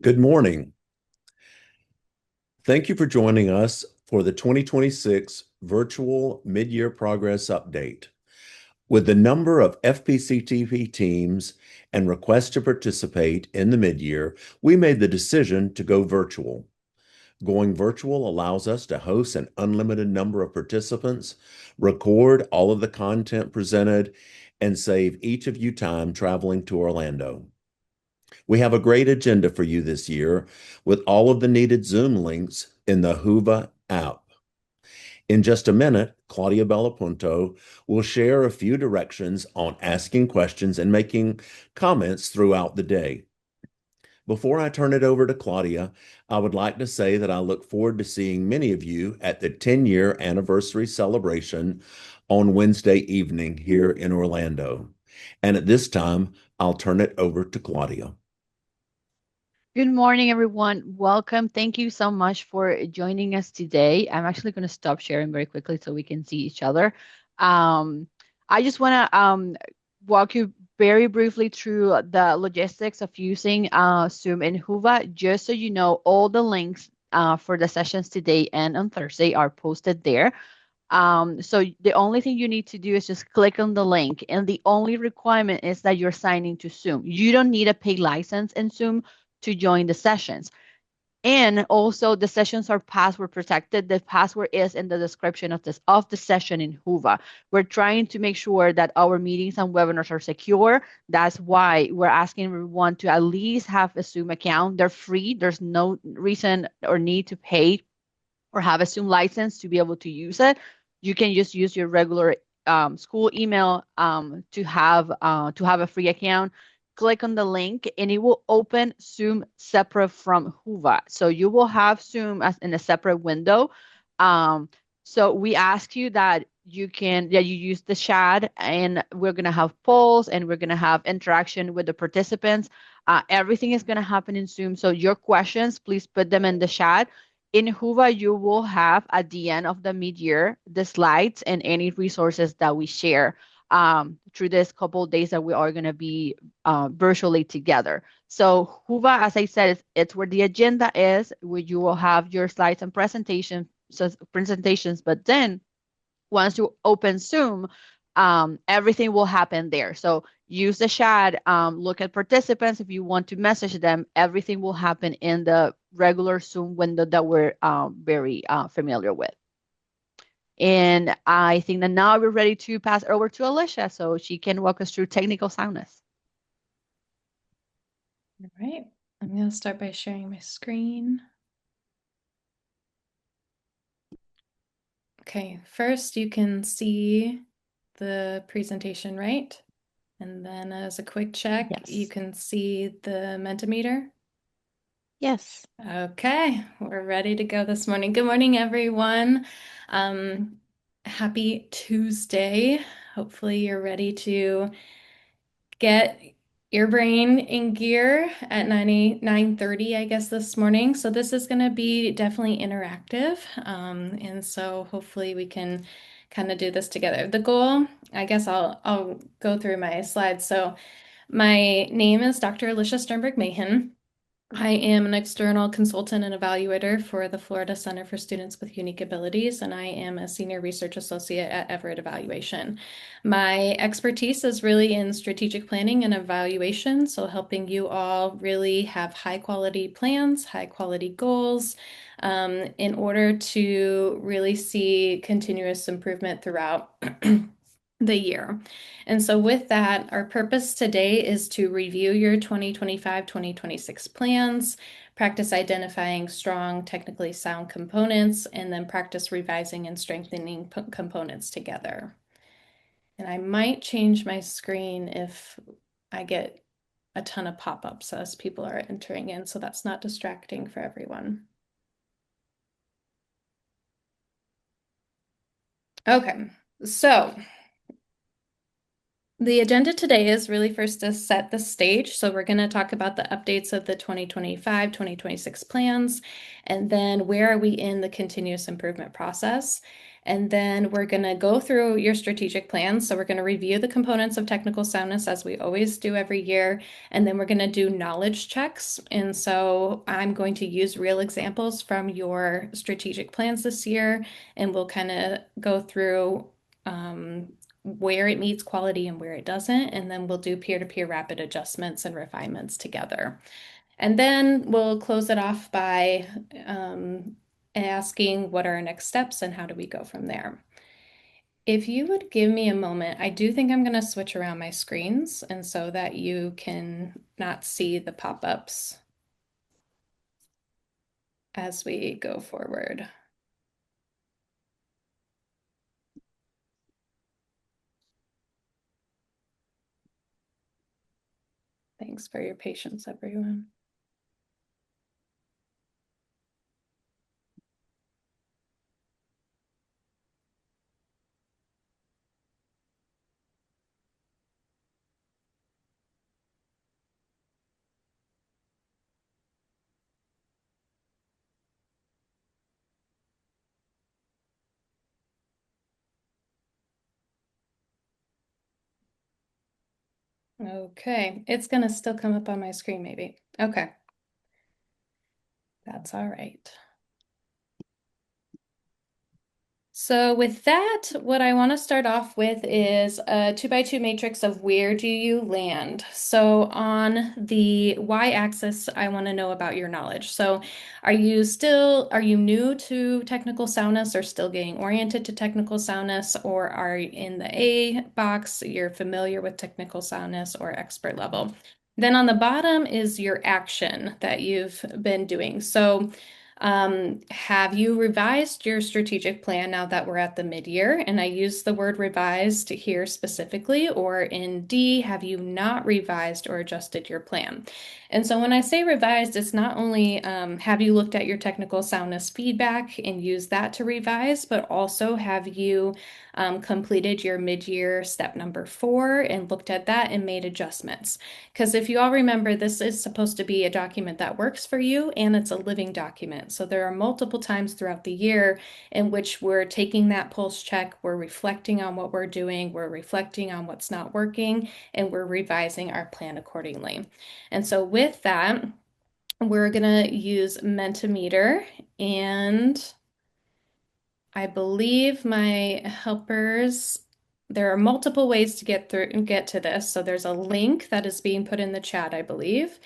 Good morning. Thank you for joining us for the 2026 Virtual Mid-Year Progress Update. With the number of FPCTP teams and requests to participate in the mid-year, we made the decision to go virtual. Going virtual allows us to host an unlimited number of participants, record all of the content presented, and save each of you time traveling to Orlando. We have a great agenda for you this year with all of the needed Zoom links in the Whova app. In just a minute, Claudia Bellapunto will share a few directions on asking questions and making comments throughout the day. Before I turn it over to Claudia, I would like to say that I look forward to seeing many of you at the 10-year anniversary celebration on Wednesday evening here in Orlando. And at this time, I'll turn it over to Claudia. Good morning, everyone. Welcome. Thank you so much for joining us today. I'm actually going to stop sharing very quickly so we can see each other. I just want to walk you very briefly through the logistics of using Zoom and Whova, just so you know all the links for the sessions today and on Thursday are posted there. So the only thing you need to do is just click on the link, and the only requirement is that you're signing to Zoom. You don't need a paid license in Zoom to join the sessions. And also the sessions are password protected. The password is in the description of the session in Whova. We're trying to make sure that our meetings and webinars are secure. That's why we're asking everyone to at least have a Zoom account. They're free. There's no reason or need to pay or have a Zoom license to be able to use it. You can just use your regular school email to have a free account. Click on the link and it will open Zoom separate from Whova. So you will have Zoom as in a separate window. So we ask you that you use the chat, and we're gonna have polls and we're gonna have interaction with the participants. Everything is gonna happen in Zoom. So your questions, please put them in the chat. In Whova, you will have at the end of the mid-year the slides and any resources that we share through this couple of days that we are going to be virtually together. So Whova, as I said, it's where the agenda is, where you will have your slides and presentations. But then once you open Zoom, everything will happen there. So use the chat, look at participants. If you want to message them, everything will happen in the regular Zoom window that we're very familiar with. And I think that now we're ready to pass over to Alicia so she can walk us through technical soundness. All right, I'm going to start by sharing my screen. Okay, first you can see the presentation, right? And then as a quick check, Yes. you can see the Mentimeter. Yes. Okay, we're ready to go this morning. Good morning, everyone. Happy Tuesday. Hopefully you're ready to get your brain in gear at 9:30, I guess, this morning. So this is going to be definitely interactive. And so hopefully we can kind of do this together. The goal, I guess I'll go through my slides. So my name is Dr. Alicia Sternberg-Mahan. I am an external consultant and evaluator for the Florida Center for Students with Unique Abilities, and I am a senior research associate at Everett Evaluation. My expertise is really in strategic planning and evaluation, so helping you all really have high quality plans, high quality goals, in order to really see continuous improvement throughout the year. And so with that, our purpose today is to review your 2025-2026 plans, practice identifying strong, technically sound components, and then practice revising and strengthening components together. And I might change my screen if I get a ton of pop-ups as people are entering in, so that's not distracting for everyone. Okay, so the agenda today is really first to set the stage. So we're going to talk about the updates of the 2025-2026 plans, and then where are we in the continuous improvement process. And then we're going to go through your strategic plan. So we're going to review the components of technical soundness as we always do every year. And then we're going to do knowledge checks. And so I'm going to use real examples from your strategic plans this year. And we'll kind of go through where it meets quality and where it doesn't. And then we'll do peer-to-peer rapid adjustments and refinements together. And then we'll close it off by asking what are our next steps and how do we go from there. If you would give me a moment, I do think I'm going to switch around my screens and so that you can not see the pop-ups as we go forward. Thanks for your patience, everyone. Okay, it's going to still come up on my screen maybe. Okay, that's all right. So with that, what I want to start off with is a 2x2 matrix of where do you land. So on the y-axis, I want to know about your knowledge. So are you new to technical soundness or still getting oriented to technical soundness, or are you in the A box, you're familiar with technical soundness or expert level? Then on the bottom is your action that you've been doing. So have you revised your strategic plan now that we're at the mid-year? And I use the word revised here specifically, or in D, have you not revised or adjusted your plan? And so when I say revised, it's not only have you looked at your technical soundness feedback and used that to revise, but also have you completed your mid-year step number 4 and looked at that and made adjustments. Because if you all remember, this is supposed to be a document that works for you and it's a living document. So there are multiple times throughout the year in which we're taking that pulse check, we're reflecting on what we're doing, we're reflecting on what's not working, and we're revising our plan accordingly. And so with that, we're going to use Mentimeter, and I believe my helpers, there are multiple ways to get to this. So there's a link that is being put in the chat, I believe.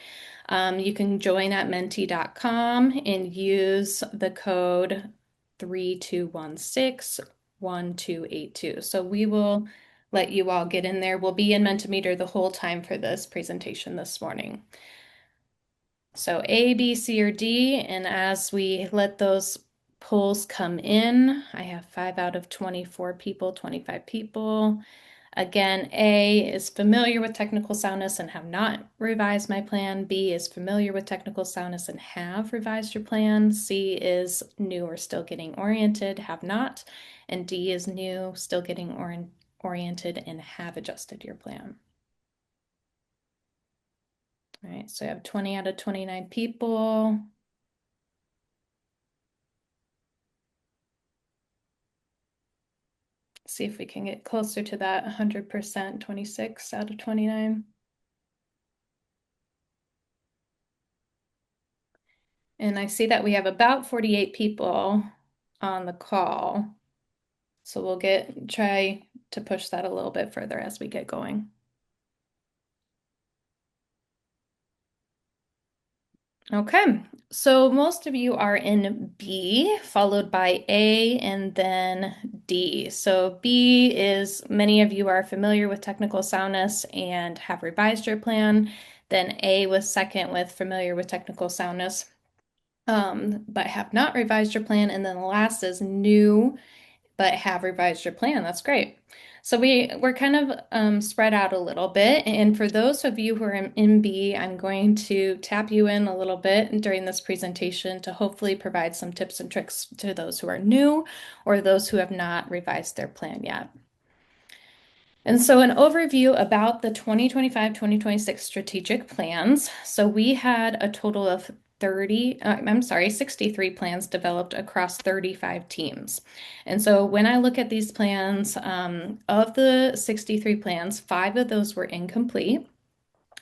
You can join at menti.com and use the code 32161282. So we will let you all get in there. We'll be in Mentimeter the whole time for this presentation this morning. So A, B, C, or D, and as we let those polls come in, I have 5 out of 24 people, 25 people. Again, A is familiar with technical soundness and have not revised my plan. B is familiar with technical soundness and have revised your plan. C is new or still getting oriented, have not. And D is new, still getting oriented, and have adjusted your plan. All right, so I have 20 out of 29 people. See if we can get closer to that 100%, 26 out of 29. And I see that we have about 48 people on the call. So we'll try to push that a little bit further as we get going. Okay, so most of you are in B, followed by A and then D. So B is, many of you are familiar with technical soundness and have revised your plan. Then A was second with familiar with technical soundness, but have not revised your plan. And then the last is new, but have revised your plan. That's great. So we're kind of spread out a little bit. And for those of you who are in B, I'm going to tap you in a little bit during this presentation to hopefully provide some tips and tricks to those who are new or those who have not revised their plan yet. And so an overview about the 2025-2026 strategic plans. So we had a total of 63 plans developed across 35 teams. And so when I look at these plans, of the 63 plans, 5 of those were incomplete,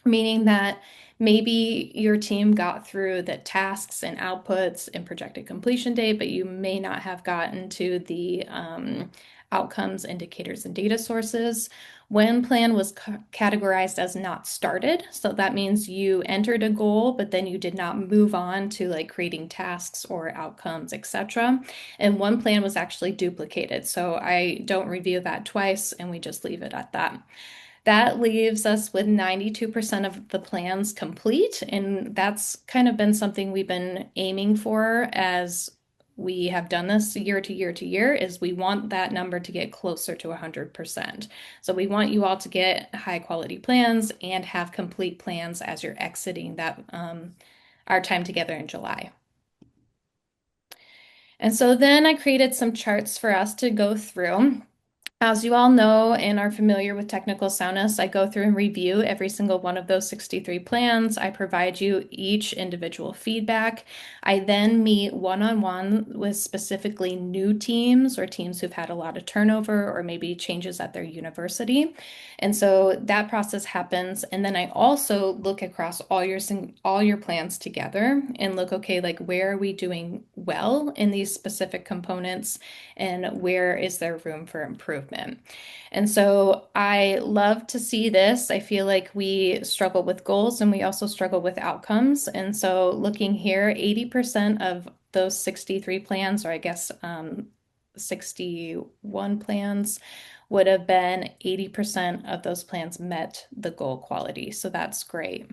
meaning that maybe your team got through the tasks and outputs and projected completion date, but you may not have gotten to the outcomes, indicators, and data sources. One plan was categorized as not started. So that means you entered a goal, but then you did not move on to like creating tasks or outcomes, etc. And one plan was actually duplicated. So I don't review that twice and we just leave it at that. That leaves us with 92% of the plans complete, and that's kind of been something we've been aiming for as we have done this year to year to year, is we want that number to get closer to 100%. So we want you all to get high quality plans and have complete plans as you're exiting that our time together in July. And so then I created some charts for us to go through. As you all know and are familiar with technical soundness, I go through and review every single one of those 63 plans. I provide you each individual feedback. I then meet one-on-one with specifically new teams or teams who've had a lot of turnover or maybe changes at their university. And so that process happens. And then I also look across all your plans together and look, okay, like where are we doing well in these specific components and where is there room for improvement? And so I love to see this. I feel like we struggle with goals and we also struggle with outcomes. And so looking here, 80% of those 63 plans, or I guess 61 plans, would have been 80% of those plans met the goal quality. So that's great.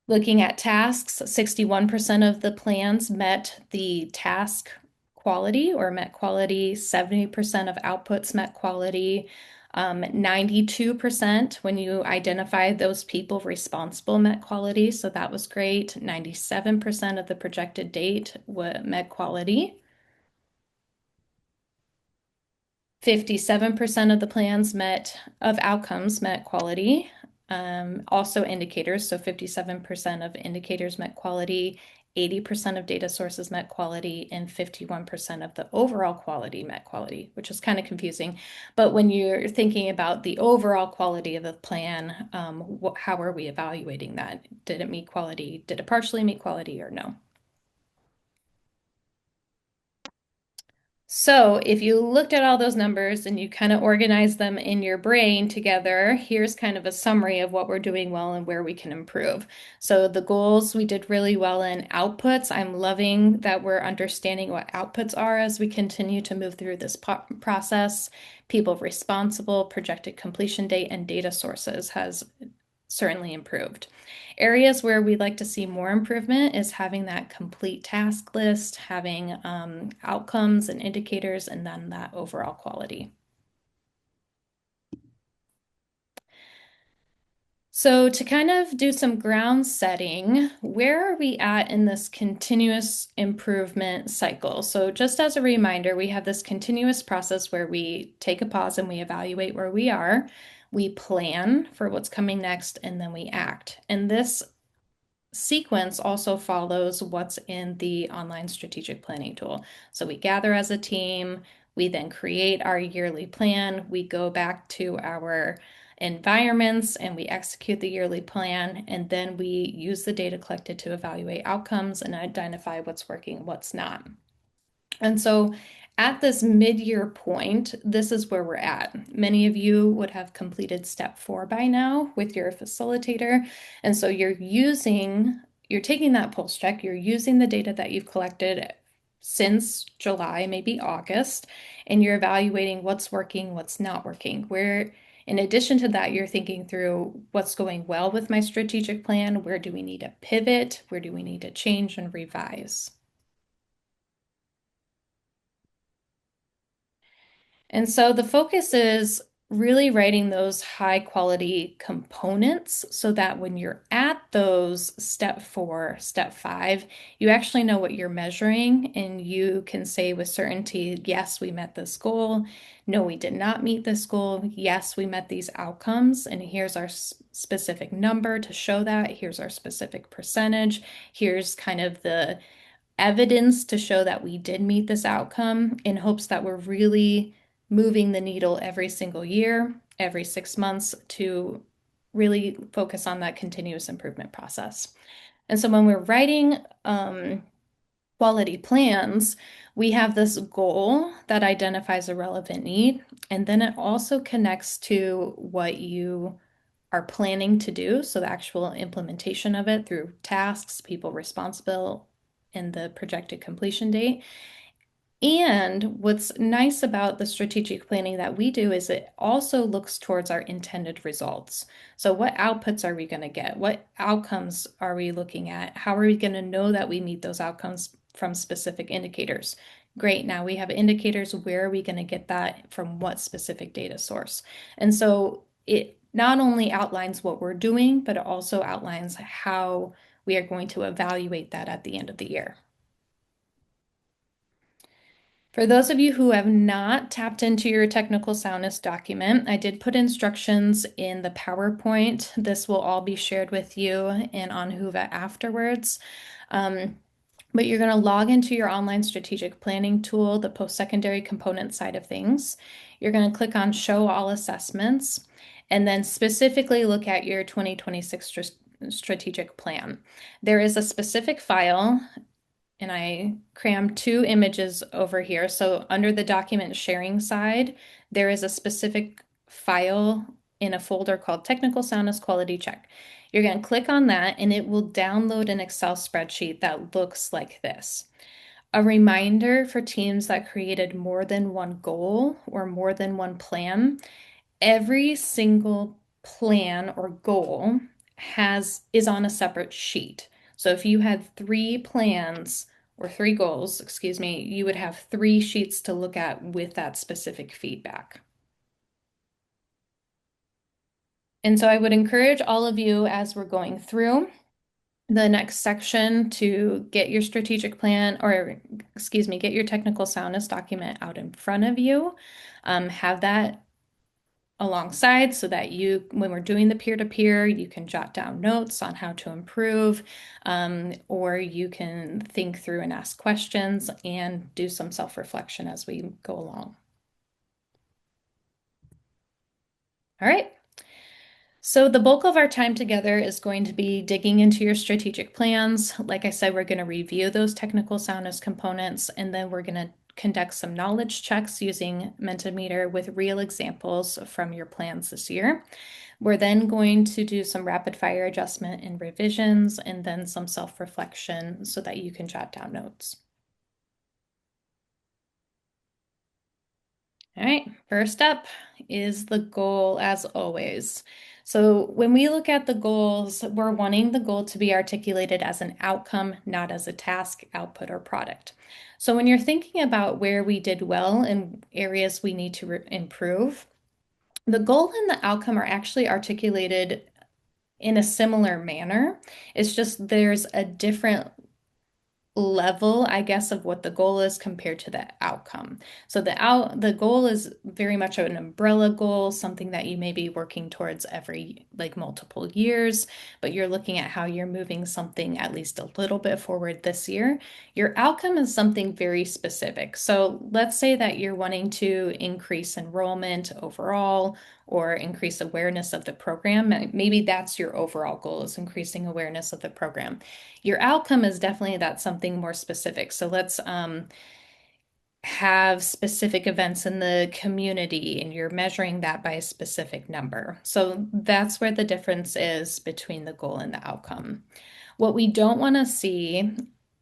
Looking at tasks, 61% of the plans met the task quality or met quality, 70% of outputs met quality, 92% when you identify those people responsible met quality, so that was great. 97% of the projected date met quality. 57% of the plans of outcomes met quality. Also indicators, so 57% of indicators met quality, 80% of data sources met quality, and 51% of the overall quality met quality, which is kind of confusing. But when you're thinking about the overall quality of the plan, how are we evaluating that? Did it meet quality? Did it partially meet quality or no? So if you looked at all those numbers and you kind of organized them in your brain together, here's kind of a summary of what we're doing well and where we can improve. So the goals we did really well in. Outputs, I'm loving that we're understanding what outputs are as we continue to move through this process. People responsible, projected completion date, and data sources has certainly improved. Areas where we'd like to see more improvement is having that complete task list, having outcomes and indicators, and then that overall quality. So to kind of do some ground setting, where are we at in this continuous improvement cycle? So just as a reminder, we have this continuous process where we take a pause and we evaluate where we are. We plan for what's coming next, and then we act. And this sequence also follows what's in the online strategic planning tool. So we gather as a team, we then create our yearly plan, we go back to our environments and we execute the yearly plan, and then we use the data collected to evaluate outcomes and identify what's working, what's not. And so at this mid-year point, this is where we're at. Many of you would have completed step 4 by now with your facilitator. And so you're taking that pulse check, you're using the data that you've collected since July, maybe August, and you're evaluating what's working, what's not working. Where, in addition to that, you're thinking through what's going well with my strategic plan, where do we need to pivot, where do we need to change and revise. And so the focus is really writing those high quality components so that when you're at those step 4, step 5, you actually know what you're measuring, and you can say with certainty, yes, we met this goal. No, we did not meet this goal. Yes, we met these outcomes, and here's our specific number to show that. Here's our specific percentage. Here's kind of the evidence to show that we did meet this outcome, in hopes that we're really moving the needle every single year, every 6 months, to really focus on that continuous improvement process. And so when we're writing quality plans, we have this goal that identifies a relevant need, and then it also connects to what you are planning to do. So the actual implementation of it through tasks, people responsible, and the projected completion date. And what's nice about the strategic planning that we do is it also looks towards our intended results. So what outputs are we going to get? What outcomes are we looking at? How are we going to know that we meet those outcomes from specific indicators? Great, now we have indicators. Where are we going to get that from? What specific data source? And so it not only outlines what we're doing, but it also outlines how we are going to evaluate that at the end of the year. For those of you who have not tapped into your technical soundness document, I did put instructions in the PowerPoint. This will all be shared with you and on Whova afterwards. But you're going to log into your online strategic planning tool, the post-secondary component side of things. You're going to click on Show All Assessments, and then specifically look at your 2026 strategic plan. There is a specific file, and I crammed 2 images over here. So under the document sharing side, there is a specific file in a folder called Technical Soundness Quality Check. You're going to click on that, and it will download an Excel spreadsheet that looks like this. A reminder for teams that created more than one goal or more than one plan. Every single plan or goal is on a separate sheet. So if you had 3 plans or 3 goals, excuse me, you would have 3 sheets to look at with that specific feedback. And so I would encourage all of you, as we're going through the next section, to get your strategic plan, or excuse me, get your technical soundness document out in front of you. Have that alongside so that you, when we're doing the peer-to-peer, you can jot down notes on how to improve, or you can think through and ask questions and do some self-reflection as we go along. All right. So the bulk of our time together is going to be digging into your strategic plans. Like I said, we're going to review those technical soundness components, and then we're going to conduct some knowledge checks using Mentimeter with real examples from your plans this year. We're then going to do some rapid fire adjustment and revisions, and then some self-reflection so that you can jot down notes. All right, first up is the goal, as always. So when we look at the goals, we're wanting the goal to be articulated as an outcome, not as a task, output, or product. So when you're thinking about where we did well and areas we need to improve, the goal and the outcome are actually articulated in a similar manner. It's just there's a different level, I guess, of what the goal is compared to the outcome. So the goal is very much an umbrella goal, something that you may be working towards every multiple years, but you're looking at how you're moving something at least a little bit forward this year. Your outcome is something very specific. So let's say that you're wanting to increase enrollment overall or increase awareness of the program. Maybe that's your overall goal, is increasing awareness of the program. Your outcome is definitely that something more specific. So let's have specific events in the community, and you're measuring that by a specific number. So that's where the difference is between the goal and the outcome. What we don't want to see,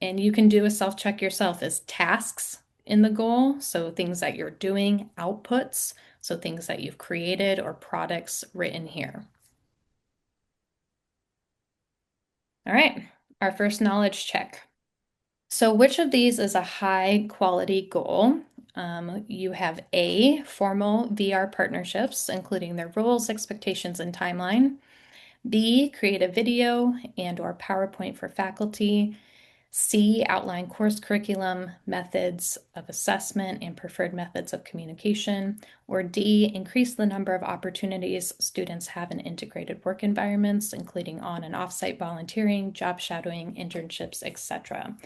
and you can do a self-check yourself, is tasks in the goal. So things that you're doing, outputs, so things that you've created, or products written here. All right, our first knowledge check. So which of these is a high quality goal? You have A, formal VR partnerships, including their roles, expectations, and timeline. B, create a video and/or PowerPoint for faculty. C, outline course curriculum, methods of assessment, and preferred methods of communication. Or D, increase the number of opportunities students have in integrated work environments, including on and off-site volunteering, job shadowing, internships, etc.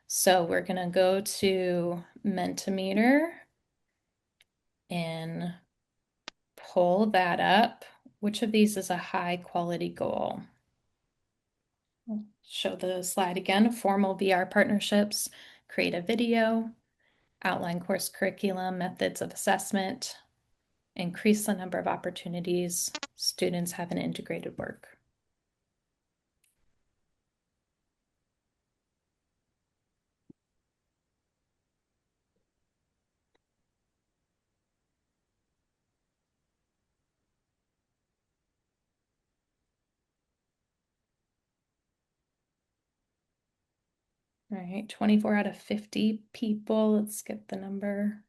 So we're going to go to Mentimeter and pull that up. Which of these is a high quality goal? I'll show the slide again. Formal VR partnerships, create a video, outline course curriculum, methods of assessment, increase the number of opportunities students have in integrated work. All right, 24 out of 50 people. Let's get the number.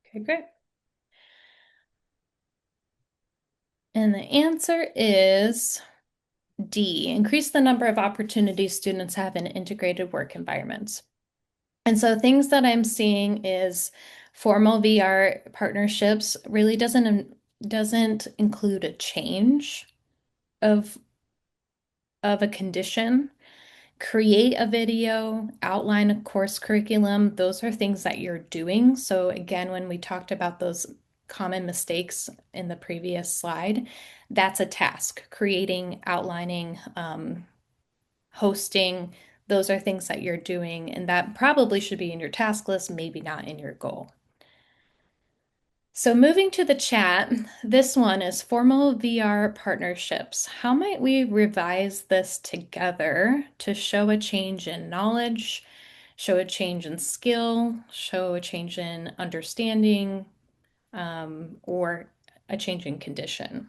Okay, great. And the answer is D, increase the number of opportunities students have in integrated work environments. And so things that I'm seeing is formal VR partnerships really doesn't include a change of a condition. Create a video, outline a course curriculum. Those are things that you're doing. So again, when we talked about those common mistakes in the previous slide, that's a task. Creating, outlining, hosting, those are things that you're doing, and that probably should be in your task list, maybe not in your goal. So moving to the chat, this one is formal VR partnerships. How might we revise this together to show a change in knowledge, show a change in skill, show a change in understanding, or a change in condition?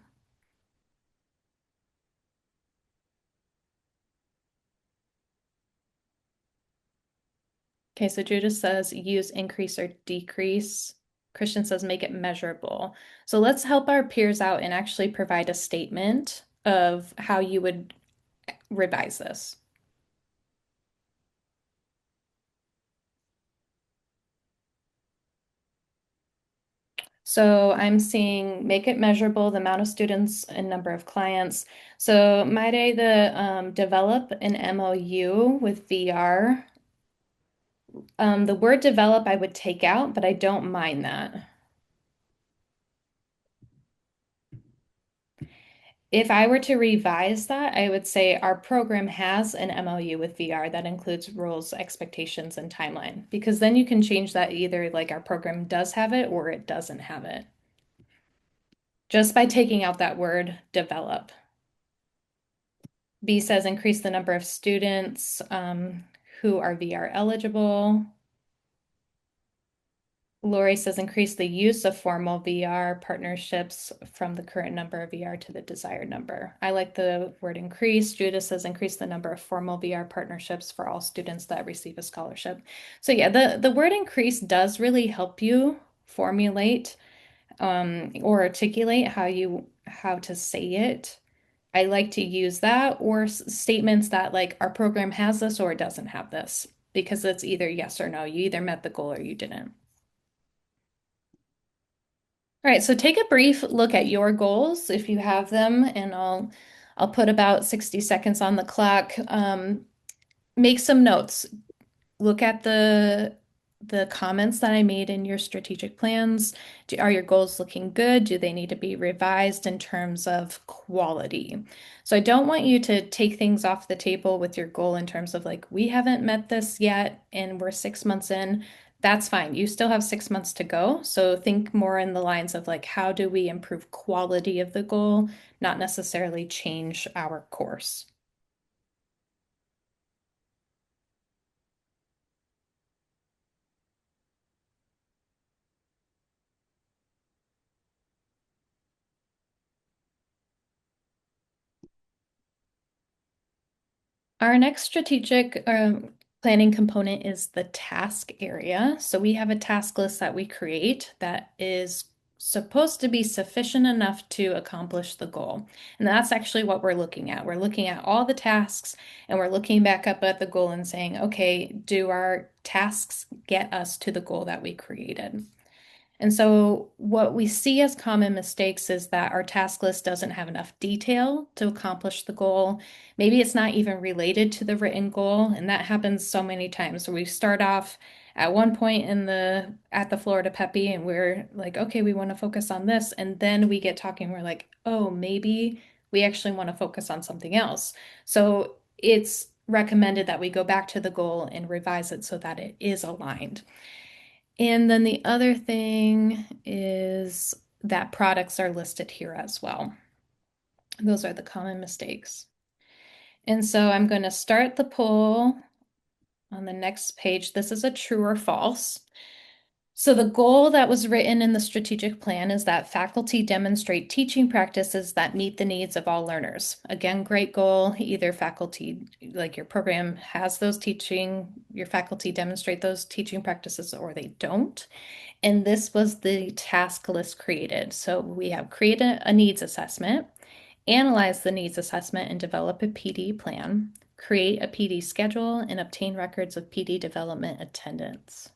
Okay, so Judith says use increase or decrease. Christian says make it measurable. So let's help our peers out and actually provide a statement of how you would revise this. So I'm seeing make it measurable, the amount of students and number of clients. So might I develop an MOU with VR? The word develop I would take out, but I don't mind that. If I were to revise that, I would say our program has an MOU with VR that includes rules, expectations, and timeline, because then you can change that either like our program does have it or it doesn't have it. Just by taking out that word develop. B says increase the number of students who are VR eligible. Lori says increase the use of formal VR partnerships from the current number of VR to the desired number. I like the word increase. Judith says increase the number of formal VR partnerships for all students that receive a scholarship. So yeah, the word increase does really help you formulate or articulate how to say it. I like to use that or statements that like our program has this or it doesn't have this, because it's either yes or no. You either met the goal or you didn't. All right, so take a brief look at your goals if you have them, and I'll put about 60 seconds on the clock. Make some notes. Look at the comments that I made in your strategic plans. Are your goals looking good? Do they need to be revised in terms of quality? So I don't want you to take things off the table with your goal in terms of like, we haven't met this yet and we're 6 months in. That's fine. You still have 6 months to go. So think more in the lines of like, how do we improve quality of the goal, not necessarily change our course. Our next strategic planning component is the task area. So we have a task list that we create that is supposed to be sufficient enough to accomplish the goal. And that's actually what we're looking at. We're looking at all the tasks and we're looking back up at the goal and saying, okay, do our tasks get us to the goal that we created? And so what we see as common mistakes is that our task list doesn't have enough detail to accomplish the goal. Maybe it's not even related to the written goal, and that happens so many times. So we start off at one point at the Florida Peppy and we're like, okay, we want to focus on this, and then we get talking, we're like, oh, maybe we actually want to focus on something else. So it's recommended that we go back to the goal and revise it so that it is aligned. And then the other thing is that products are listed here as well. Those are the common mistakes. And so I'm going to start the poll on the next page. This is a true or false. So the goal that was written in the strategic plan is that faculty demonstrate teaching practices that meet the needs of all learners. Again, great goal. Either faculty, like your program has those your faculty demonstrate those teaching practices or they don't. And this was the task list created. So we have created a needs assessment, analyze the needs assessment and develop a PD plan, create a PD schedule, and obtain records of PD development attendance.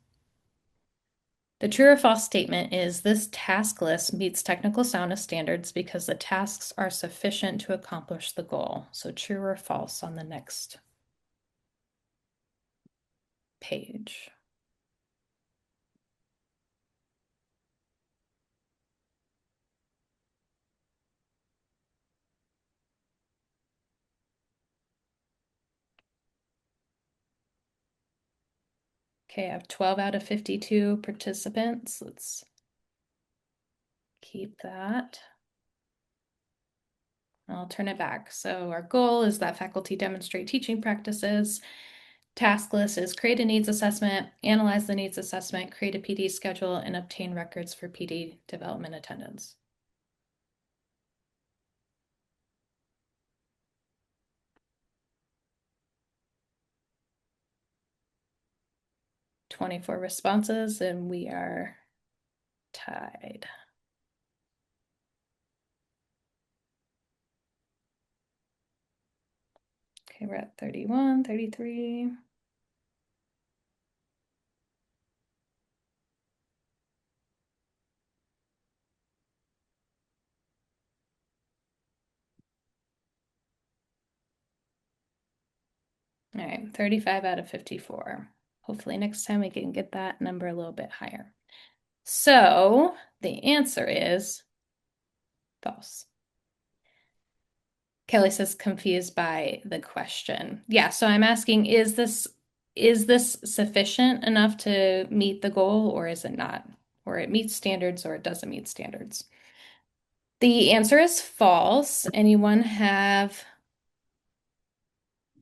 The true or false statement is this task list meets technical soundness standards because the tasks are sufficient to accomplish the goal. So true or false on the next page. Okay, I have 12 out of 52 participants. Let's keep that. I'll turn it back. So our goal is that faculty demonstrate teaching practices. Task list is create a needs assessment, analyze the needs assessment, create a PD schedule, and obtain records for PD development attendance. "24 responses, and we are tied. Okay, we're at 31, 33. All right, 35 out of 54. Hopefully next time we can get that number a little bit higher. So the answer is false. Kelly says confused by the question. Yeah, so I'm asking, is this sufficient enough to meet the goal or is it not? Or it meets standards or it doesn't meet standards? The answer is false. Anyone have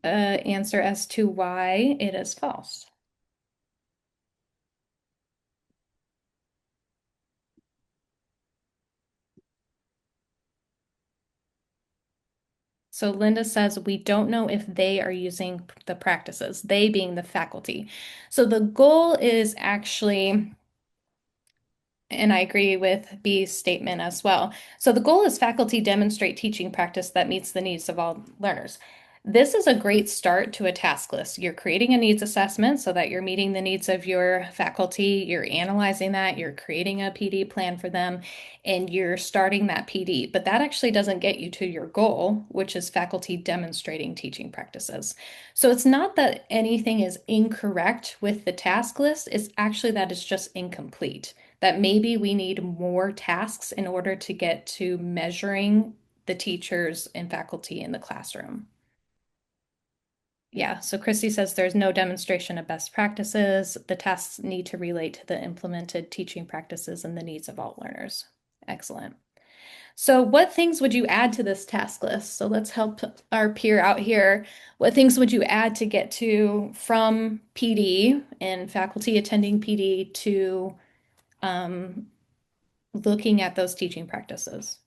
an answer as to why it is false? So Linda says, we don't know if they are using the practices, they being the faculty. So the goal is actually, and I agree with B's statement as well. So the goal is faculty demonstrate teaching practice that meets the needs of all learners. This is a great start to a task list. You're creating a needs assessment so that you're meeting the needs of your faculty, you're analyzing that, you're creating a PD plan for them, and you're starting that PD. But that actually doesn't get you to your goal, which is faculty demonstrating teaching practices. So it's not that anything is incorrect with the task list, it's actually that it's just incomplete. That maybe we need more tasks in order to get to measuring the teachers and faculty in the classroom. Yeah, so Christy says there's no demonstration of best practices. The tasks need to relate to the implemented teaching practices and the needs of all learners. Excellent. So what things would you add to this task list? So let's help our peer out here. What things would you add to get to from PD and faculty attending PD to looking at those teaching practices?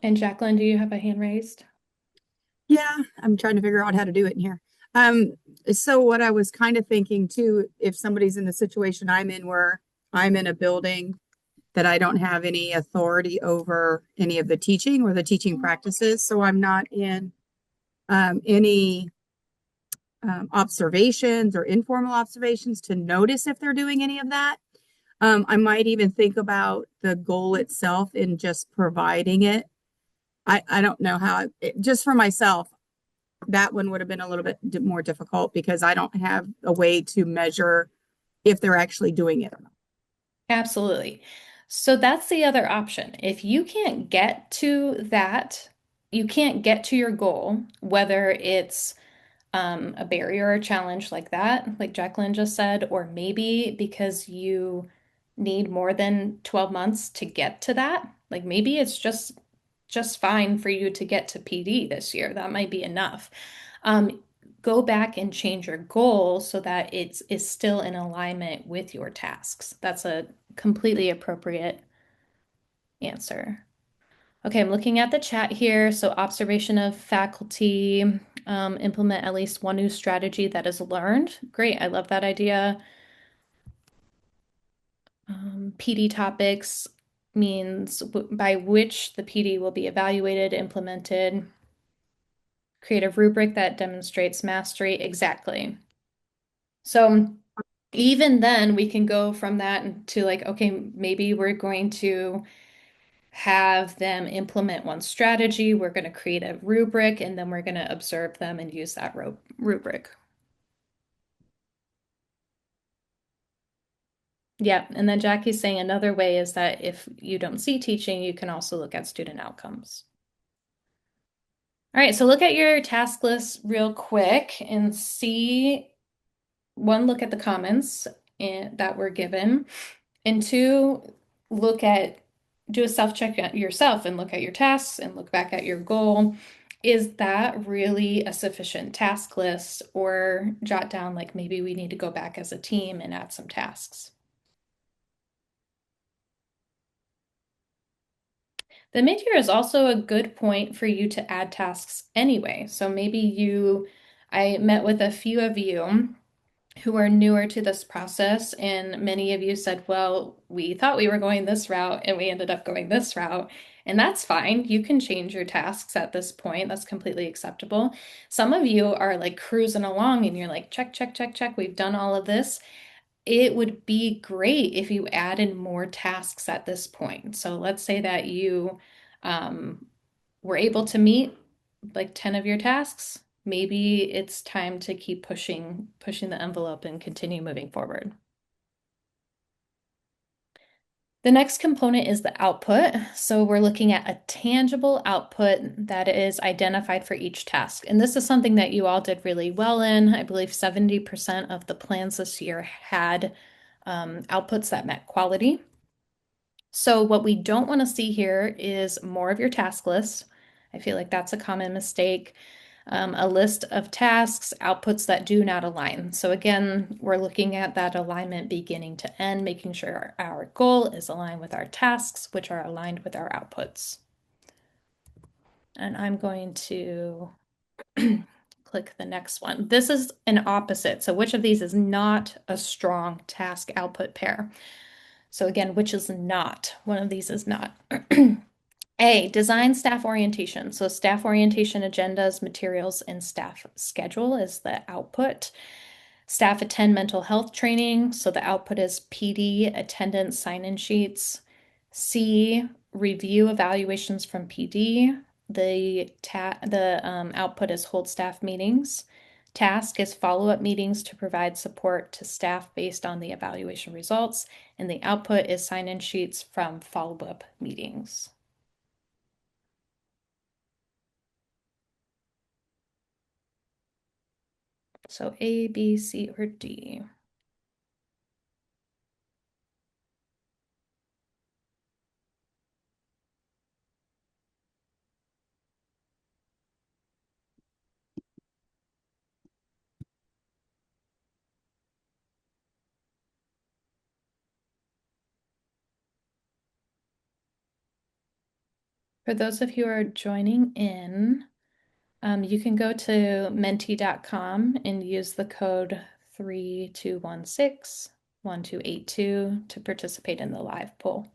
And Jacqueline, do you have a hand raised? Yeah, I'm trying to figure out how to do it in here. So what I was kind of thinking too, if somebody's in the situation I'm in where I'm in a building that I don't have any authority over any of the teaching or the teaching practices, so I'm not in any observations or informal observations to notice if they're doing any of that. I might even think about the goal itself in just providing it. I don't know how, just for myself, that one would have been a little bit more difficult because I don't have a way to measure if they're actually doing it or not. Absolutely. So that's the other option. If you can't get to that, you can't get to your goal, whether it's a barrier or a challenge like that, like Jacqueline just said, or maybe because you need more than 12 months to get to that. Like maybe it's just fine for you to get to PD this year. That might be enough. Um, Go back and change your goal so that it's is still in alignment with your tasks. That's a completely appropriate answer. Okay, I'm looking at the chat here. So observation of faculty, implement at least one new strategy that is learned. Great, I love that idea. PD topics means by which the PD will be evaluated, implemented. Create a rubric that demonstrates mastery. Exactly. So even then, we can go from that to like, okay, maybe we're going to have them implement one strategy. We're going to create a rubric, and then we're going to observe them and use that rubric. Yeah, and then Jackie's saying another way is that if you don't see teaching, you can also look at student outcomes. All right, so look at your task list real quick and see, one, look at the comments that were given, and two, do a self-check at yourself and look at your tasks and look back at your goal. Is that really a sufficient task list, or jot down like maybe we need to go back as a team and add some tasks? The midyear is also a good point for you to add tasks anyway. So maybe I met with a few of you who are newer to this process, and many of you said, well, we thought we were going this route and we ended up going this route. And that's fine. You can change your tasks at this point. That's completely acceptable. Some of you are like cruising along and you're like, check, check, check, check. We've done all of this. It would be great if you added more tasks at this point. So let's say that you were able to meet like 10 of your tasks. Maybe it's time to keep pushing the envelope and continue moving forward. The next component is the output. So we're looking at a tangible output that is identified for each task. And this is something that you all did really well in. I believe 70% of the plans this year had outputs that met quality. So what we don't want to see here is more of your task list. I feel like that's a common mistake. A list of tasks, outputs that do not align. So again, we're looking at that alignment beginning to end, making sure our goal is aligned with our tasks, which are aligned with our outputs. And I'm going to click the next one. This is an opposite. So which of these is not a strong task output pair? So again, which is not? One of these is not. A, design staff orientation. So staff orientation agendas, materials, and staff schedule is the output. Staff attend mental health training. So the output is PD, attendance, sign-in sheets. C, review evaluations from PD. The output is hold staff meetings. Task is follow-up meetings to provide support to staff based on the evaluation results. And the output is sign-in sheets from follow-up meetings. So A, B, C, or D. For those of you who are joining in, you can go to menti.com and use the code 3216-1282 to participate in the live poll.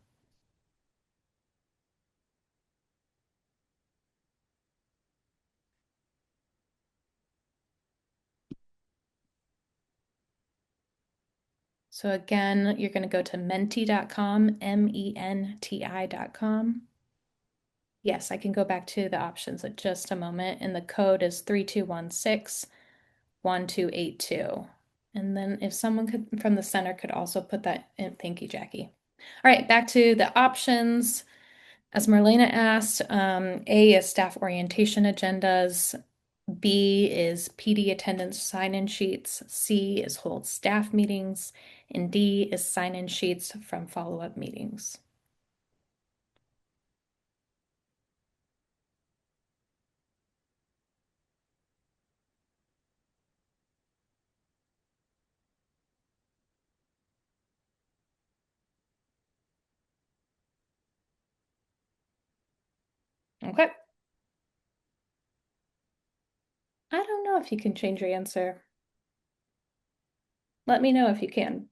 So again, you're going to go to menti.com, menti.com. Yes, I can go back to the options in just a moment. And the code is 3216-1282. And then if someone could from the center could also put that in. Thank you, Jackie. All right, back to the options. As Marlena asked, A is staff orientation agendas. B is PD attendance sign-in sheets. C is hold staff meetings. And D is sign-in sheets from follow-up meetings. Okay. I don't know if you can change your answer. Let me know if you can.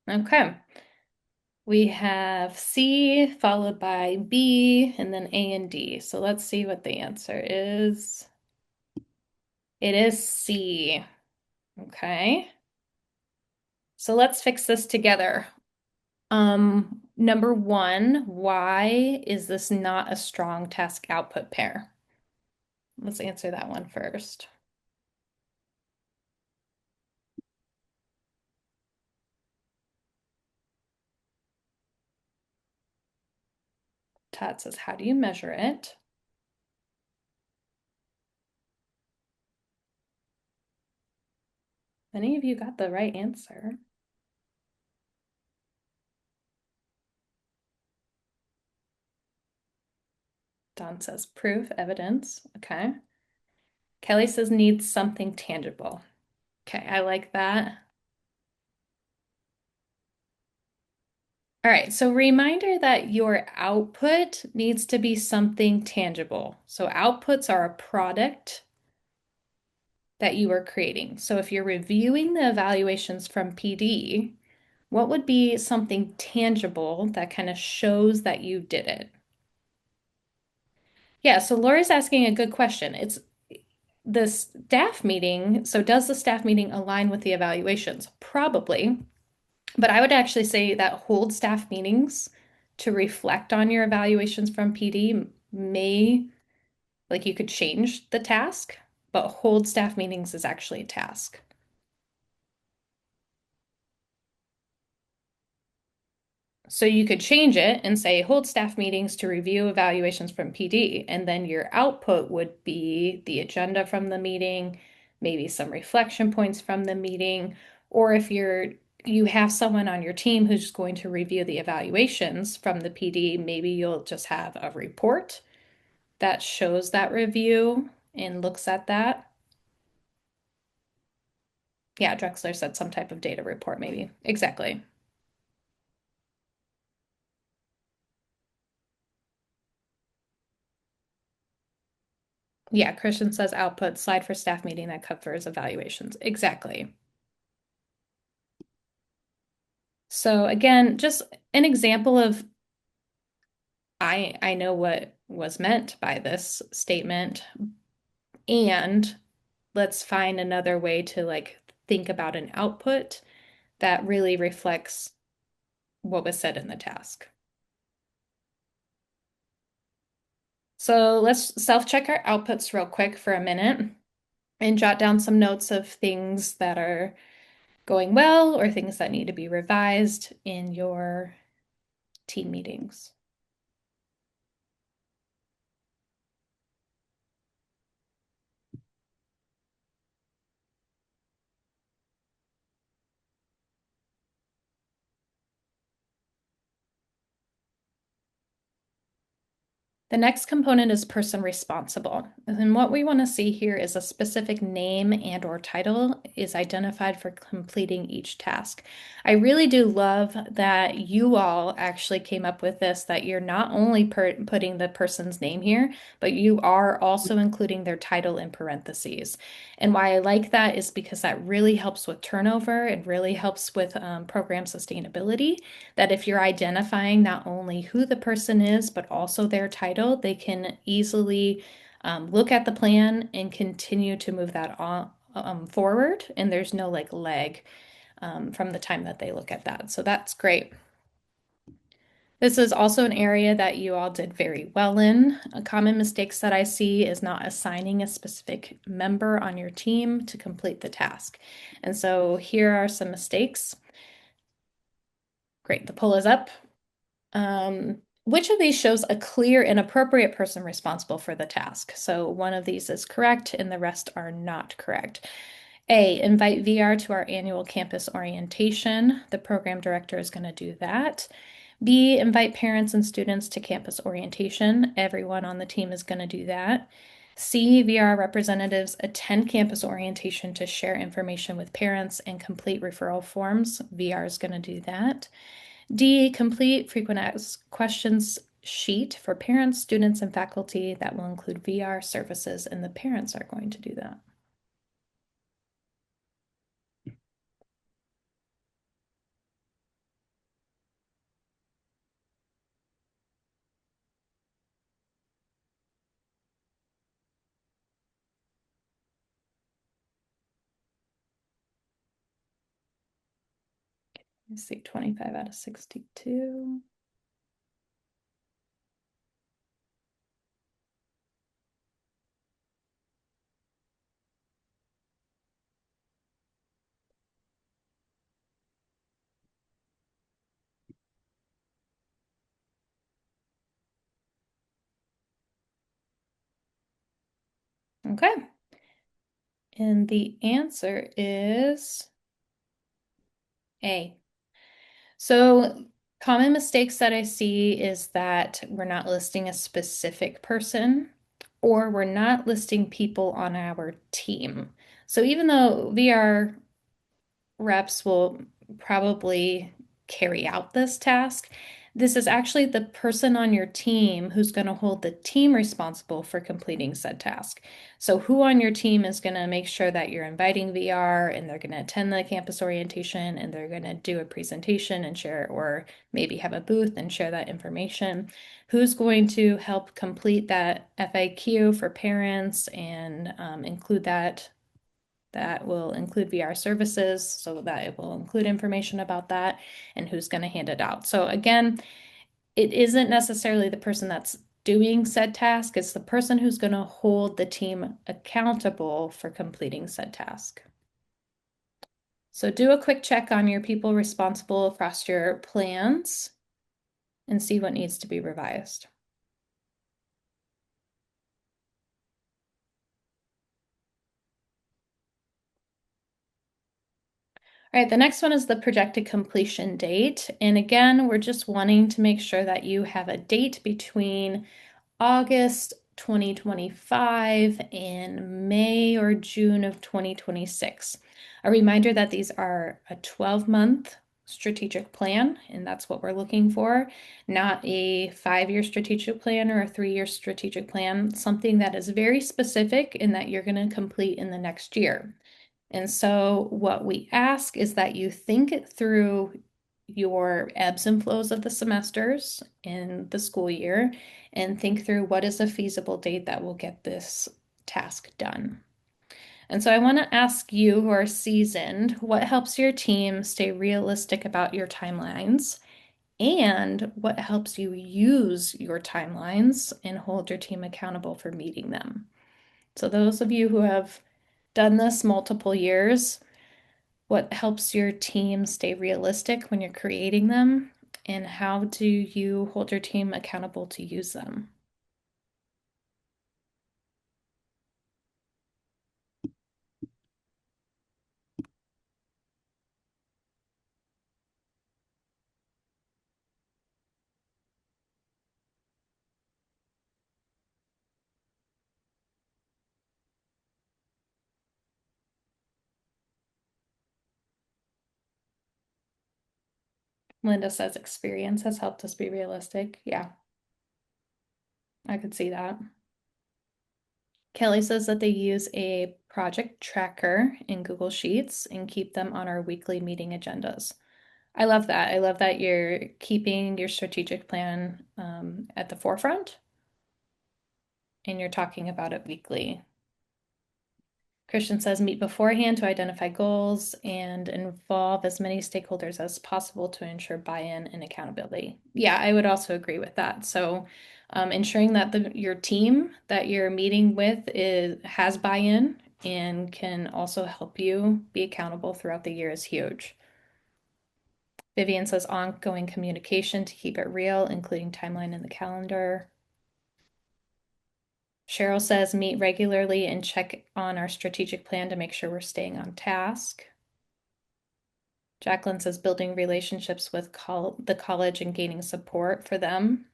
Okay. We have C followed by B and then A and D. So let's see what the answer is. It is C. Okay. So let's fix this together. Number one, why is this not a strong task output pair? Let's answer that one first. Todd says, how do you measure it? Any of you got the right answer? Don says proof, evidence. Okay. Kelly says needs something tangible. Okay, I like that. All right, so reminder that your output needs to be something tangible. So outputs are a product that you are creating. So if you're reviewing the evaluations from PD, what would be something tangible that kind of shows that you did it? Yeah, so Laura's asking a good question. It's the staff meeting. So does the staff meeting align with the evaluations? Probably. But I would actually say that hold staff meetings to reflect on your evaluations from PD may, like you could change the task, but hold staff meetings is actually a task. So you could change it and say hold staff meetings to review evaluations from PD, and then your output would be the agenda from the meeting, maybe some reflection points from the meeting, or if you have someone on your team who's going to review the evaluations from the PD, maybe you'll just have a report that shows that review and looks at that. Yeah, Drexler said some type of data report, maybe. Exactly. Yeah, Christian says output slide for staff meeting that covers evaluations. Exactly. So again, just an example of I know what was meant by this statement, and let's find another way to like think about an output that really reflects what was said in the task. So let's self-check our outputs real quick for a minute and jot down some notes of things that are going well or things that need to be revised in your team meetings. The next component is person responsible. And what we want to see here is a specific name and or title is identified for completing each task. I really do love that you all actually came up with this, that you're not only putting the person's name here, but you are also including their title in parentheses. And why I like that is because that really helps with turnover. It really helps with program sustainability, that if you're identifying not only who the person is, but also their title, they can easily look at the plan and continue to move that on, forward. And there's no like lag from the time that they look at that. So that's great. This is also an area that you all did very well in. Common mistakes that I see is not assigning a specific member on your team to complete the task. And so here are some mistakes. Great, the poll is up. Which of these shows a clear and appropriate person responsible for the task? So one of these is correct and the rest are not correct. A, invite VR to our annual campus orientation. The program director is going to do that. B, invite parents and students to campus orientation. Everyone on the team is going to do that. C, VR representatives attend campus orientation to share information with parents and complete referral forms. VR is going to do that. D, complete frequent asked questions sheet for parents, students, and faculty that will include VR services, and the parents are going to do that. Let's see, 25 out of 62. Okay. And the answer is A. So common mistakes that I see is that we're not listing a specific person, or we're not listing people on our team. So even though VR reps will probably carry out this task, this is actually the person on your team who's going to hold the team responsible for completing said task. So who on your team is going to make sure that you're inviting VR and they're going to attend the campus orientation and they're going to do a presentation and share, or maybe have a booth and share that information? Who's going to help complete that FAQ for parents and include that? That will include VR services, so that it will include information about that, and who's going to hand it out. So again, it isn't necessarily the person that's doing said task, it's the person who's going to hold the team accountable for completing said task. So do a quick check on your people responsible across your plans and see what needs to be revised. All right, the next one is the projected completion date. And again, we're just wanting to make sure that you have a date between August 2025 and May or June of 2026. A reminder that these are a 12-month strategic plan, and that's what we're looking for, not a 5-year strategic plan or a 3-year strategic plan, something that is very specific and that you're going to complete in the next year. And so what we ask is that you think through your ebbs and flows of the semesters in the school year and think through what is a feasible date that will get this task done. And so I want to ask you who are seasoned, what helps your team stay realistic about your timelines? And what helps you use your timelines and hold your team accountable for meeting them? So those of you who have done this multiple years, what helps your team stay realistic when you're creating them? And how do you hold your team accountable to use them? Linda says experience has helped us be realistic. Yeah, I could see that. Kelly says that they use a project tracker in Google Sheets and keep them on our weekly meeting agendas. I love that. I love that you're keeping your strategic plan at the forefront and you're talking about it weekly. Christian says meet beforehand to identify goals and involve as many stakeholders as possible to ensure buy-in and accountability. Yeah, I would also agree with that. So ensuring that your team that you're meeting with has buy-in and can also help you be accountable throughout the year is huge. Vivian says ongoing communication to keep it real, including timeline in the calendar. Cheryl says meet regularly and check on our strategic plan to make sure we're staying on task. Jacqueline says building relationships with the college and gaining support for them.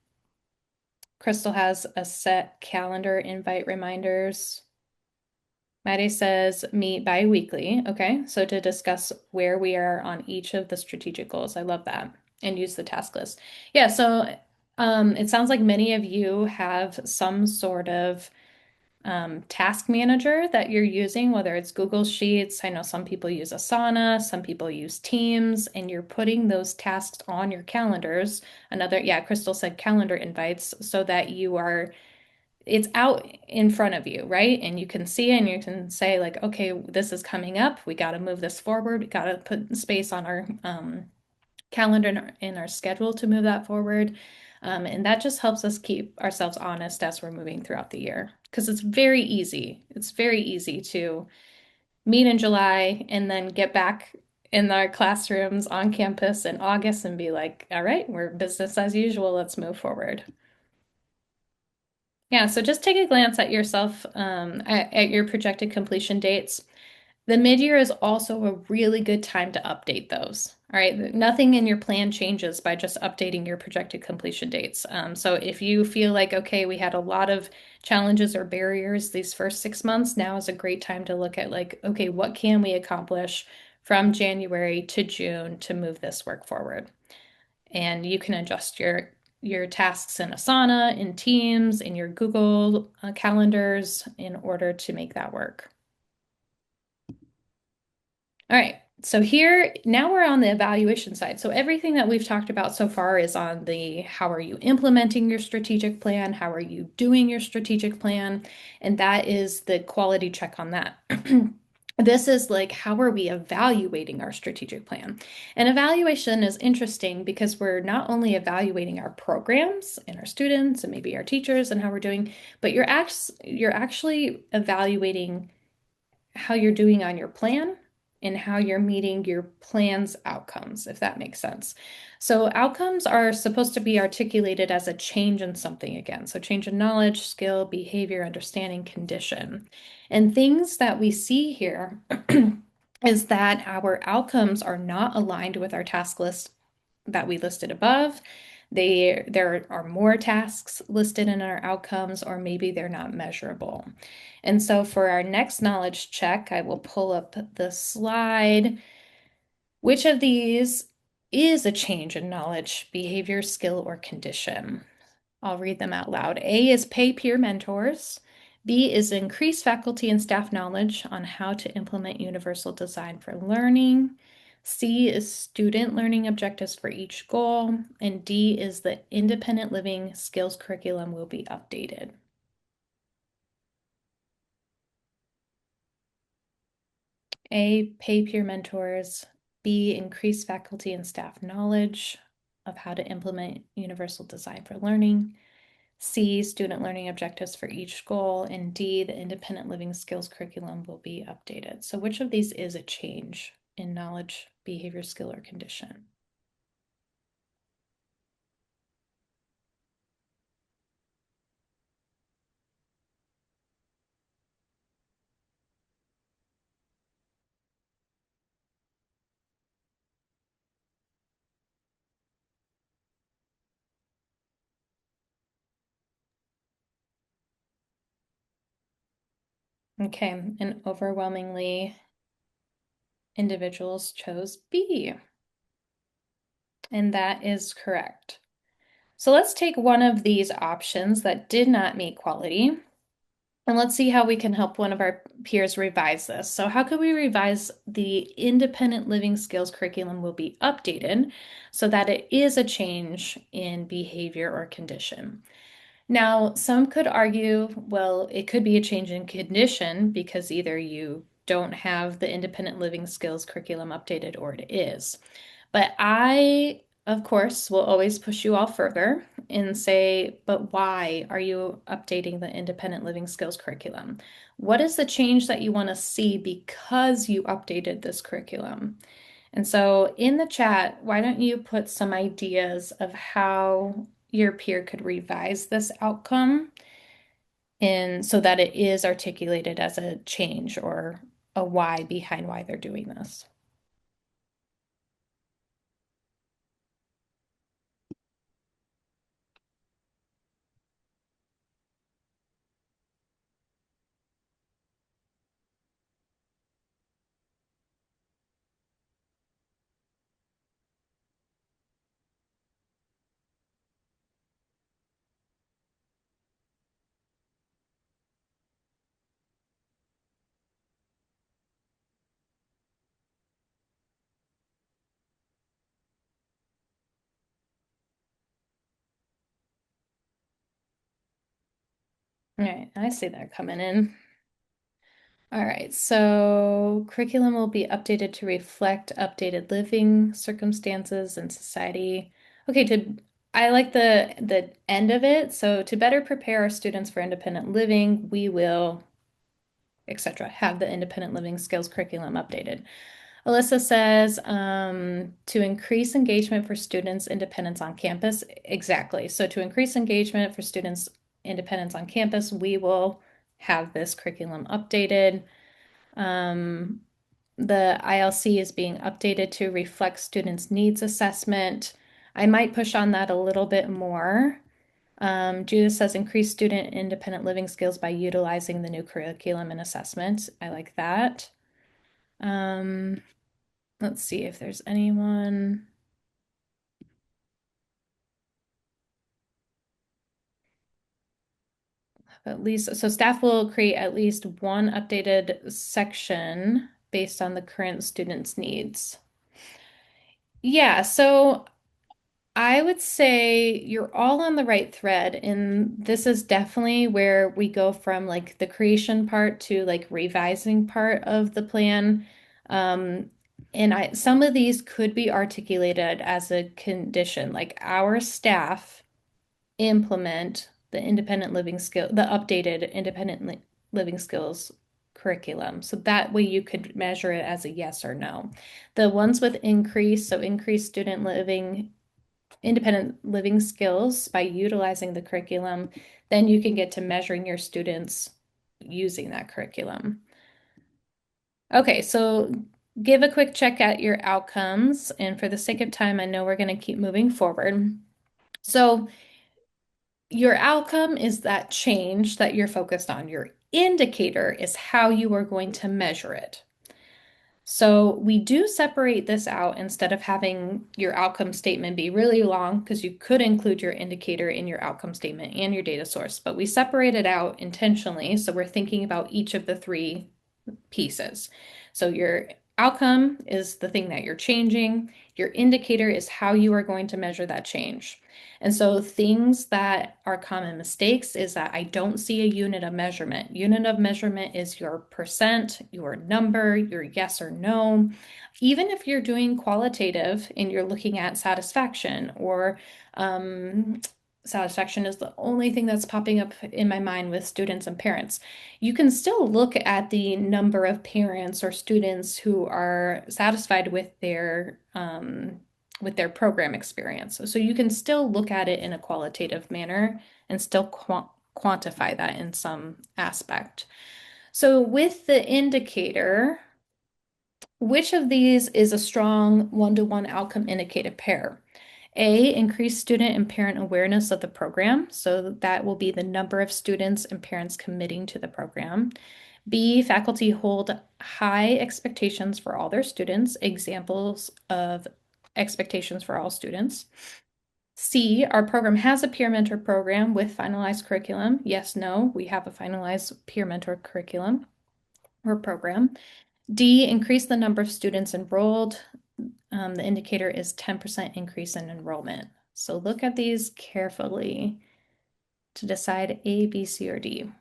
Crystal has a set calendar invite reminders. Maddie says meet bi-weekly. Okay, so to discuss where we are on each of the strategic goals. I love that. And use the task list. Yeah, so it sounds like many of you have some sort of task manager that you're using, whether it's Google Sheets. I know some people use Asana, some people use Teams, and you're putting those tasks on your calendars. Crystal said calendar invites so that it's out in front of you, right? And you can see it and you can say like, okay, this is coming up. We got to move this forward. We got to put space on our calendar in our schedule to move that forward. And that just helps us keep ourselves honest as we're moving throughout the year. Because it's very easy. It's very easy to meet in July and then get back in our classrooms on campus in August and be like, all right, we're business as usual. Let's move forward. Yeah, so just take a glance at yourself, at your projected completion dates. The mid-year is also a really good time to update those. All right, nothing in your plan changes by just updating your projected completion dates. So if you feel like, okay, we had a lot of challenges or barriers these first 6 months, now is a great time to look at like, okay, what can we accomplish from January to June to move this work forward? And you can adjust your tasks in Asana, in Teams, in your Google calendars in order to make that work. All right, so here, now we're on the evaluation side. So everything that we've talked about so far is on the how are you implementing your strategic plan? How are you doing your strategic plan? And that is the quality check on that. This is like, how are we evaluating our strategic plan? And evaluation is interesting because we're not only evaluating our programs and our students and maybe our teachers and how we're doing, but you're actually evaluating how you're doing on your plan and how you're meeting your plan's outcomes, if that makes sense. So outcomes are supposed to be articulated as a change in something again. So change in knowledge, skill, behavior, understanding, condition. And things that we see here is that our outcomes are not aligned with our task list that we listed above. There are more tasks listed in our outcomes, or maybe they're not measurable. And so for our next knowledge check, I will pull up the slide. Which of these is a change in knowledge, behavior, skill, or condition? I'll read them out loud. A is pay peer mentors. B is increase faculty and staff knowledge on how to implement universal design for learning. C is student learning objectives for each goal. And D is the independent living skills curriculum will be updated. A, pay peer mentors. B, increase faculty and staff knowledge of how to implement universal design for learning. C, student learning objectives for each goal. And D, the independent living skills curriculum will be updated. So which of these is a change in knowledge, behavior, skill, or condition? Okay, and overwhelmingly individuals chose B. And that is correct. So let's take one of these options that did not meet quality, and let's see how we can help one of our peers revise this. So how could we revise the independent living skills curriculum will be updated so that it is a change in behavior or condition? Now, some could argue, well, it could be a change in condition because either you don't have the independent living skills curriculum updated or it is. But I, of course, will always push you all further and say, but why are you updating the independent living skills curriculum? What is the change that you want to see because you updated this curriculum? And so in the chat, why don't you put some ideas of how your peer could revise this outcome and so that it is articulated as a change or a why behind why they're doing this. All right, I see that coming in. All right, so curriculum will be updated to reflect updated living circumstances and society. Okay, I like the end of it. So to better prepare our students for independent living, we will, etc., have the independent living skills curriculum updated. Alyssa says to increase engagement for students' independence on campus. Exactly. So to increase engagement for students' independence on campus, we will have this curriculum updated. The ILC is being updated to reflect students' needs assessment. I might push on that a little bit more. Judith says increase student independent living skills by utilizing the new curriculum and assessment. I like that. Let's see if there's anyone. At least, so staff will create at least one updated section based on the current student's needs. Yeah, so I would say you're all on the right thread, and this is definitely where we go from like the creation part to like revising part of the plan. And some of these could be articulated as a condition, like our staff implement the the updated living skills curriculum. So that way you could measure it as a yes or no. The ones with increased student independent living skills by utilizing the curriculum, then you can get to measuring your students using that curriculum. Okay, so give a quick check at your outcomes. And for the sake of time, I know we're going to keep moving forward. So your outcome is that change that you're focused on. Your indicator is how you are going to measure it. So we do separate this out instead of having your outcome statement be really long, because you could include your indicator in your outcome statement and your data source, but we separate it out intentionally. So we're thinking about each of the three pieces. So your outcome is the thing that you're changing. Your indicator is how you are going to measure that change. And so things that are common mistakes is that I don't see a unit of measurement. Unit of measurement is your percent, your number, your yes or no. Even if you're doing qualitative and you're looking at satisfaction, or satisfaction is the only thing that's popping up in my mind with students and parents. You can still look at the number of parents or students who are satisfied with their program experience. So you can still look at it in a qualitative manner and still quantify that in some aspect. So with the indicator, which of these is a strong one-to-one outcome indicator pair? A, increase student and parent awareness of the program. So that will be the number of students and parents committing to the program. B, faculty hold high expectations for all their students. Examples of expectations for all students. C, our program has a peer mentor program with finalized curriculum. Yes, no, we have a finalized peer mentor curriculum or program. D, increase the number of students enrolled. The indicator is 10% increase in enrollment. So look at these carefully to decide A, B, C, or D.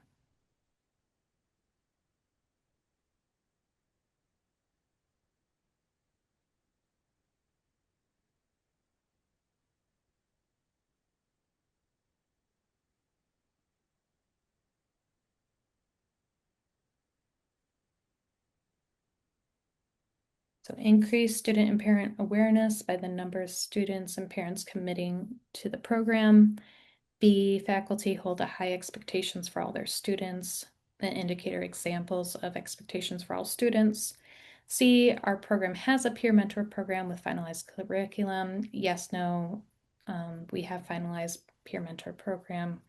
So increase student and parent awareness by the number of students and parents committing to the program. B, faculty hold a high expectations for all their students. The indicator examples of expectations for all students. C, our program has a peer mentor program with finalized curriculum. Yes, no, we have finalized peer mentor program.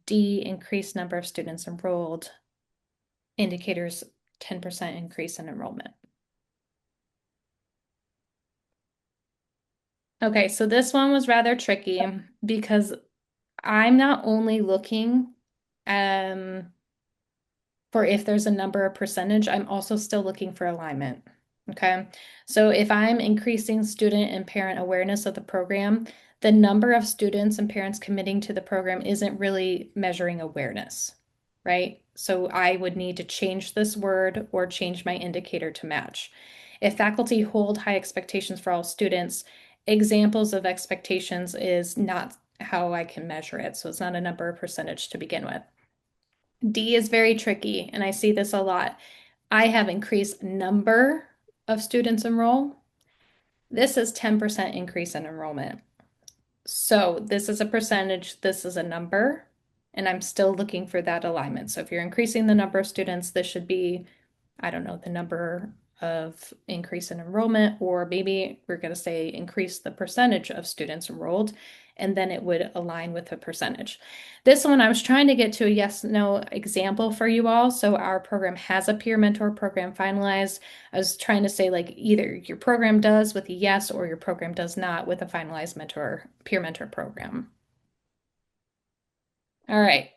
D, increased number of students enrolled. Indicators 10% increase in enrollment. Okay, so this one was rather tricky because I'm not only looking for if there's a number or percentage, I'm also still looking for alignment. Okay, so if I'm increasing student and parent awareness of the program, the number of students and parents committing to the program isn't really measuring awareness, right? So I would need to change this word or change my indicator to match. If faculty hold high expectations for all students, examples of expectations is not how I can measure it. So it's not a number or percentage to begin with. D is very tricky, and I see this a lot. I have increased number of students enroll. This is 10% increase in enrollment. So this is a percentage, this is a number, and I'm still looking for that alignment. So if you're increasing the number of students, this should be, I don't know, the number of increase in enrollment, or maybe we're going to say increase the percentage of students enrolled, and then it would align with the percentage. This one, I was trying to get to a yes, no example for you all. So our program has a peer mentor program finalized. I was trying to say like either your program does with a yes or your program does not with a finalized peer mentor program. All right.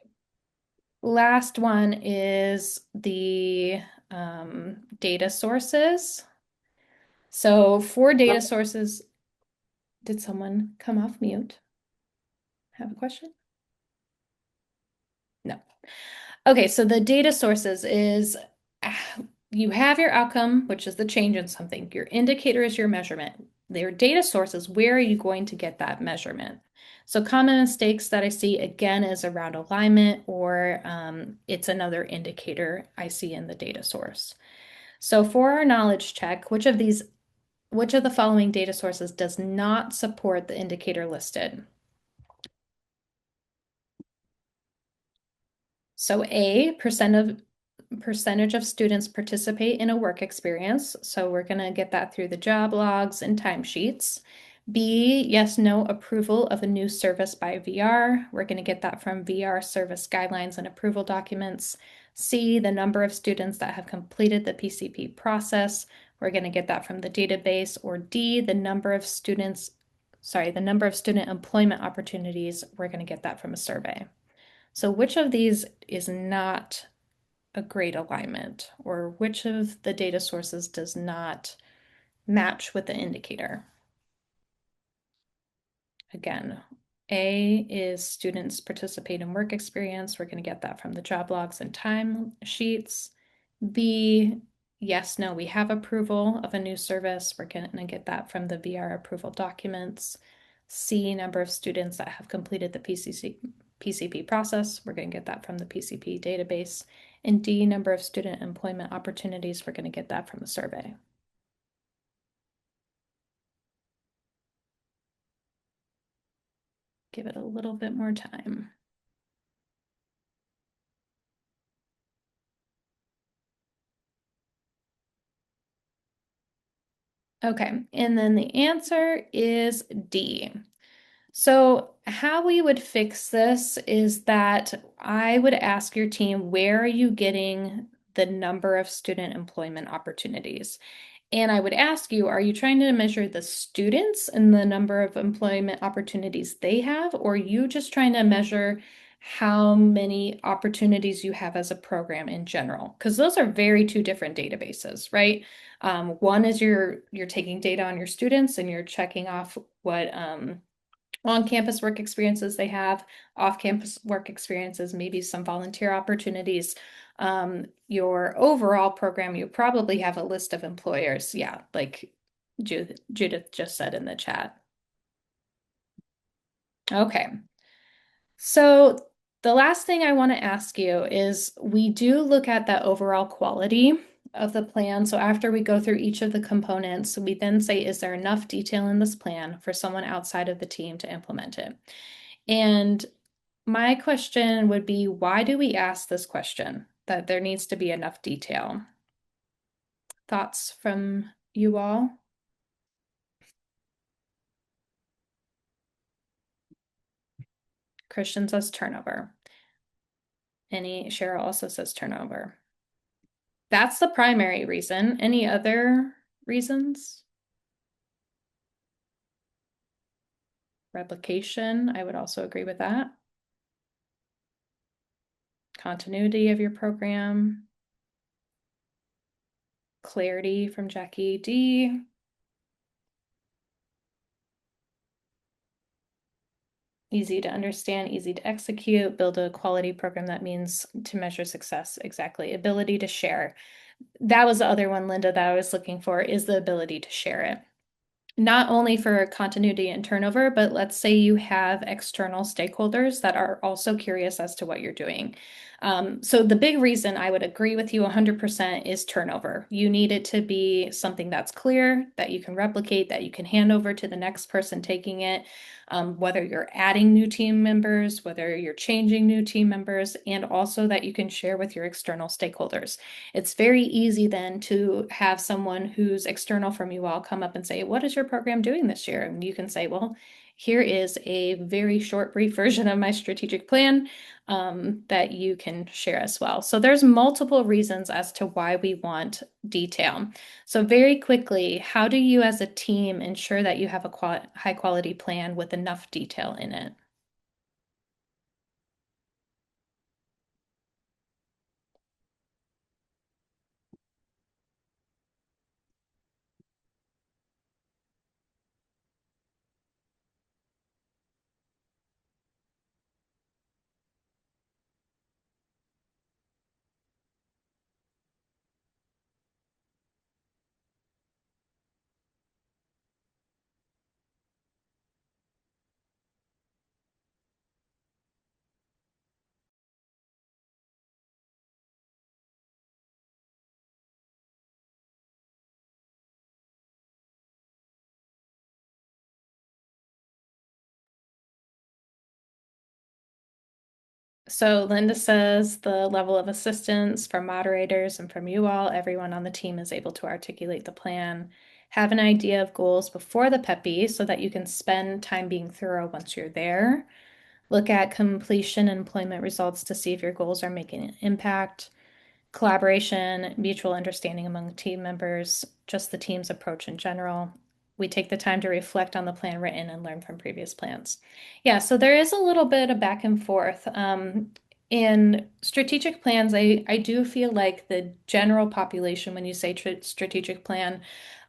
Last one is the data sources. So for data sources, did someone come off mute? Have a question? No. Okay, so the data sources is you have your outcome, which is the change in something. Your indicator is your measurement. Your data sources, where are you going to get that measurement? So common mistakes that I see again is around alignment, or it's another indicator I see in the data source. So for our knowledge check, which of the following data sources does not support the indicator listed? So A, percentage of students participate in a work experience. So we're going to get that through the job logs and timesheets. B, yes, no approval of a new service by VR. We're going to get that from VR service guidelines and approval documents. C, the number of students that have completed the PCP process. We're going to get that from the database. Or D, the number of student employment opportunities. We're going to get that from a survey. So which of these is not a great alignment, or which of the data sources does not match with the indicator? Again, A is students participate in work experience. We're going to get that from the job logs and time sheets. B, yes, no, we have approval of a new service. We're going to get that from the VR approval documents. C, number of students that have completed the PCP process. We're going to get that from the PCP database. And D, number of student employment opportunities. We're going to get that from the survey. Give it a little bit more time. Okay, and then the answer is D. So how we would fix this is that I would ask your team, where are you getting the number of student employment opportunities? And I would ask you, are you trying to measure the students and the number of employment opportunities they have, or are you just trying to measure how many opportunities you have as a program in general? Because those are very two different databases, right? One is you're taking data on your students and you're checking off what on-campus work experiences they have, off-campus work experiences, maybe some volunteer opportunities. Your overall program, you probably have a list of employers. Yeah, like Judith just said in the chat. Okay. So the last thing I want to ask you is we do look at the overall quality of the plan. So after we go through each of the components, we then say, is there enough detail in this plan for someone outside of the team to implement it? And my question would be, why do we ask this question, that there needs to be enough detail? Thoughts from you all? Christian says turnover. Cheryl also says turnover. That's the primary reason. Any other reasons? Replication, I would also agree with that. Continuity of your program. Clarity from Jackie D. Easy to understand, easy to execute, build a quality program that means to measure success. Exactly. Ability to share. That was the other one, Linda, that I was looking for, is the ability to share it. Not only for continuity and turnover, but let's say you have external stakeholders that are also curious as to what you're doing. So the big reason I would agree with you 100% is turnover. You need it to be something that's clear, that you can replicate, that you can hand over to the next person taking it, whether you're adding new team members, whether you're changing new team members, and also that you can share with your external stakeholders. It's very easy then to have someone who's external from you all come up and say, what is your program doing this year? And you can say, well, here is a very short, brief version of my strategic plan that you can share as well. So there's multiple reasons as to why we want detail. So very quickly, how do you as a team ensure that you have a high quality plan with enough detail in it? So Linda says the level of assistance from moderators and from you all, everyone on the team is able to articulate the plan, have an idea of goals before the PEPI so that you can spend time being thorough once you're there. Look at completion and employment results to see if your goals are making an impact. Collaboration, mutual understanding among team members, just the team's approach in general. We take the time to reflect on the plan written and learn from previous plans. Yeah, so there is a little bit of back and forth. In strategic plans, I do feel like the general population, when you say strategic plan,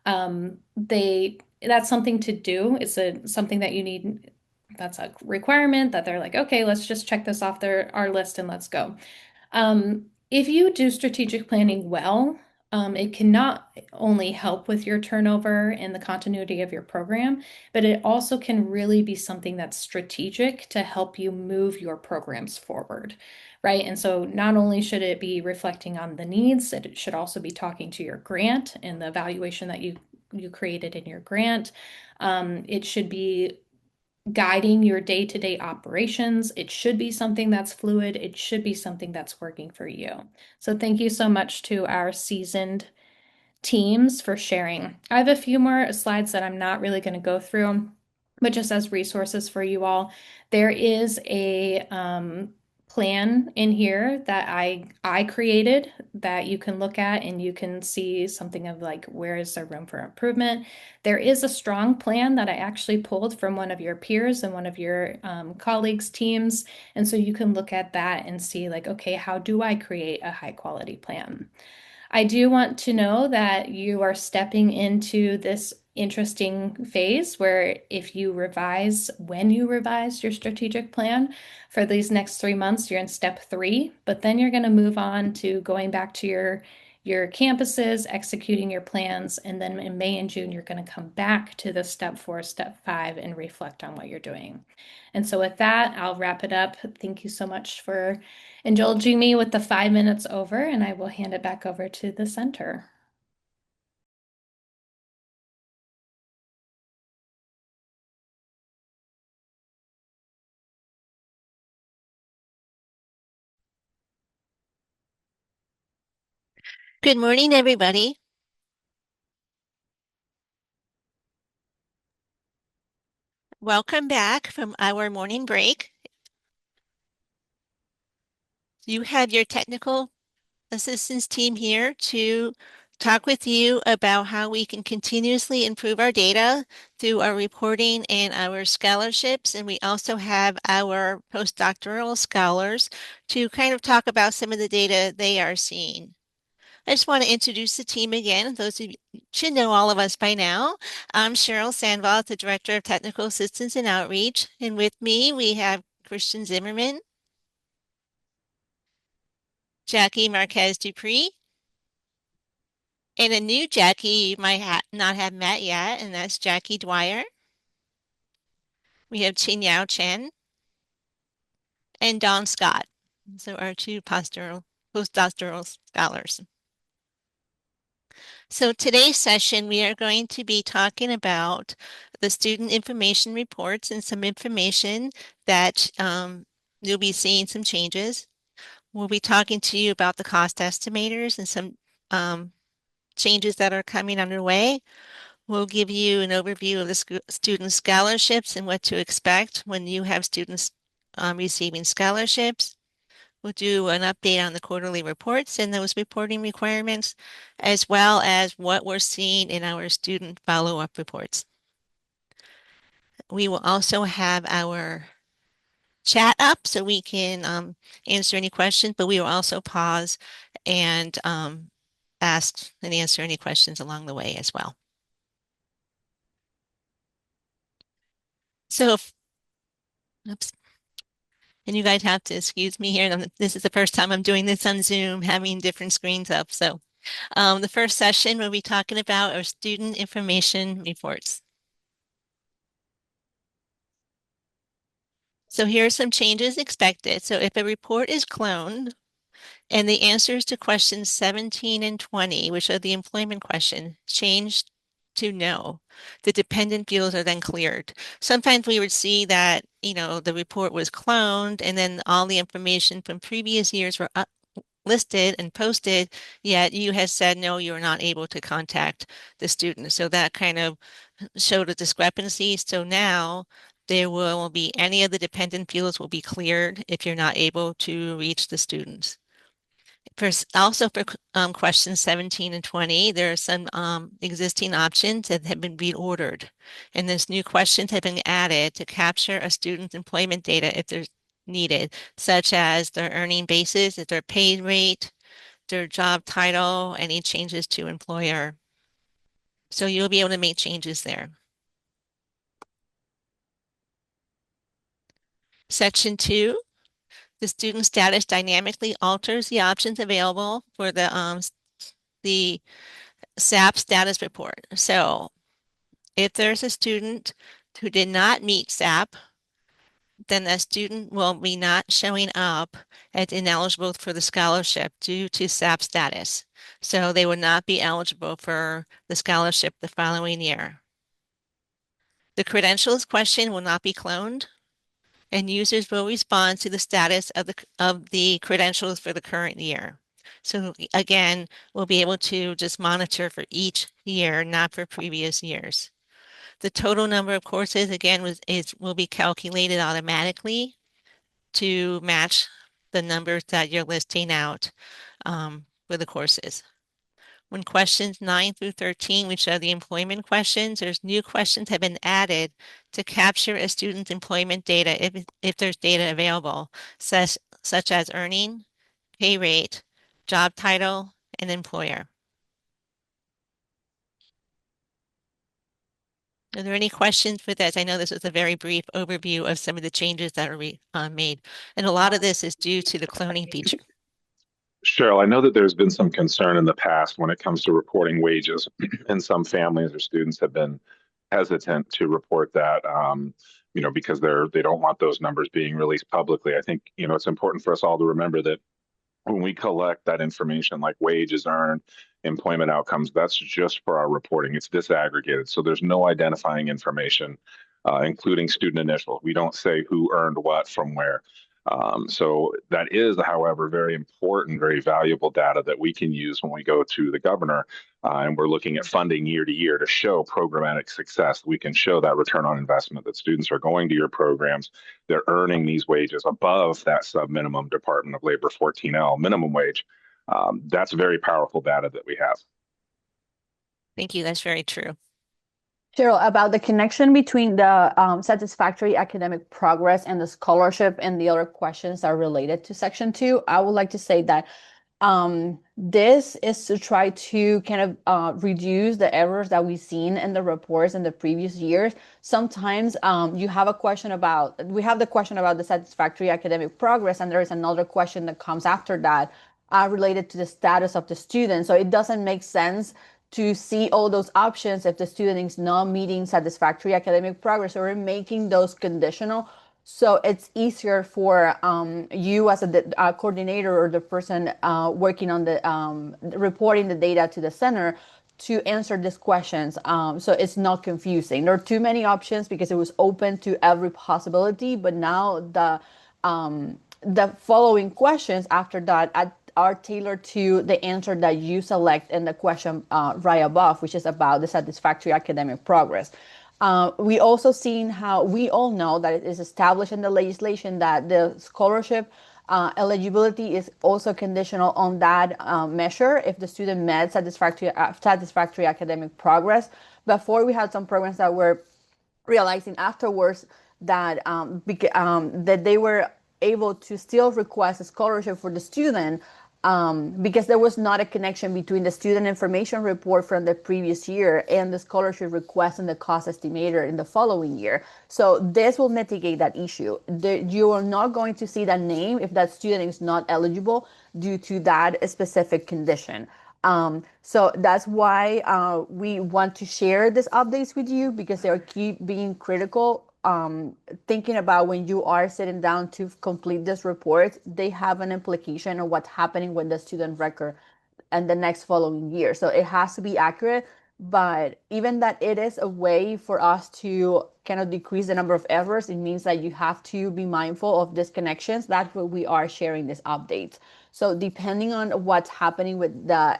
that's something to do. It's something that you need. That's a requirement that they're like, okay, let's just check this off our list and let's go. If you do strategic planning well, it can not only help with your turnover and the continuity of your program, but it also can really be something that's strategic to help you move your programs forward, right? And so not only should it be reflecting on the needs, it should also be talking to your grant and the evaluation that you created in your grant. It should be guiding your day-to-day operations. It should be something that's fluid. It should be something that's working for you. So thank you so much to our seasoned teams for sharing. I have a few more slides that I'm not really going to go through, but just as resources for you all, there is a plan in here that I created that you can look at and you can see something of like, where is there room for improvement? There is a strong plan that I actually pulled from one of your peers and one of your colleagues' teams. And so you can look at that and see like, okay, how do I create a high quality plan? I do want to know that you are stepping into this interesting phase where if you revise, when you revise your strategic plan for these next 3 months, you're in step 3, but then you're going to move on to going back to your campuses, executing your plans, and then in May and June, you're going to come back to the step 4, step 5, and reflect on what you're doing. And so with that, I'll wrap it up. Thank you so much for indulging me with the 5 minutes over, and I will hand it back over to the center. Good morning, everybody. Welcome back from our morning break. You have your technical assistance team here to talk with you about how we can continuously improve our data through our reporting and our scholarships. And we also have our postdoctoral scholars to kind of talk about some of the data they are seeing. I just want to introduce the team again. Those of you should know all of us by now. I'm Cheryl Sandvold, the Director of Technical Assistance and Outreach. And with me, we have Christian Zimmerman, Jackie Marquez Dupree, and a new Jackie you might not have met yet, and that's Jackie Dwyer. We have Chin Yao Chen and Don Scott. So our two postdoctoral scholars. So today's session, we are going to be talking about the student information reports and some information that you'll be seeing some changes. We'll be talking to you about the cost estimators and some changes that are coming underway. We'll give you an overview of the student scholarships and what to expect when you have students receiving scholarships. We'll do an update on the quarterly reports and those reporting requirements, as well as what we're seeing in our student follow-up reports. We will also have our chat up so we can answer any questions, but we will also pause and ask and answer any questions along the way as well. So, oops. And you guys have to excuse me here. This is the first time I'm doing this on Zoom, having different screens up. So the first session we'll be talking about our student information reports. So here are some changes expected. So if a report is cloned and the answers to questions 17 and 20, which are the employment question, changed to no, the dependent fields are then cleared. Sometimes we would see that, the report was cloned and then all the information from previous years were listed and posted, yet you had said, no, you're not able to contact the student. So that kind of showed a discrepancy. So now there will be any of the dependent fields will be cleared if you're not able to reach the students. Also for questions 17 and 20, there are some existing options that have been reordered. And these new questions have been added to capture a student's employment data if there's needed, such as their earning basis, their pay rate, their job title, any changes to employer. So you'll be able to make changes there. Section 2, the student status dynamically alters the options available for the SAP status report. So if there's a student who did not meet SAP, then the student will be not showing up as ineligible for the scholarship due to SAP status. So they would not be eligible for the scholarship the following year. The credentials question will not be cloned, and users will respond to the status of the credentials for the current year. So again, we'll be able to just monitor for each year, not for previous years. The total number of courses, again, will be calculated automatically to match the numbers that you're listing out for the courses. When questions 9 through 13, which are the employment questions, there's new questions have been added to capture a student's employment data if there's data available, such as earning, pay rate, job title, and employer. Are there any questions for this? I know this was a very brief overview of some of the changes that are made, and a lot of this is due to the cloning feature. Cheryl, I know that there's been some concern in the past when it comes to reporting wages, and some families or students have been hesitant to report that, because they don't want those numbers being released publicly. I think, it's important for us all to remember that when we collect that information like wages earned, employment outcomes, that's just for our reporting. It's disaggregated. So there's no identifying information, including student initials. We don't say who earned what from where. So that is, however, very important, very valuable data that we can use when we go to the governor and we're looking at funding year to year to show programmatic success. We can show that return on investment, that students are going to your programs, they're earning these wages above that sub-minimum Department of Labor 14L minimum wage. That's very powerful data that we have. Thank you. That's very true. Cheryl, about the connection between the satisfactory academic progress and the scholarship and the other questions that are related to Section 2, I would like to say that this is to try to kind of reduce the errors that we've seen in the reports in the previous years. Sometimes we have the question about the satisfactory academic progress, and there is another question that comes after that related to the status of the student. So it doesn't make sense to see all those options if the student is not meeting satisfactory academic progress, or making those conditional. So it's easier for you as a coordinator or the person working on the reporting the data to the center to answer these questions. So it's not confusing. There are too many options because it was open to every possibility, but now the following questions after that are tailored to the answer that you select in the question right above, which is about the satisfactory academic progress. We also seen how we all know that it is established in the legislation that the scholarship eligibility is also conditional on that measure if the student met satisfactory academic progress. Before, we had some programs that were realizing afterwards that that they were able to still request a scholarship for the student because there was not a connection between the student information report from the previous year and the scholarship request and the cost estimator in the following year. So this will mitigate that issue. You are not going to see that name if that student is not eligible due to that specific condition. So that's why we want to share these updates with you, because they keep being critical. Thinking about when you are sitting down to complete this report, they have an implication on what's happening with the student record and the next following year. So it has to be accurate, but even that it is a way for us to kind of decrease the number of errors, it means that you have to be mindful of disconnections. That's what we are sharing these updates. So depending on what's happening with the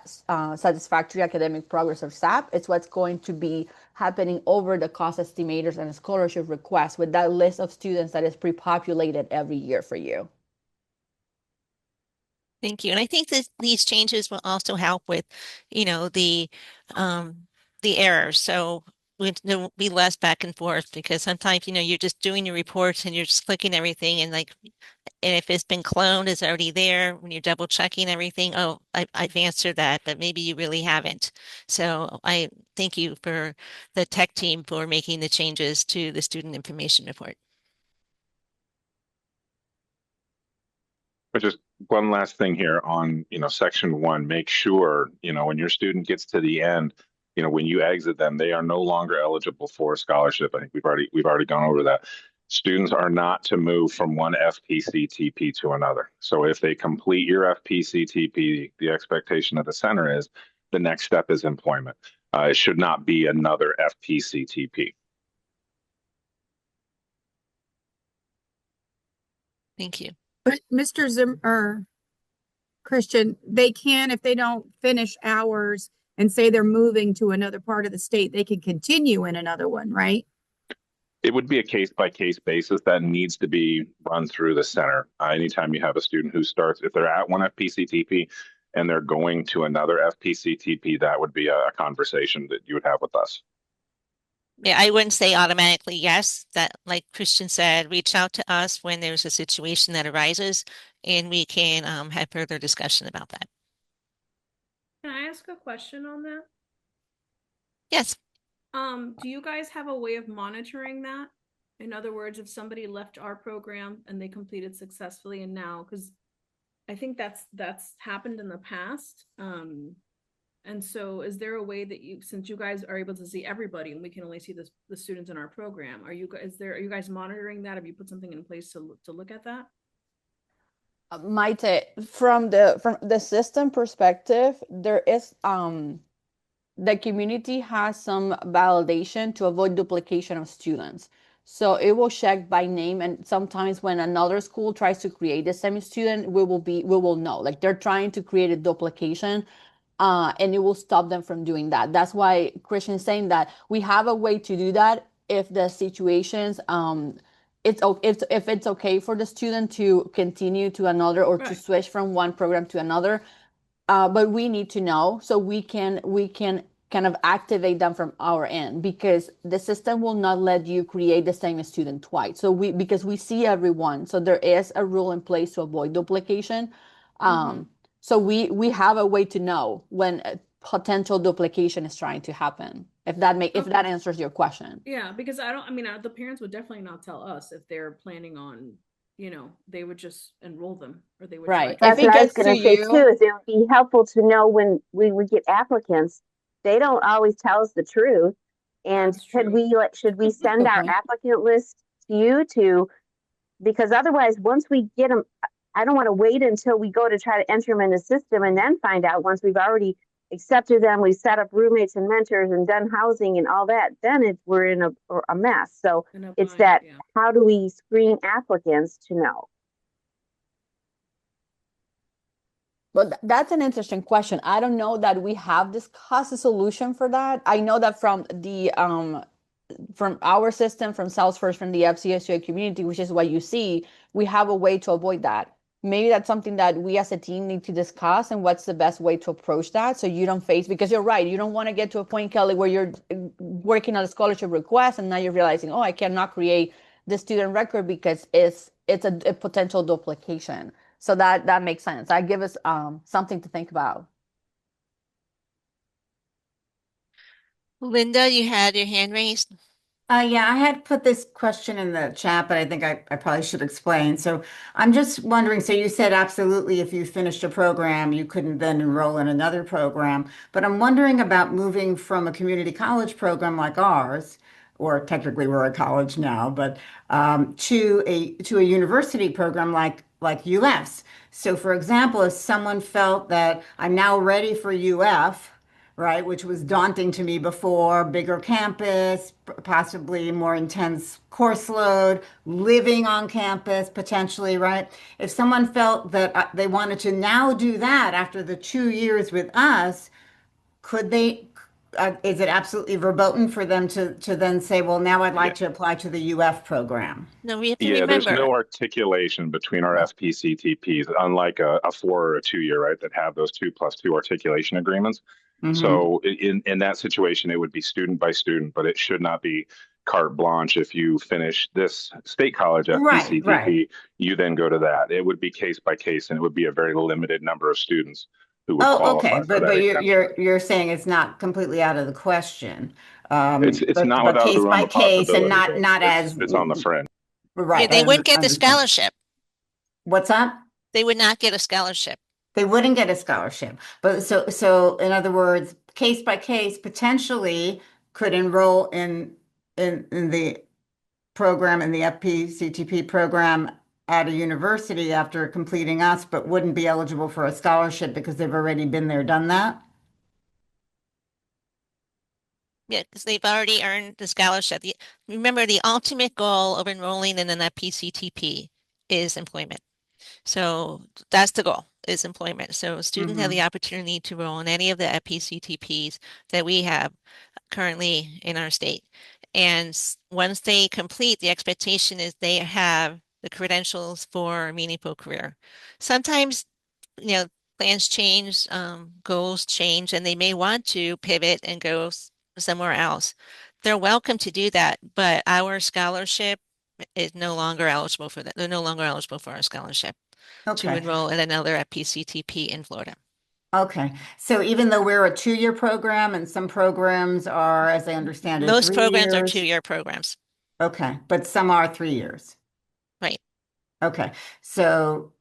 satisfactory academic progress of SAP, it's what's going to be happening over the cost estimators and scholarship requests with that list of students that is pre-populated every year for you. Thank you. And I think that these changes will also help with, the errors. So there will be less back and forth, because sometimes, you're just doing your reports and you're just clicking everything, and if it's been cloned, it's already there. When you're double checking everything, oh, I've answered that, but maybe you really haven't. So I thank you for the tech team for making the changes to the student information report. But just one last thing here on, Section 1, make sure, when your student gets to the end, when you exit them, they are no longer eligible for a scholarship. I think we've already gone over that. Students are not to move from one FPCTP to another. So if they complete your FPCTP, the expectation of the center is the next step is employment. It should not be another FPCTP. Thank you. But Mr. Zimmer, Christian, they can, if they don't finish hours and say they're moving to another part of the state, they can continue in another one, right? It would be a case-by-case basis that needs to be run through the center. Anytime you have a student who starts, if they're at one FPCTP and they're going to another FPCTP, that would be a conversation that you would have with us. Yeah, I wouldn't say automatically yes. That, like Christian said, reach out to us when there's a situation that arises, and we can have further discussion about that. Can I ask a question on that? Yes. Do you guys have a way of monitoring that? In other words, if somebody left our program and they completed successfully, and now, because I think that's happened in the past. And so is there a way that since you guys are able to see everybody and we can only see the students in our program, are you guys monitoring that? Have you put something in place to look at that? Maite, from the system perspective, there is the community has some validation to avoid duplication of students. So it will check by name, and sometimes when another school tries to create the same student, we will know, like, they're trying to create a duplication, and it will stop them from doing that. That's why Christian is saying that we have a way to do that if the situations if it's okay for the student to continue to another or to switch from one program to another. But we need to know so we can kind of activate them from our end, because the system will not let you create the same student twice. So because we see everyone, so there is a rule in place to avoid duplication. So we have a way to know when a potential duplication is trying to happen. If that answers your question. Yeah, because the parents would definitely not tell us if they're planning on, they would just enroll them, or they would Right. try. That's what I was going to say too, is it would be helpful to know when we would get applicants. They don't always tell us the truth. And should we send our applicant list to you because otherwise, once we get them, I don't want to wait until we go to try to enter them in the system and then find out once we've already accepted them, we set up roommates and mentors and done housing and all that, then we're in a mess. So it's how do we screen applicants to know? Well, that's an interesting question. I don't know that we have discussed a solution for that. I know that from our system, from Salesforce, from the FCSUA community, which is what you see, we have a way to avoid that. Maybe that's something that we as a team need to discuss, and what's the best way to approach that so you don't face, because you're right, you don't want to get to a point, Kelly, where you're working on a scholarship request and now you're realizing, oh, I cannot create the student record because it's a potential duplication. So that makes sense. That gives us something to think about. Linda, you had your hand raised. Yeah, I had put this question in the chat, but I think I probably should explain. So I'm just wondering, so you said absolutely if you finished a program, you couldn't then enroll in another program. But I'm wondering about moving from a community college program like ours, or technically we're a college now, but to a university program like UF's. So for example, if someone felt that I'm now ready for UF, right, which was daunting to me before, bigger campus, possibly more intense course load, living on campus potentially, right? If someone felt that they wanted to now do that after the 2 years with us, could they, is it absolutely verboten for them to then say, well, now I'd like to apply to the UF program? No, we have to remember. There's no articulation between our FPCTPs, unlike a 4 or a 2 year, right, that have those 2+2 articulation agreements. So in that situation, it would be student by student, but it should not be carte blanche. If you finish this state college FPCTP, you then go to that. It would be case by case, and it would be a very limited number of students who would qualify for that. But you're saying it's not completely out of the question. It's not without case the realm by of case, and possibility, not as it's on the fringe. Right. Yeah, they wouldn't get the scholarship. What's that? They would not get a scholarship. They wouldn't get a scholarship. But so in other words, case by case, potentially could enroll in the program, in the FPCTP program at a university after completing us, but wouldn't be eligible for a scholarship because they've already been there, done that? Yeah, because they've already earned the scholarship. Remember, the ultimate goal of enrolling in an FPCTP is employment. So that's the goal, is employment. So students have the opportunity to enroll in any of the FPCTPs that we have currently in our state. And once they complete, the expectation is they have the credentials for a meaningful career. Sometimes, plans change, goals change, and they may want to pivot and go somewhere else. They're welcome to do that, but our scholarship is no longer eligible for that. They're no longer eligible for our scholarship to enroll at another FPCTP in Florida. Okay. So even though we're a 2-year program and some programs are, as I understand it, Most 3 programs are years. 2-year programs. Okay. But some are 3 years. Right. Okay. So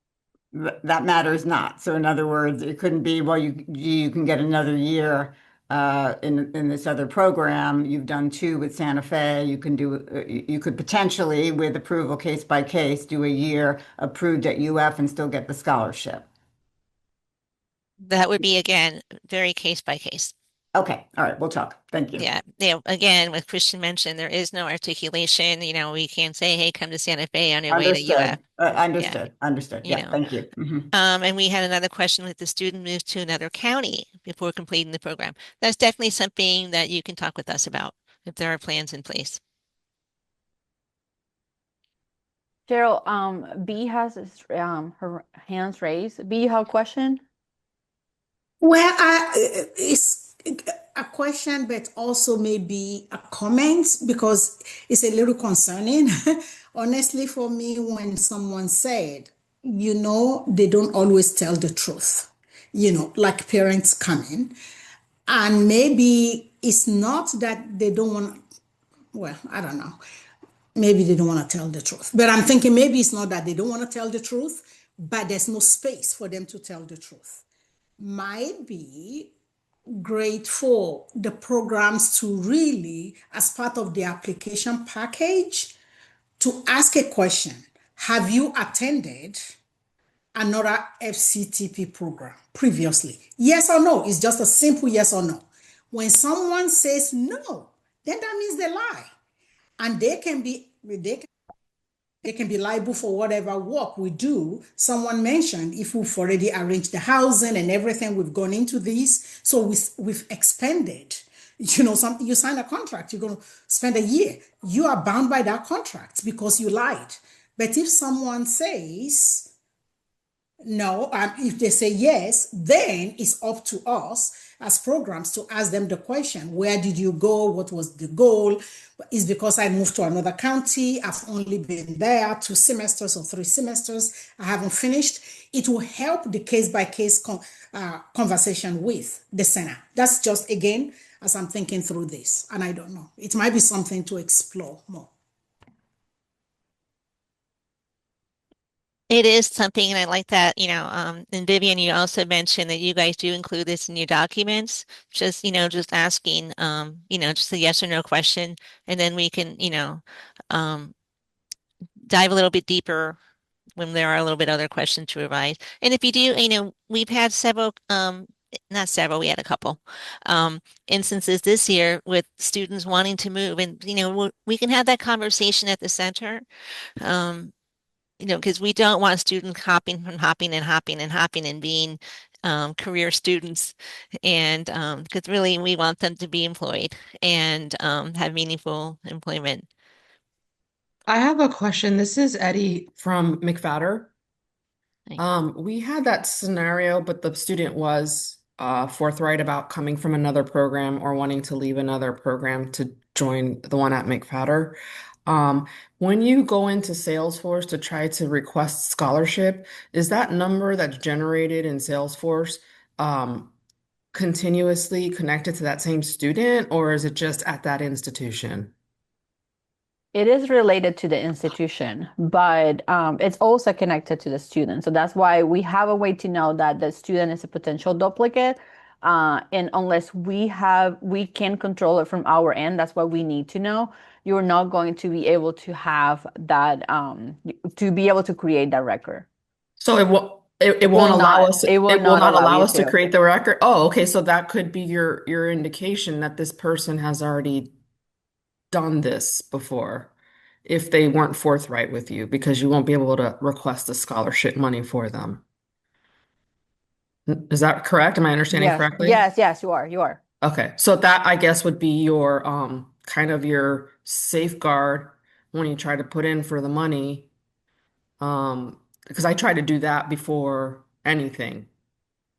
that matters not. So in other words, it couldn't be, well, you can get another year in this other program. You've done 2 with Santa Fe. You could potentially, with approval case by case, do a year approved at UF and still get the scholarship. That would be, again, very case by case. Okay. All right. We'll talk. Thank you. Yeah. Again, what Christian mentioned, there is no articulation. We can't say, hey, come to Santa Fe on your way to UF. Understood. Yeah. Yeah. Thank you. And we had another question with the student moves to another county before completing the program. That's definitely something that you can talk with us about if there are plans in place. Cheryl, B has her hands raised. B, you have a question? Well, it's a question, but also maybe a comment because it's a little concerning. Honestly, for me, when someone said, they don't always tell the truth, like parents coming, and maybe it's not that they don't want, well, I don't know. Maybe they don't want to tell the truth. But I'm thinking maybe it's not that they don't want to tell the truth, but there's no space for them to tell the truth. Might be great for the programs to really, as part of the application package, to ask a question. Have you attended another FCTP program previously? Yes or no? It's just a simple yes or no. When someone says no, then that means they lie. And they can be liable for whatever work we do. Someone mentioned if we've already arranged the housing and everything, we've gone into this, so we've expended. You sign a contract, you're going to spend a year. You are bound by that contract because you lied. But if someone says no, if they say yes, then it's up to us as programs to ask them the question, where did you go? What was the goal? Is because I moved to another county. I've only been there 2 semesters or 3 semesters. I haven't finished. It will help the case-by-case conversation with the center. That's just, again, as I'm thinking through this. And I don't know. It might be something to explore more. It is something, and I like that, and Vivian, you also mentioned that you guys do include this in your documents, just asking, just a yes or no question, and then we can, dive a little bit deeper when there are a little bit other questions to revise. And if you do, we've had several, not several, we had a couple instances this year with students wanting to move, and, we can have that conversation at the center. Because we don't want students hopping and being career students, and because really we want them to be employed and have meaningful employment. I have a question. This is Eddie from McFadder. We had that scenario, but the student was forthright about coming from another program or wanting to leave another program to join the one at McFadder. When you go into Salesforce to try to request scholarship, is that number that's generated in Salesforce continuously connected to that same student, or is it just at that institution? It is related to the institution, but it's also connected to the student. So that's why we have a way to know that the student is a potential duplicate. And unless we can control it from our end, that's what we need to know. You're not going to be able to have that, to be able to create that record. So it won't allow us. It will not allow us to create the record. Oh, okay. So that could be your indication that this person has already done this before, if they weren't forthright with you, because you won't be able to request the scholarship money for them. Is that correct? Am I understanding correctly? Yes, you are. Okay. So that, I guess, would be your kind of your safeguard when you try to put in for the money. Because I try to do that before anything,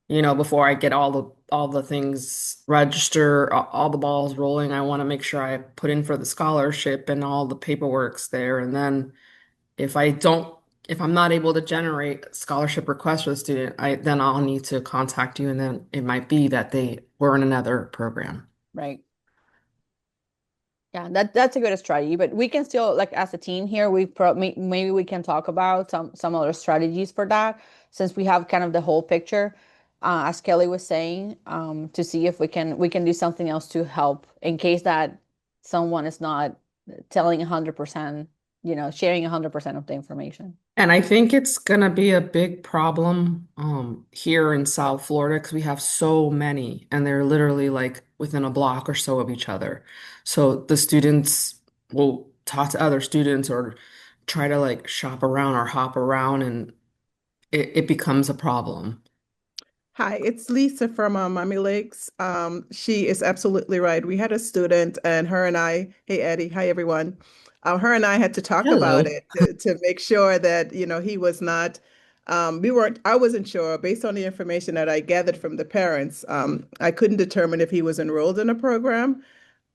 before I get all the things register, all the balls rolling. I want to make sure I put in for the scholarship and all the paperwork's there. And then if I'm not able to generate scholarship requests for the student, then I'll need to contact you, and then it might be that they were in another program. Right. Yeah, that's a good strategy, but we can still, like, as a team here, maybe we can talk about some other strategies for that, since we have kind of the whole picture, as Kelly was saying, to see if we can do something else to help in case that someone is not telling 100%, sharing 100% of the information. And I think it's gonna be a big problem here in South Florida because we have so many, and they're literally like within a block or so of each other. So the students will talk to other students or try to like shop around or hop around, and it becomes a problem. Hi, it's Lisa from Mommy Lakes. She is absolutely right. We had a student, and her and I, hey Eddie, hi everyone. Her and I had to talk about Hello. it to make sure that, he was not, I wasn't sure based on the information that I gathered from the parents. I couldn't determine if he was enrolled in a program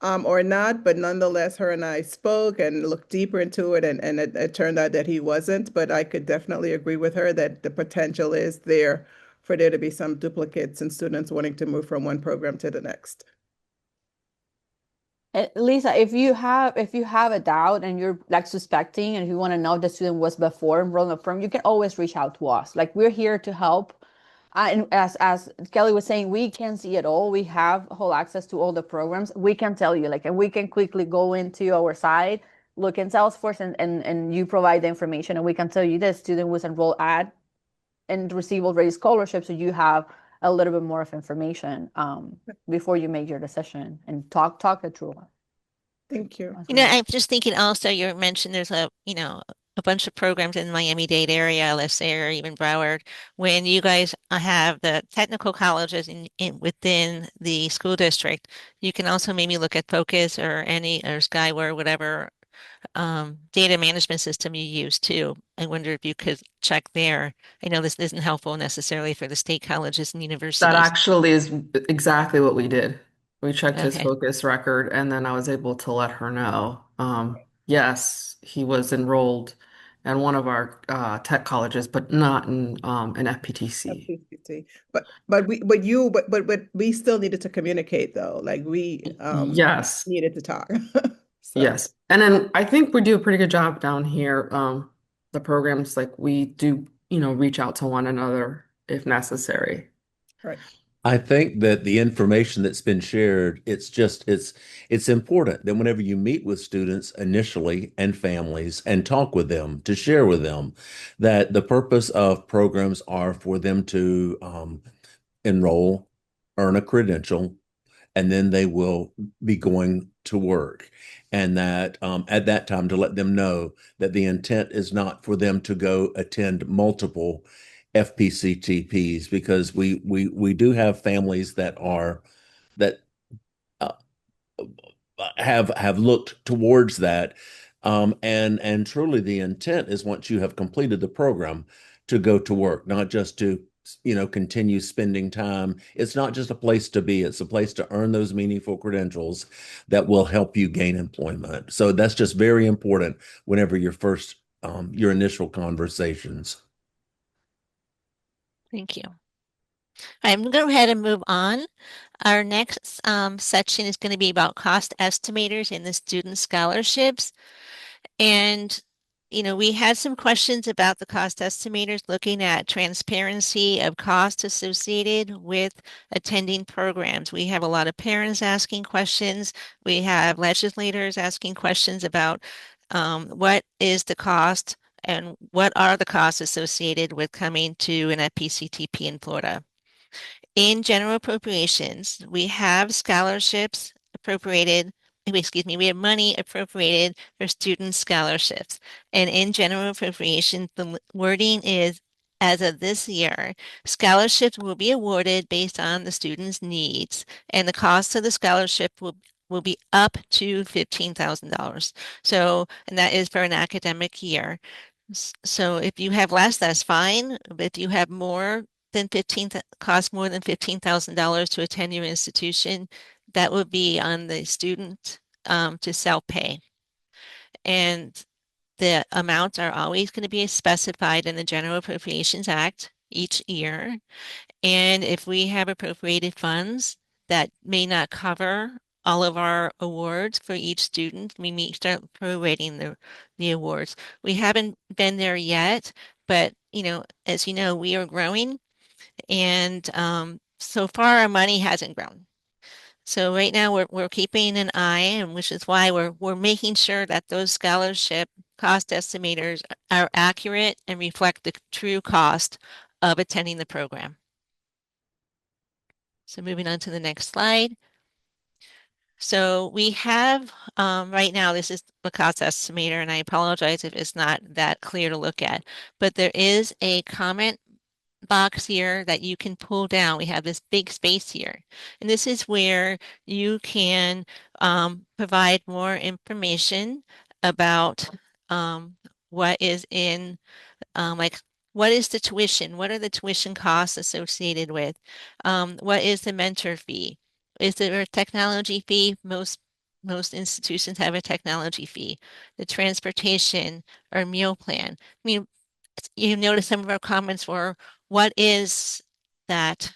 or not, but nonetheless, her and I spoke and looked deeper into it, and it turned out that he wasn't. But I could definitely agree with her that the potential is there for there to be some duplicates and students wanting to move from one program to the next. Lisa, if you have a doubt and you're like suspecting, and if you want to know if the student was before enrolled in the firm, you can always reach out to us. Like, we're here to help. And as Kelly was saying, we can see it all. We have whole access to all the programs. We can tell you, like, and we can quickly go into our site, look in Salesforce, and you provide the information, and we can tell you this student was enrolled at and receive already scholarship, so you have a little bit more of information before you make your decision, and talk it through. Thank you. I'm just thinking also, you mentioned there's a bunch of programs in the Miami-Dade area, let's say, or even Broward. When you guys have the technical colleges within the school district, you can also maybe look at Focus or Skyward, whatever data management system you use too. I wonder if you could check there. I know this isn't helpful necessarily for the state colleges and That universities. actually is exactly what we did. We checked his Okay. focus record, and then I was able to let her know. Yes, he was enrolled in one of our tech colleges, but not in an FPTC. FPCT. But we still needed to communicate though. Like we Yes, needed to talk. So yes. And then I think we do a pretty good job down here. The programs, like, we do, reach out to one another if necessary. right. I think that the information that's been shared, it's important that whenever you meet with students initially and families and talk with them, to share with them that the purpose of programs are for them to enroll, earn a credential, and then they will be going to work. And that at that time, to let them know that the intent is not for them to go attend multiple FPCTPs, because we do have families that uh, have looked towards that, and truly the intent is, once you have completed the program, to go to work, not just to continue spending time. It's not just a place to be, it's a place to earn those meaningful credentials that will help you gain employment. So that's just very important whenever your initial conversations. Thank you. I'm going to go ahead and move on. Our next section is going to be about cost estimators in the student scholarships. And, we had some questions about the cost estimators, looking at transparency of costs associated with attending programs. We have a lot of parents asking questions. We have legislators asking questions about what is the cost and what are the costs associated with coming to an FPCTP in Florida. In general appropriations, we have scholarships appropriated. We have money appropriated for student scholarships. And in general appropriations, the wording is, as of this year, scholarships will be awarded based on the student's needs, and the cost of the scholarship will will be up to $15,000. So, and that is for an academic year. So if you have less, that's fine. But if you have more than cost more than $15,000 to attend your institution, that would be on the student to self-pay. And the amounts are always going to be specified in the General Appropriations Act each year. And if we have appropriated funds that may not cover all of our awards for each student, we may start prorating the awards. We haven't been there yet, but as you know, we are growing, and so far our money hasn't grown. So right now we're keeping an eye, and which is why we're making sure that those scholarship cost estimators are accurate and reflect the true cost of attending the program. So moving on to the next slide. So we have right now, this is the cost estimator, and I apologize if it's not that clear to look at, but there is a comment box here that you can pull down. We have this big space here, and this is where you can provide more information about what is in like what is the tuition? What are the tuition costs associated with? What is the mentor fee? Is there a technology fee? Most institutions have a technology fee. The transportation or meal plan. I mean, you notice some of our comments were, what is that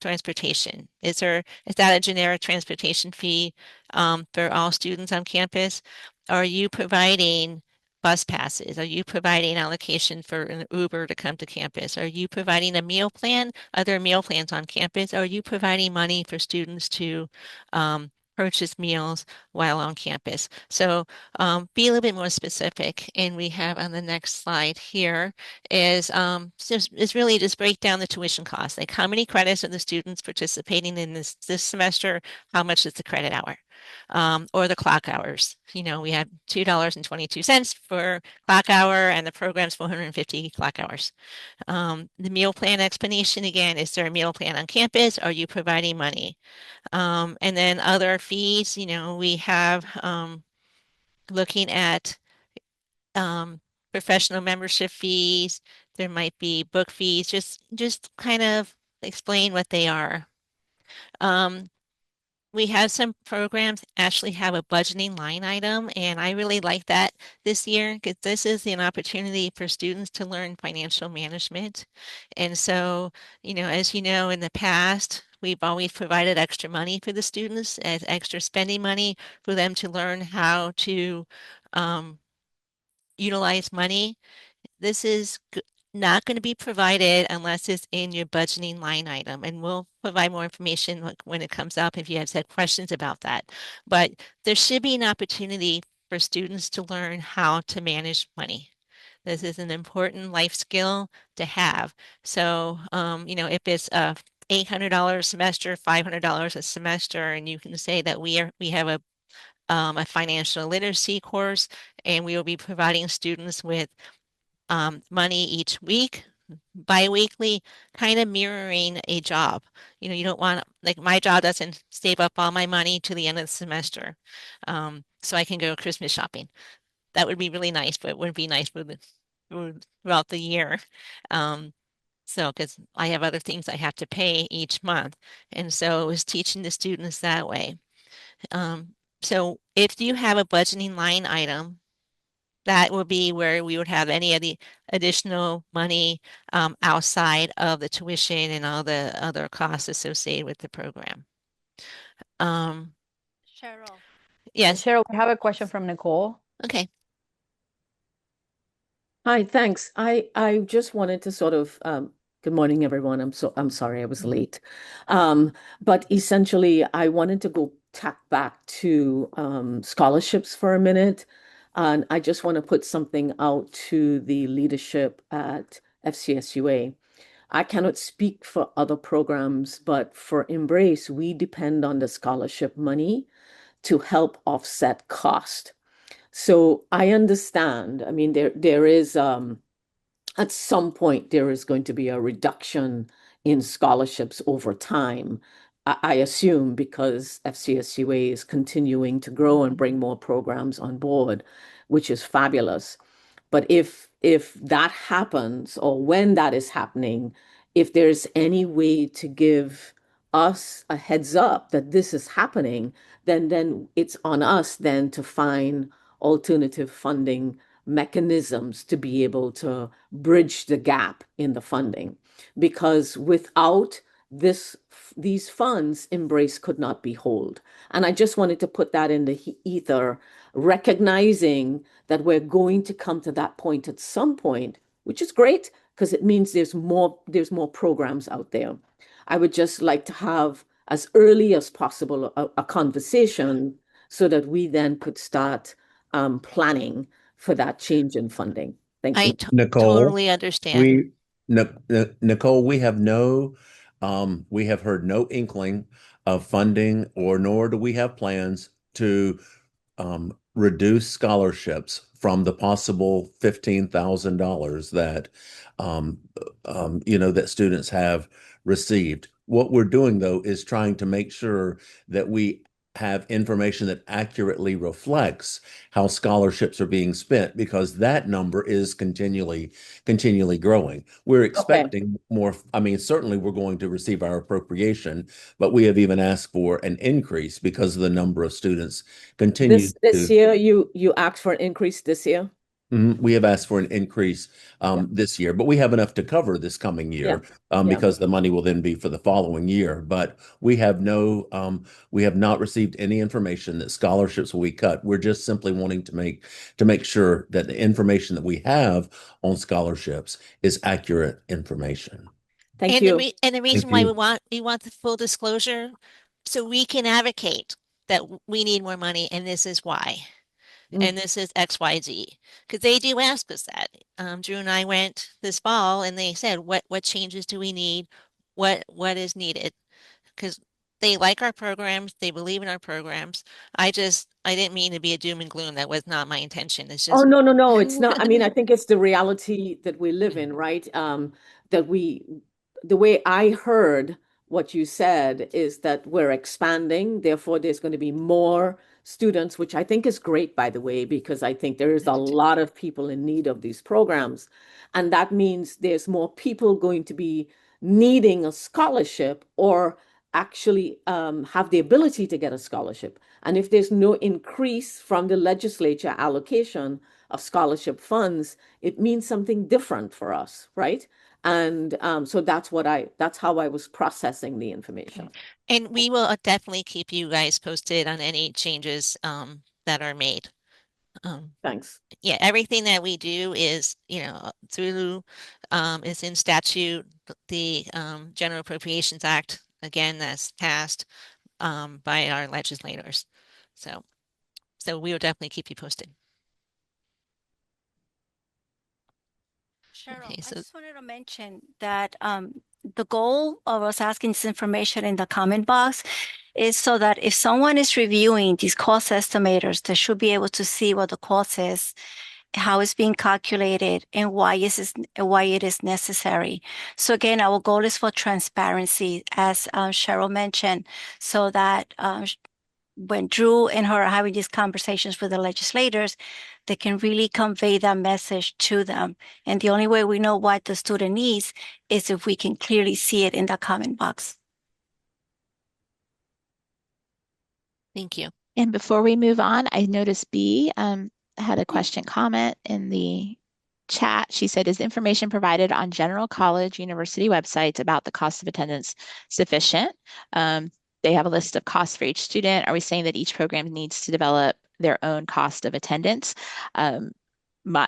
transportation? Is that a generic transportation fee for all students on campus? Are you providing bus passes? Are you providing allocation for an Uber to come to campus? Are you providing a meal plan? Are there meal plans on campus? Are you providing money for students to purchase meals while on campus? So be a little bit more specific. And we have on the next slide here is really just break down the tuition costs. Like how many credits are the students participating in this semester? How much is the credit hour? Or the clock hours. We have $2.22 for clock hour, and the program's 450 clock hours. The meal plan explanation, again, is there a meal plan on campus? Are you providing money? And then other fees, we have looking at professional membership fees. There might be book fees, just kind of explain what they are. We have some programs actually have a budgeting line item, and I really like that this year because this is an opportunity for students to learn financial management. And so, as you know, in the past, we've always provided extra money for the students as extra spending money for them to learn how to utilize money. This is not going to be provided unless it's in your budgeting line item, and we'll provide more information when it comes up if you have said questions about that. But there should be an opportunity for students to learn how to manage money. This is an important life skill to have. So, if it's a $800 semester, $500 a semester, and you can say that we have a financial literacy course, and we will be providing students with money each week, bi-weekly, kind of mirroring a job. You don't want, like my job doesn't save up all my money to the end of the semester. So I can go Christmas shopping. That would be really nice, but it wouldn't be nice throughout the year. So, because I have other things I have to pay each month. And so it was teaching the students that way. So if you have a budgeting line item, that would be where we would have any of the additional money outside of the tuition and all the other costs associated with the program. Cheryl. Yes. Cheryl, we have a question from Nicole. Okay. Hi, thanks. I just wanted to sort of good morning, everyone. I'm sorry I was late. But essentially I wanted to go tack back to scholarships for a minute. And I just want to put something out to the leadership at FCSUA. I cannot speak for other programs, but for Embrace, we depend on the scholarship money to help offset cost. So I understand. I mean, there is at some point there is going to be a reduction in scholarships over time I assume because FCSUA is continuing to grow and bring more programs on board, which is fabulous. But if that happens, or when that is happening, if there's any way to give us a heads up that this is happening, then it's on us then to find alternative funding mechanisms to be able to bridge the gap in the funding. Because without these funds, Embrace could not be whole. And I just wanted to put that in the ether, recognizing that we're going to come to that point at some point, which is great because it means there's more programs out there. I would just like to have as early as possible a conversation so that we then could start planning for that change in funding. Thank you. Nicole, totally understand. Nicole, we have heard no inkling of funding, or nor do we have plans to reduce scholarships from the possible $15,000 that that students have received. What we're doing, though, is trying to make sure that we have information that accurately reflects how scholarships are being spent, because that number is continually growing. We're expecting more. I mean, certainly we're going to receive our appropriation, but we have even asked for an increase because of the number of students continues This year, you asked for an increase this year? We have asked for an increase this year, but we have enough to cover this coming year because the money will then be for the following year. But we have not received any information that scholarships will be cut. We're just simply wanting to make sure that the information that we have on scholarships is accurate information. Thank you. And the reason why we want the full disclosure, so we can advocate that we need more money, and this is why. And this is XYZ, because they do ask us that. Drew and I went this fall, and they said, what changes do we need? What is needed? Because they like our programs, they believe in our programs. I didn't mean to be a doom and gloom. That was not my intention. It's just no, it's not. I mean, I think it's the reality that we live in, right? The way I heard what you said is that we're expanding, therefore there's going to be more students, which I think is great, by the way, because I think there is a lot of people in need of these programs. And that means there's more people going to be needing a scholarship, or actually have the ability to get a scholarship. And if there's no increase from the legislature allocation of scholarship funds, it means something different for us, right? And so that's how I was processing the information. And we will definitely keep you guys posted on any changes that are made. Thanks. Yeah, everything that we do is, through is in statute, the General Appropriations Act, again, that's passed by our legislators. So we will definitely keep you posted. Cheryl, Okay, I just wanted to mention that the goal of us asking this information in the comment box is so that if someone is reviewing these cost estimators, they should be able to see what the cost is, how it's being calculated, and why it is necessary. So again, our goal is for transparency, as Cheryl mentioned, so that when Drew and her are having these conversations with the legislators, they can really convey that message to them. And the only way we know what the student needs is if we can clearly see it in the comment box. Thank you. And before we move on, I noticed B had a comment in the chat. She said, is information provided on general college university websites about the cost of attendance sufficient? They have a list of costs for each student. Are we saying that each program needs to develop their own cost of attendance? My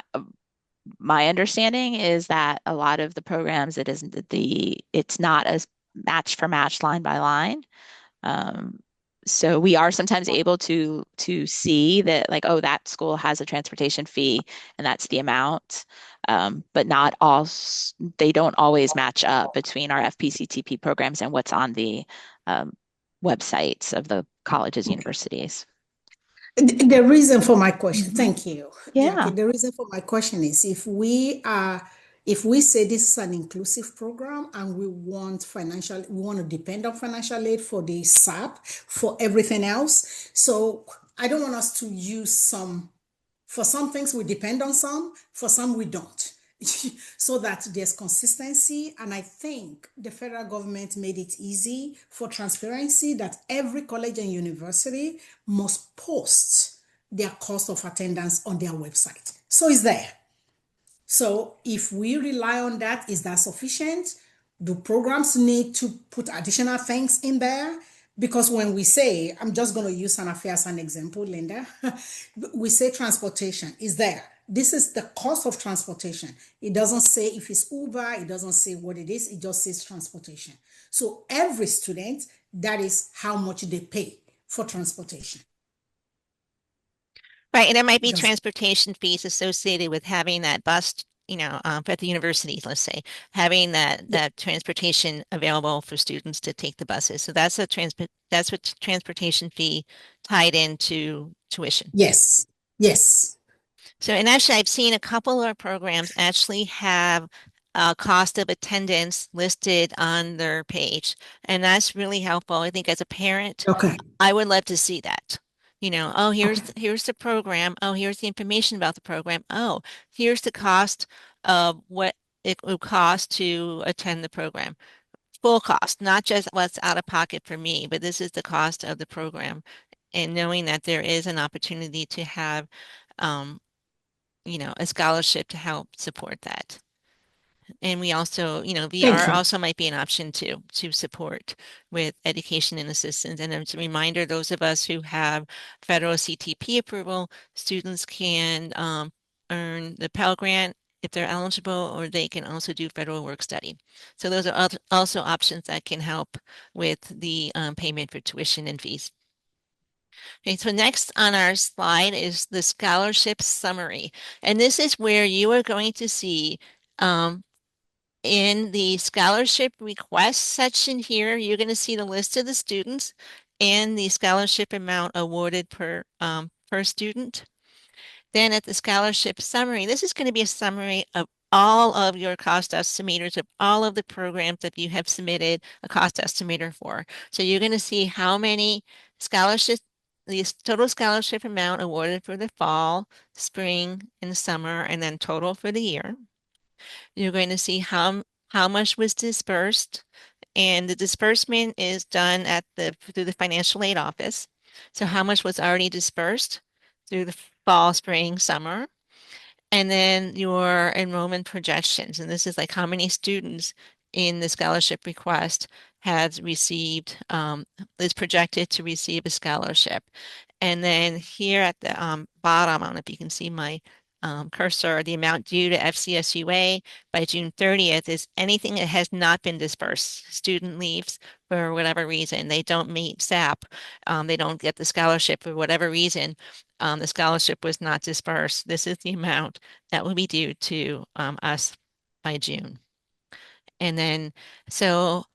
understanding is that a lot of the programs, it's not as match for match, line by line. So we are sometimes able to see that, like, oh, that school has a transportation fee and that's the amount. But not all, they don't always match up between our FPCTP programs and what's on the websites of the colleges, universities. The reason for my question, thank you, Yeah. Jackie. The reason for my question is, if we are, If we say this is an inclusive program and we want to depend on financial aid for the SAP, for everything else. So I don't want us to use for some things we depend on some, for some we don't. So that there's consistency. And I think the federal government made it easy for transparency that every college and university must post their cost of attendance on their website. So it's there. So if we rely on that, is that sufficient? Do programs need to put additional things in there? Because when we say, I'm just going to use Santa Fe as an example, Linda, we say transportation is there. This is the cost of transportation. It doesn't say if it's Uber, it doesn't say what it is, it just says transportation. So every student, that is how much they pay for transportation. Right, and there might be transportation fees associated with having that bus, at the universities, let's say, having that transportation available for students to take the buses. So that's what transportation fee tied into tuition. Yes, yes. So, and actually, I've seen a couple of our programs actually have cost of attendance listed on their page, and that's really helpful. I think as a parent, I would love to see that. Oh, here's the program. Oh, here's the information about the program. Oh, here's the cost of what it will cost to attend the program. Full cost, not just what's out of pocket for me, but this is the cost of the program. And knowing that there is an opportunity to have, a scholarship to help support that. And we also, VR also might be an option to support with education and assistance. And as a reminder, those of us who have federal CTP approval, students can earn the Pell Grant if they're eligible, or they can also do federal work study. So those are also options that can help with the payment for tuition and fees. Okay, so next on our slide is the scholarship summary. And this is where you are going to see in the scholarship request section here, you're going to see the list of the students and the scholarship amount awarded per student. Then at the scholarship summary, this is going to be a summary of all of your cost estimators of all of the programs that you have submitted a cost estimator for. So you're going to see how many scholarships, the total scholarship amount awarded for the fall, spring, and summer, and then total for the year. You're going to see how much was dispersed, and the disbursement is done through the financial aid office. So how much was already dispersed through the fall, spring, summer, and then your enrollment projections. And this is like how many students in the scholarship request has received, is projected to receive a scholarship. And then here at the bottom, I don't know if you can see my cursor, the amount due to FCSUA by June 30th is anything that has not been dispersed. Student leaves for whatever reason, they don't meet SAP, they don't get the scholarship for whatever reason, the scholarship was not dispersed. This is the amount that will be due to us by June. And then, so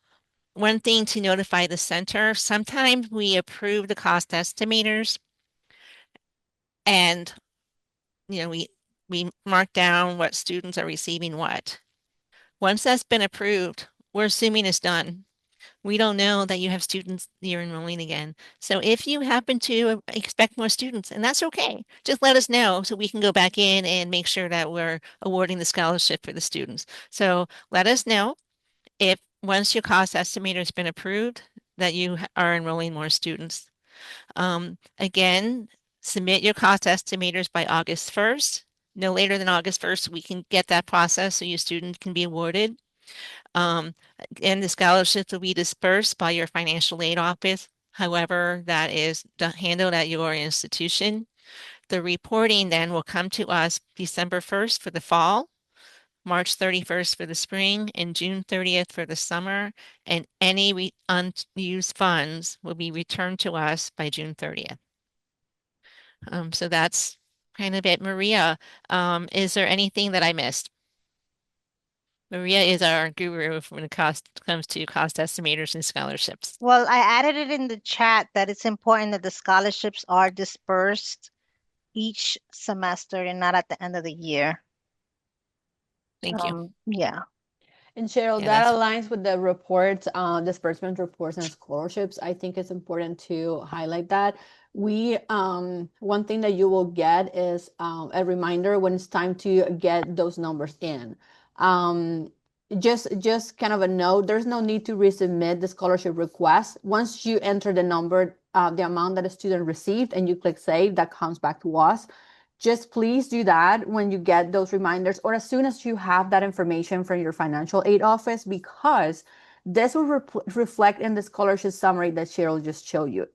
one thing to notify the center, sometimes we approve the cost estimators and we mark down what students are receiving what. Once that's been approved, we're assuming it's done. We don't know that you have students you're enrolling again. So if you happen to expect more students, and that's okay, just let us know so we can go back in and make sure that we're awarding the scholarship for the students. So let us know if once your cost estimator has been approved that you are enrolling more students. Again, submit your cost estimators by August 1st. No later than August 1st, we can get that process so your student can be awarded. And the scholarships will be dispersed by your financial aid office. However, that is handled at your institution. The reporting then will come to us December 1st for the fall, March 31st for the spring, and June 30th for the summer, and any unused funds will be returned to us by June 30th. So that's kind of it. Maria, is there anything that I missed? Maria is our guru when it comes to cost estimators and scholarships. Well, I added it in the chat that it's important that the scholarships are dispersed each semester and not at the end of the year. Thank you. Yeah. And Cheryl, Yeah, that that's aligns with the reports, disbursement reports and scholarships. I think it's important to highlight that. One thing that you will get is a reminder when it's time to get those numbers in. Just kind of a note, there's no need to resubmit the scholarship request. Once you enter the number, the amount that a student received, and you click save, that comes back to us. Just please do that when you get those reminders or as soon as you have that information from your financial aid office, because this will reflect in the scholarship summary that Cheryl just showed you.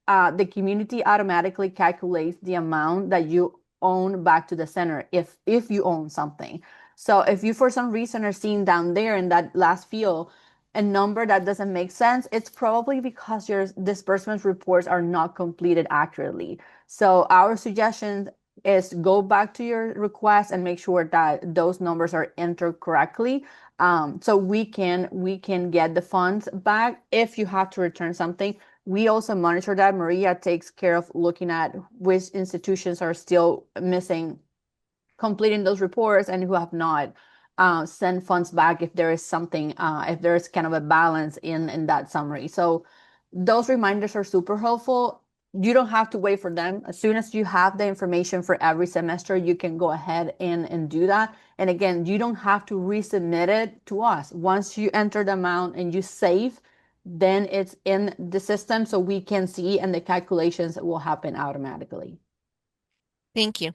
The community automatically calculates the amount that you own back to the center if you own something. So if you for some reason are seeing down there in that last field a number that doesn't make sense, it's probably because your disbursement reports are not completed accurately. So our suggestion is go back to your request and make sure that those numbers are entered correctly. So we can get the funds back if you have to return something. We also monitor that. Maria takes care of looking at which institutions are still missing completing those reports and who have not. Send funds back if there is something, if there's kind of a balance in that summary. So those reminders are super helpful. You don't have to wait for them. As soon as you have the information for every semester, you can go ahead and do that. And again, you don't have to resubmit it to us. Once you enter the amount and you save, then it's in the system so we can see, and the calculations will happen automatically. Thank you.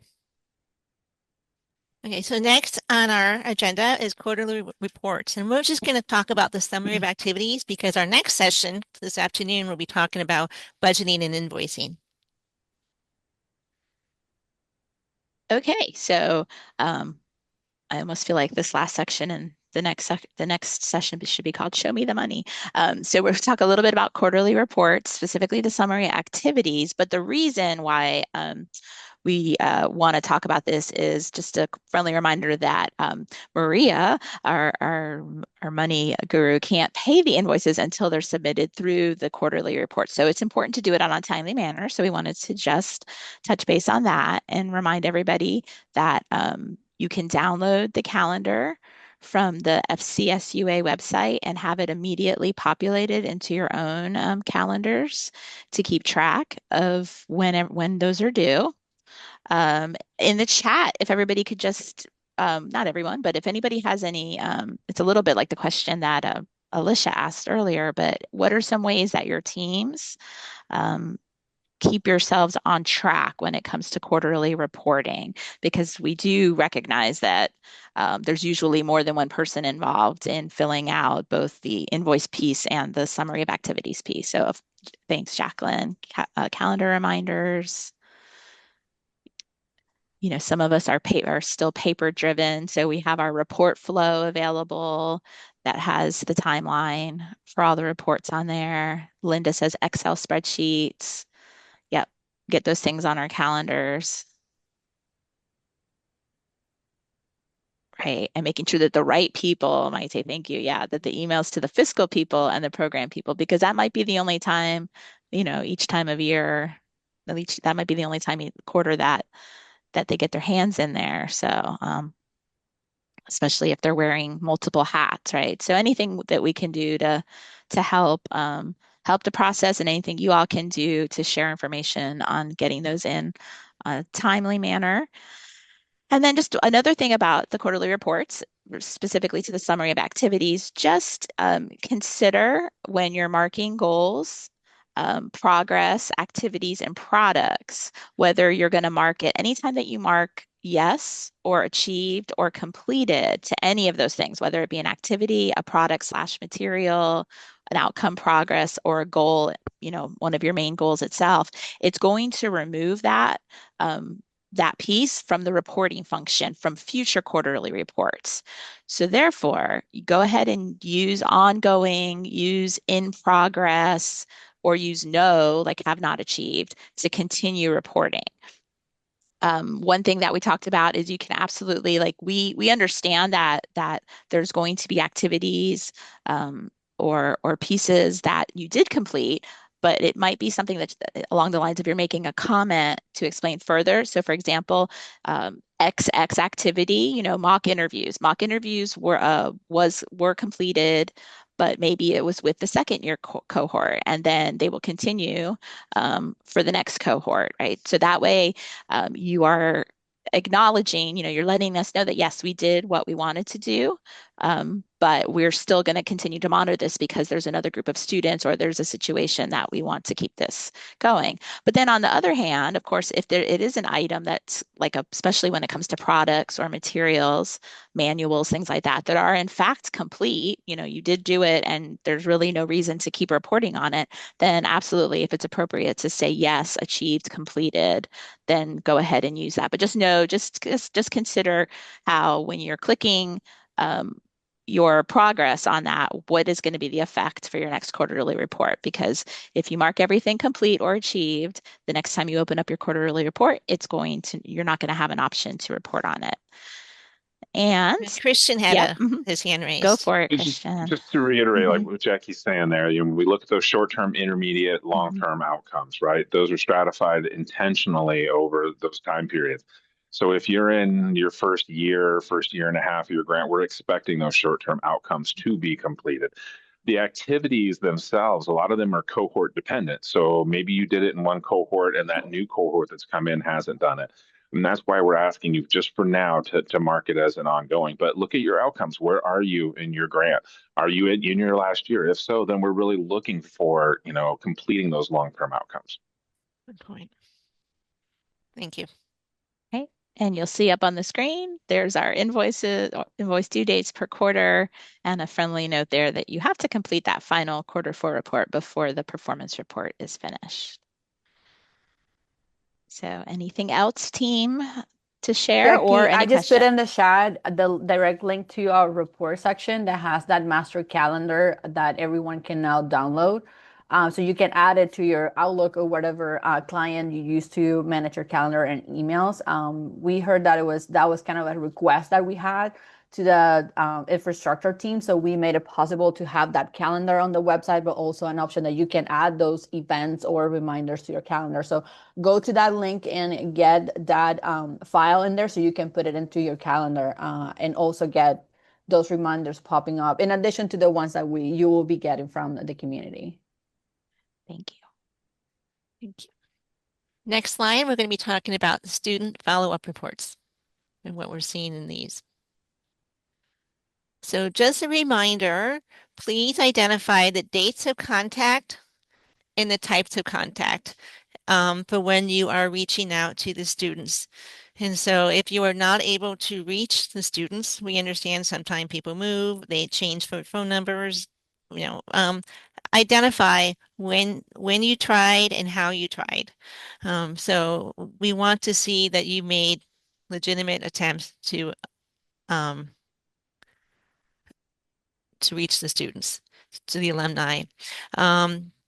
Okay, so next on our agenda is quarterly reports, and we're just going to talk about the summary of activities because our next session this afternoon will be talking about budgeting and invoicing. Okay, so I almost feel like this last section and the next session should be called Show Me the Money. So we're going to talk a little bit about quarterly reports, specifically the summary activities, but the reason why we want to talk about this is just a friendly reminder that Maria, our money guru, can't pay the invoices until they're submitted through the quarterly report. So it's important to do it on a timely manner. So we wanted to just touch base on that and remind everybody that you can download the calendar from the FCSUA website and have it immediately populated into your own calendars to keep track of when those are due. In the chat, if everybody could just, not everyone, but if anybody has any, it's a little bit like the question that Alicia asked earlier, but what are some ways that your teams keep yourselves on track when it comes to quarterly reporting? Because we do recognize that there's usually more than one person involved in filling out both the invoice piece and the summary of activities piece. So thanks, Jacqueline. Calendar reminders. You know, some of us are still paper driven, so we have our report flow available that has the timeline for all the reports on there. Linda says Excel spreadsheets. Yep, get those things on our calendars. Right, and making sure that the right people might say thank you. Yeah, that the emails to the fiscal people and the program people, because that might be the only time, you know, each time of year, that might be the only time quarter that they get their hands in there. So especially if they're wearing multiple hats, right? So anything that we can do to help help the process, and anything you all can do to share information on getting those in a timely manner. And then just another thing about the quarterly reports, specifically to the summary of activities, just consider when you're marking goals, progress, activities, and products, whether you're going to mark it anytime that you mark yes or achieved or completed to any of those things, whether it be an activity, a product / material, an outcome, progress, or a goal, you know, one of your main goals itself, it's going to remove that that piece from the reporting function from future quarterly reports. So therefore, you go ahead and use ongoing, use in progress, or use no, like have not achieved, to continue reporting. One thing that we talked about is you can absolutely, like, we understand that there's going to be activities or pieces that you did complete, but it might be something that's along the lines of you're making a comment to explain further. So for example, XX activity, mock interviews. Mock interviews were completed, but maybe it was with the second year cohort, and then they will continue for the next cohort, right? So that way you are acknowledging, you're letting us know that yes, we did what we wanted to do, but we're still going to continue to monitor this because there's another group of students or there's a situation that we want to keep this going. But then on the other hand, of course, if it is an item that's like especially when it comes to products or materials, manuals, things like that, that are in fact complete, you did do it and there's really no reason to keep reporting on it, then absolutely, if it's appropriate to say yes, achieved, completed, then go ahead and use that. But just know, just consider how when you're clicking your progress on that, what is going to be the effect for your next quarterly report? Because if you mark everything complete or achieved, the next time you open up your quarterly report, you're not going to have an option to report on it. And Christian had his hand raised. Go for it, Christian. Just to reiterate, like what Jackie's saying there, we look at those short-term, intermediate, long-term outcomes, right? Those are stratified intentionally over those time periods. So if you're in your first year and a half of your grant, we're expecting those short-term outcomes to be completed. The activities themselves, a lot of them are cohort dependent. So maybe you did it in one cohort and that new cohort that's come in hasn't done it. And that's why we're asking you just for now to mark it as an ongoing. But look at your outcomes. Where are you in your grant? Are you in your last year? If so, then we're really looking for, completing those long-term outcomes. Good point. Thank you. Okay. And you'll see up on the screen, there's our invoice due dates per quarter and a friendly note there that you have to complete that final quarter 4 report before the performance report is finished. So anything else, team, to share or any I just question? put in the chat the direct link to our report section that has that master calendar that everyone can now download. So you can add it to your Outlook or whatever client you use to manage your calendar and emails. We heard that that was kind of a request that we had to the infrastructure team. So we made it possible to have that calendar on the website, but also an option that you can add those events or reminders to your calendar. So go to that link and get that file in there so you can put it into your calendar and also get those reminders popping up in addition to the ones that you will be getting from the community. Thank you. Thank you. Next slide, we're going to be talking about the student follow-up reports and what we're seeing in these. So just a reminder, please identify the dates of contact and the types of contact for when you are reaching out to the students. And so if you are not able to reach the students, we understand sometimes people move, they change phone numbers, identify when you tried and how you tried. So we want to see that you made legitimate attempts to reach the students, to the alumni.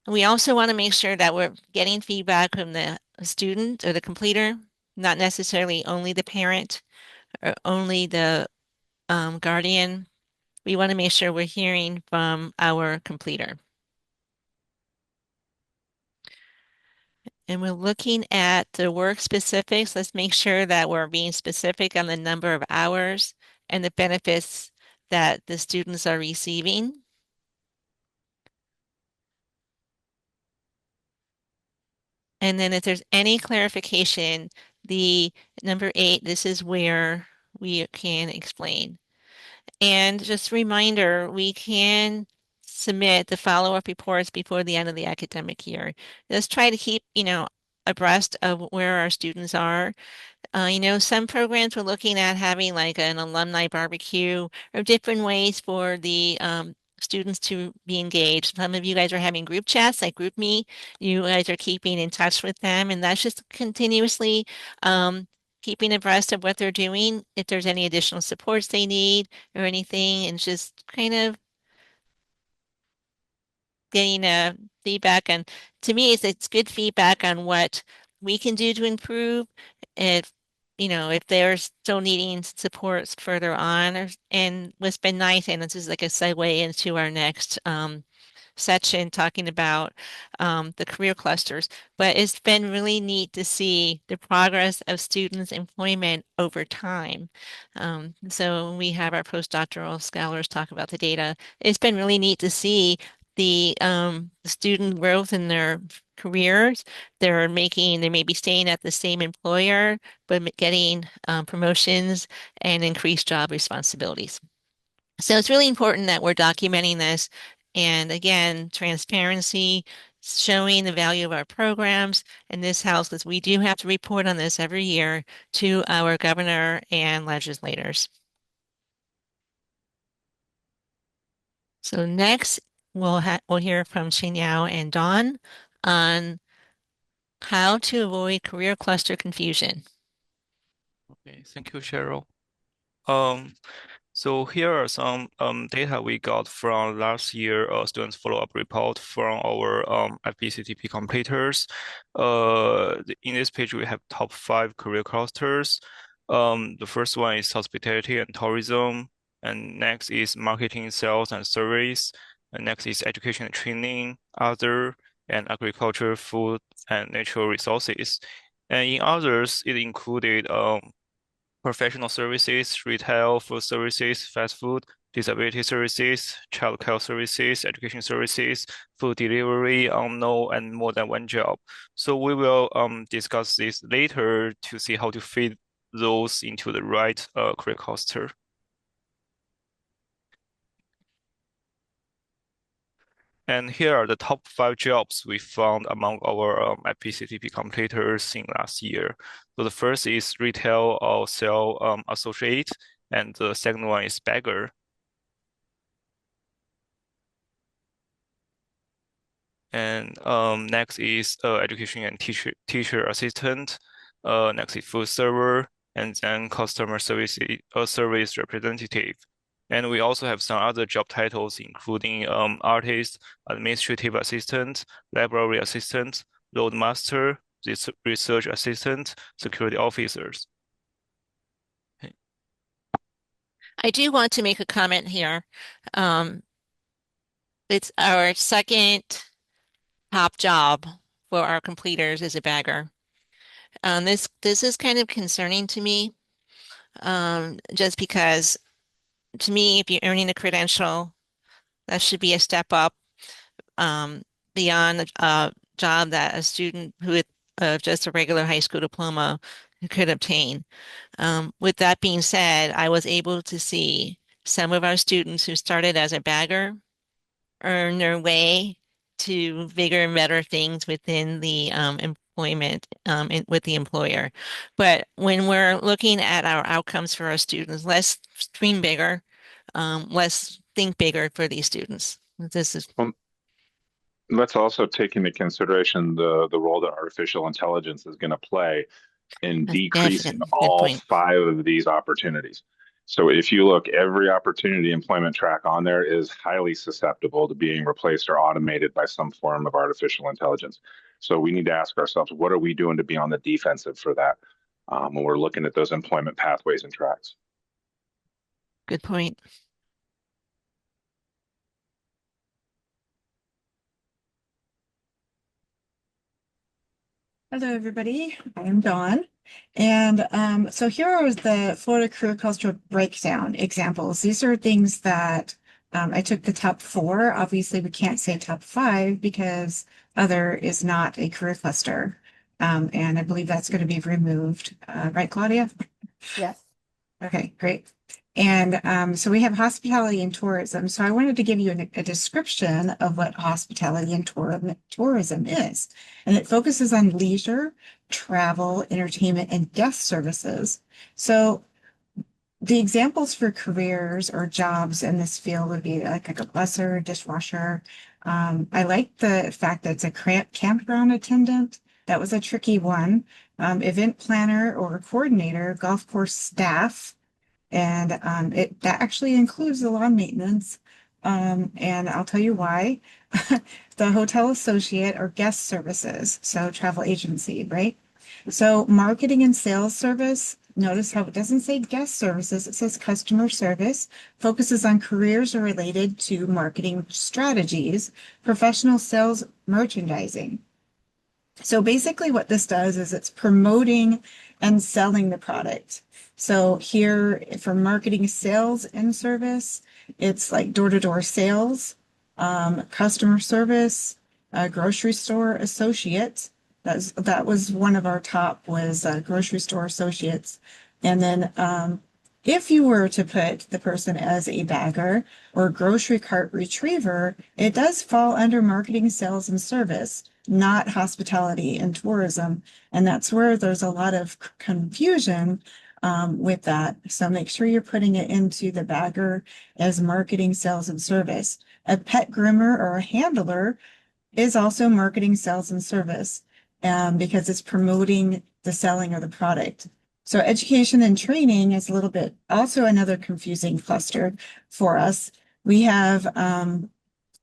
We also want to make sure that we're getting feedback from the student or the completer, not necessarily only the parent or only the guardian. We want to make sure we're hearing from our completer. And we're looking at the work specifics. Let's make sure that we're being specific on the number of hours and the benefits that the students are receiving. And then if there's any clarification, the number 8, this is where we can explain. And just a reminder, we can submit the follow-up reports before the end of the academic year. Let's try to keep, abreast of where our students are. Some programs we're looking at having like an alumni barbecue or different ways for the students to be engaged. Some of you guys are having group chats like GroupMe. You guys are keeping in touch with them, and that's just continuously keeping abreast of what they're doing, if there's any additional supports they need or anything, and just kind of getting a feedback. And to me, it's good feedback on what we can do to improve. If they're still needing supports further on, and what's been nice, and this is like a segue into our next section talking about the career clusters, but it's been really neat to see the progress of students' employment over time. So when we have our postdoctoral scholars talk about the data, it's been really neat to see the student growth in their careers. They may be staying at the same employer, but getting promotions and increased job responsibilities. So it's really important that we're documenting this. And again, transparency, showing the value of our programs in this house, because we do have to report on this every year to our governor and legislators. So next, we'll hear from Xinyao and Dawn on how to avoid career cluster confusion. Okay, thank you, Cheryl. So here are some data we got from last year students follow-up report from our FPCTP completers. In this page, we have top 5 career clusters. The first one is hospitality and tourism, and next is marketing, sales, and service, and next is education and training, other, and agriculture, food, and natural resources. And in others, it included professional services, retail, food services, fast food, disability services, childcare services, education services, food delivery, no, and more than one job. So we will discuss this later to see how to fit those into the right career cluster. And here are the top 5 jobs we found among our FPCTP completers in last year. So the first is retail or sales associate, and the second one is bagger. And next is education and teacher assistant. Next is food server, and then customer service representative. And we also have some other job titles, including artist, administrative assistant, library assistant, roadmaster, research assistant, security officers. I do want to make a comment here. It's our second top job for our completers as a bagger. This is kind of concerning to me, just because to me, if you're earning a credential, that should be a step up beyond a job that a student who with just a regular high school diploma could obtain. With that being said, I was able to see some of our students who started as a bagger earn their way to bigger and better things within the employment with the employer. But when we're looking at our outcomes for our students, let's dream bigger, let's think bigger for these students. This is. Let's also take into consideration the role that artificial intelligence is going to play in decreasing all 5 of these opportunities. So if you look, every opportunity employment track on there is highly susceptible to being replaced or automated by some form of artificial intelligence. So we need to ask ourselves, what are we doing to be on the defensive for that when we're looking at those employment pathways and tracks? Good point. Hello, everybody. I am Dawn. And so here are the Florida Career Cluster breakdown examples. These are things that I took the top 4. Obviously, we can't say top 5 because other is not a career cluster. And I believe that's going to be removed. Right, Claudia? Yes. Okay, great. And so we have hospitality and tourism. So I wanted to give you a description of what hospitality and tourism is. And it focuses on leisure, travel, entertainment, and guest services. So the examples for careers or jobs in this field would be like a busser, dishwasher. I like the fact that it's a campground attendant. That was a tricky one. Event planner or coordinator, golf course staff. And that actually includes the lawn maintenance. And I'll tell you why. The hotel associate or guest services, so travel agency, right? So marketing and sales service, Notice how it doesn't say guest services, it says customer service, focuses on careers related to marketing strategies, professional sales, merchandising. So basically what this does is it's promoting and selling the product. So here for marketing, sales, and service, it's like door-to-door sales, customer service, grocery store associate. That was one of our top was grocery store associates. And then if you were to put the person as a bagger or grocery cart retriever, it does fall under marketing, sales, and service, not hospitality and tourism. And that's where there's a lot of confusion with that. So make sure you're putting it into the bagger as marketing, sales, and service. A pet groomer or a handler is also marketing, sales, and service because it's promoting the selling of the product. So education and training is a little bit also another confusing cluster for us. We have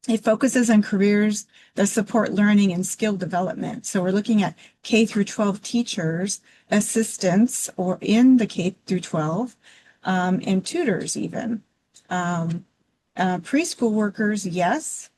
it focuses on careers that support learning and skill development. So we're looking at K through 12 teachers, assistants, or in the K through 12, and tutors even. Preschool workers, yes.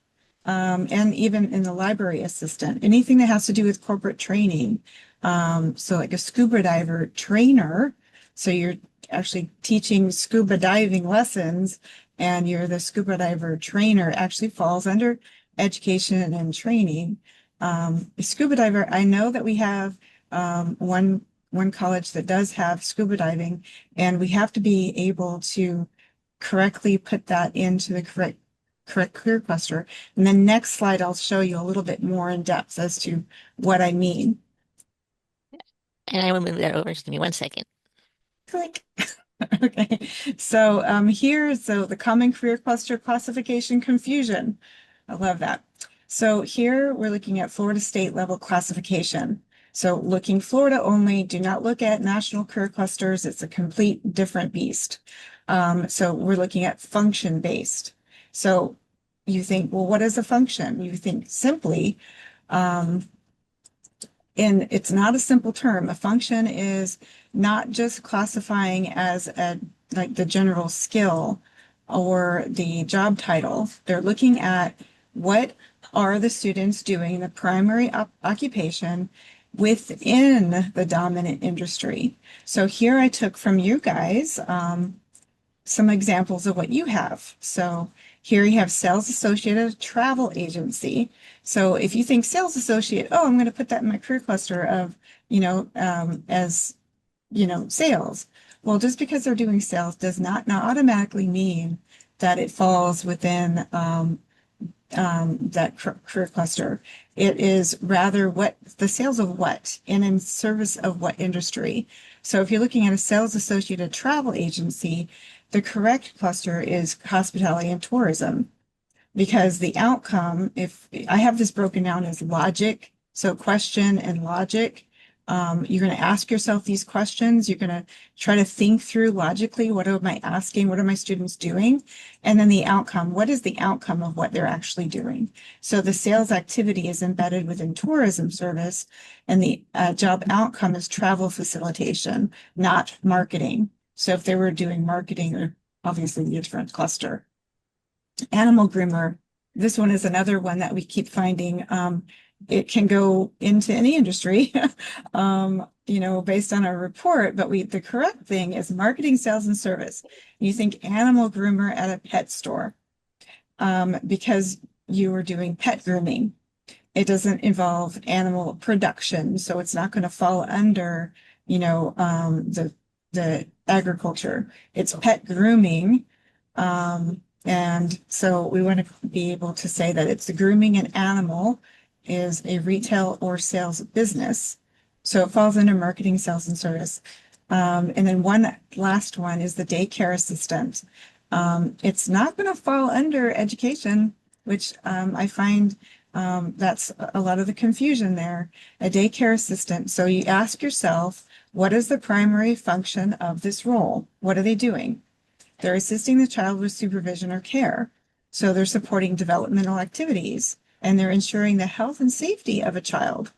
And even in the library assistant, anything that has to do with corporate training. So like a scuba diver trainer. So you're actually teaching scuba diving lessons and you're the scuba diver trainer actually falls under education and training. Scuba diver, I know that we have one college that does have scuba diving, and we have to be able to correctly put that into the correct career cluster. And then next slide, I'll show you a little bit more in depth as to what I mean. And I will move that over. Just give me 1 second. Click. Okay, so so the common career cluster classification confusion. I love that. So here we're looking at Florida state level classification. So looking Florida only, do not look at national career clusters. It's a complete different beast. So we're looking at function based. So you think, well, what is a function? You think simply, and it's not a simple term. A function is not just classifying as like the general skill or the job title. They're looking at what are the students doing, the primary occupation within the dominant industry. So here I took from you guys some examples of what you have. So here you have sales associate at a travel agency. So if you think sales associate, oh, I'm going to put that in my career cluster of, as, sales. Well, just because they're doing sales does not automatically mean that it falls within that career cluster. It is rather what the sales of what and in service of what industry. So if you're looking at a sales associate at a travel agency, the correct cluster is hospitality and tourism, because the outcome, if I have this broken down as logic, so question and logic, you're going to ask yourself these questions. You're going to try to think through logically, what am I asking? What are my students doing? And then the outcome, what is the outcome of what they're actually doing? So the sales activity is embedded within tourism service, and the job outcome is travel facilitation, not marketing. So if they were doing marketing, or obviously the different cluster. Animal groomer, this one is another one that we keep finding. It can go into any industry, based on our report, but the correct thing is marketing, sales, and service. You think animal groomer at a pet store, because you were doing pet grooming. It doesn't involve animal production, so it's not going to fall under, the agriculture. It's pet grooming. And so we want to be able to say that it's grooming an animal is a retail or sales business. So it falls under marketing, sales, and service. And then one last one is the daycare assistant. It's not going to fall under education, which I find that's a lot of the confusion there. A daycare assistant. So you ask yourself, what is the primary function of this role? What are they doing? They're assisting the child with supervision or care. So they're supporting developmental activities and they're ensuring the health and safety of a child,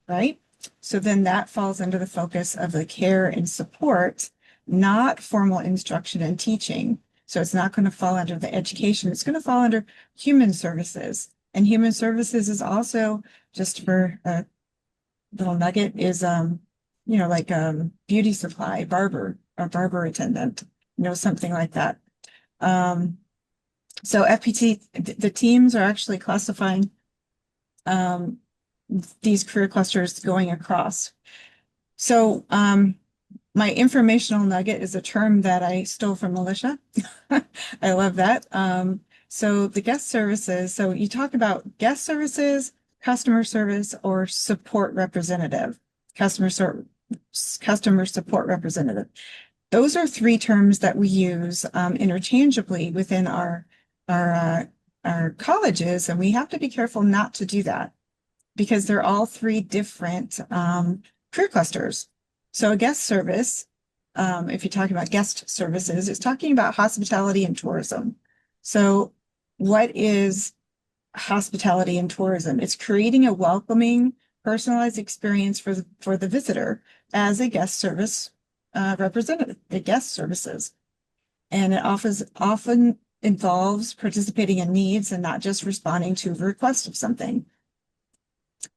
right? So then that falls under the focus of the care and support, not formal instruction and teaching. So it's not going to fall under the education. It's going to fall under human services. And human services is also, just for a little nugget, is like beauty supply, barber, a barber attendant, something like that. So FPT, the teams are actually classifying these career clusters going across. So my informational nugget is a term that I stole from Militia. I love that. So the guest services, so you talk about guest services, customer service, or support representative, customer support representative. Those are three terms that we use interchangeably within our colleges, and we have to be careful not to do that because they're all three different career clusters. So a guest service, if you're talking about guest services, it's talking about hospitality and tourism. So what is hospitality and tourism? It's creating a welcoming, personalized experience for the visitor as a guest service representative, the guest services. And it often involves participating in needs and not just responding to a request of something.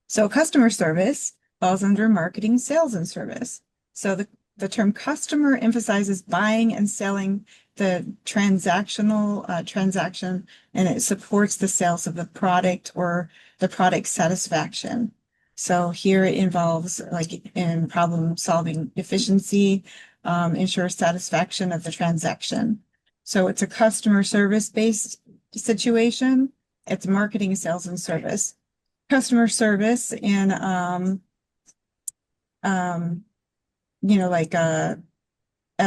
So customer service falls under marketing, sales, and service. So the term customer emphasizes buying and selling the transactional transaction, and it supports the sales of the product or the product satisfaction. So here it involves like in problem solving efficiency, ensure satisfaction of the transaction. So it's a customer service based situation. It's marketing, sales, and service. Customer service in like at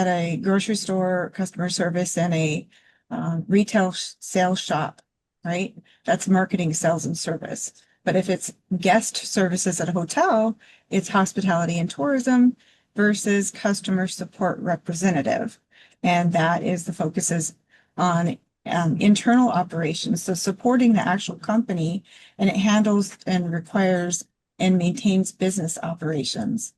a grocery store, customer service in a retail sales shop, right? That's marketing, sales, and service. But if it's guest services at a hotel, it's hospitality and tourism versus customer support representative. And that is the focuses on internal operations. So supporting the actual company, and it handles and requires and maintains business operations,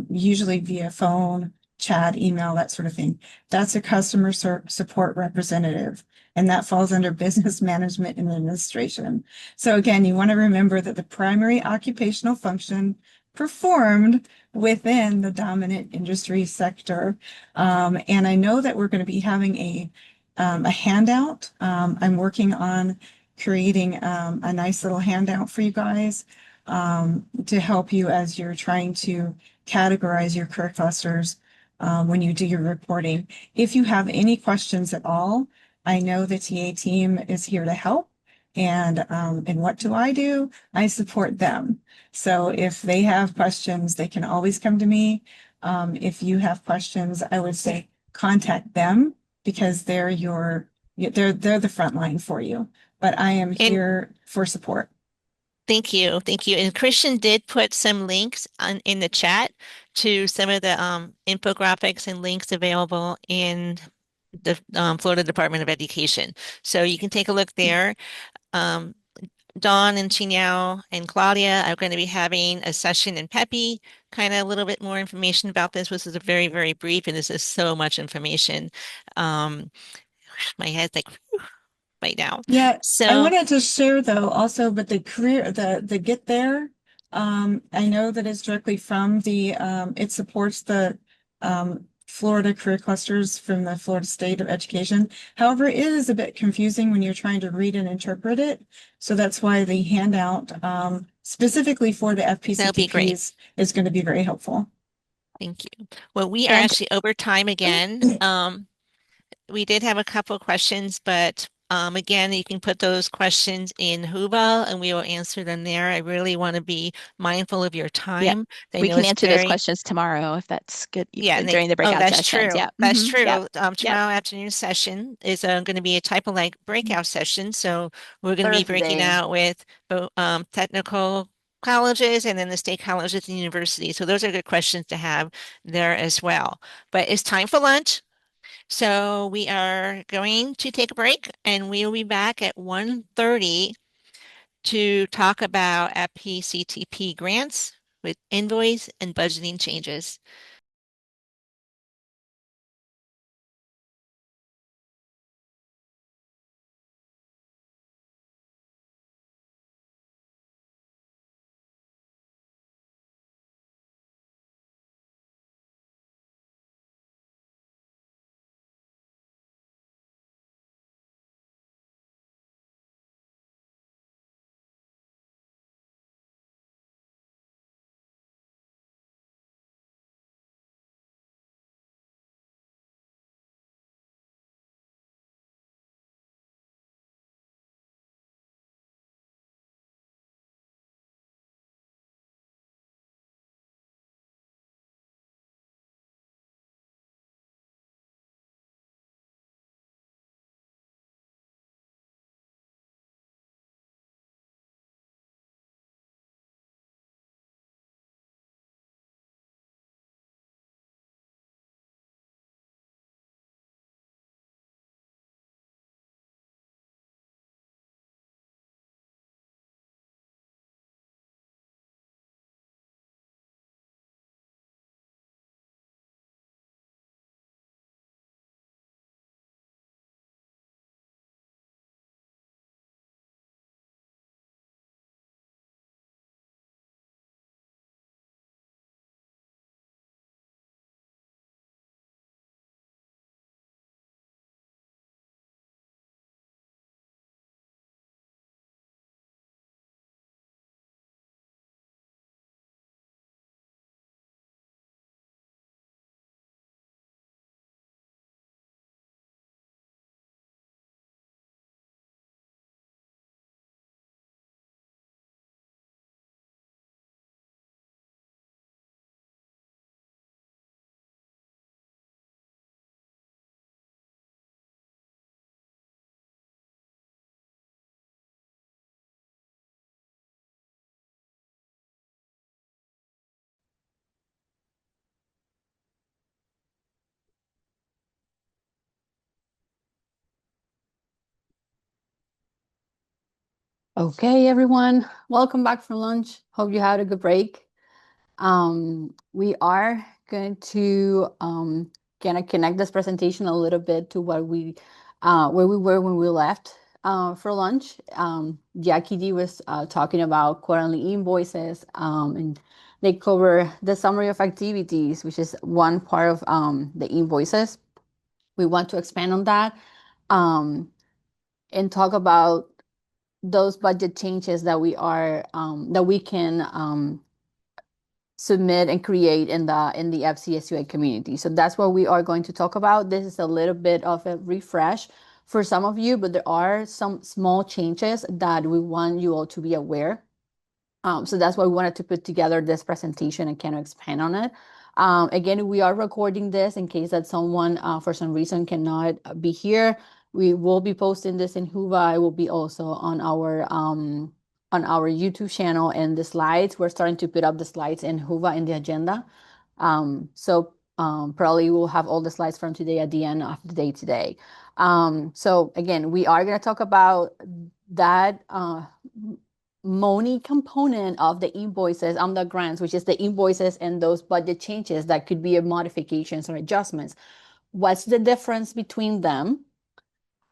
usually via phone, chat, email, that sort of thing. That's a customer support representative, and that falls under business management and administration. So again, you want to remember that the primary occupational function performed within the dominant industry sector. And I know that we're going to be having a handout. I'm working on creating a nice little handout for you guys to help you as you're trying to categorize your career clusters when you do your reporting. If you have any questions at all, I know the TA team is here to help. And what do? I support them. So if they have questions, they can always come to me. If you have questions, I would say contact them because they're the front line for you. But I am here for support. Thank you. Thank you. And Christian did put some links in the chat to some of the infographics and links available in the Florida Department of Education. So you can take a look there. Dawn and Chinyao and Claudia are going to be having a session in Pepe, kind of a little bit more information about this. This is a very, very brief, and this is so much information. My head's like, whew, right now. Yeah, so I wanted to share though also, but the career, the Get There, I know that it's directly from the, it supports the Florida career clusters from the Florida State of Education. However, it is a bit confusing when you're trying to read and interpret it. So that's why the handout specifically for the FPCTPs is going to be very helpful. Thank you. Well, we are actually over time again. We did have a couple of questions, but again, you can put those questions in Huba and we will answer them there. I really want to be mindful of your time. We can answer those questions tomorrow if that's good. During the breakout that's sessions. True. Yeah, that's true. Tomorrow afternoon session is going to be a type of like breakout session. So we're going to be breaking out with technical colleges and then the state colleges and universities. So those are good questions to have there as well. But it's time for lunch. So we are going to take a break and we will be back at 1:30 to talk about FPCTP grants with invoice and budgeting changes. Okay, everyone, welcome back from lunch. Hope you had a good break. We are going to kind of connect this presentation a little bit to what where we were when we left for lunch. Jackie D was talking about quarterly invoices, and they cover the summary of activities, which is one part of the invoices. We want to expand on that and talk about those budget changes that we can submit and create in the FCSUA community. So that's what we are going to talk about. This is a little bit of a refresh for some of you, but there are some small changes that we want you all to be aware. So that's why we wanted to put together this presentation and kind of expand on it. Again, we are recording this in case that someone for some reason cannot be here. We will be posting this in Whova. It will be also on our YouTube channel and the slides. We're starting to put up the slides in Whova in the agenda. So probably we'll have all the slides from today at the end of the day today. So again, we are going to talk about that money component of the invoices on the grants, which is the invoices and those budget changes that could be modifications or adjustments. What's the difference between them?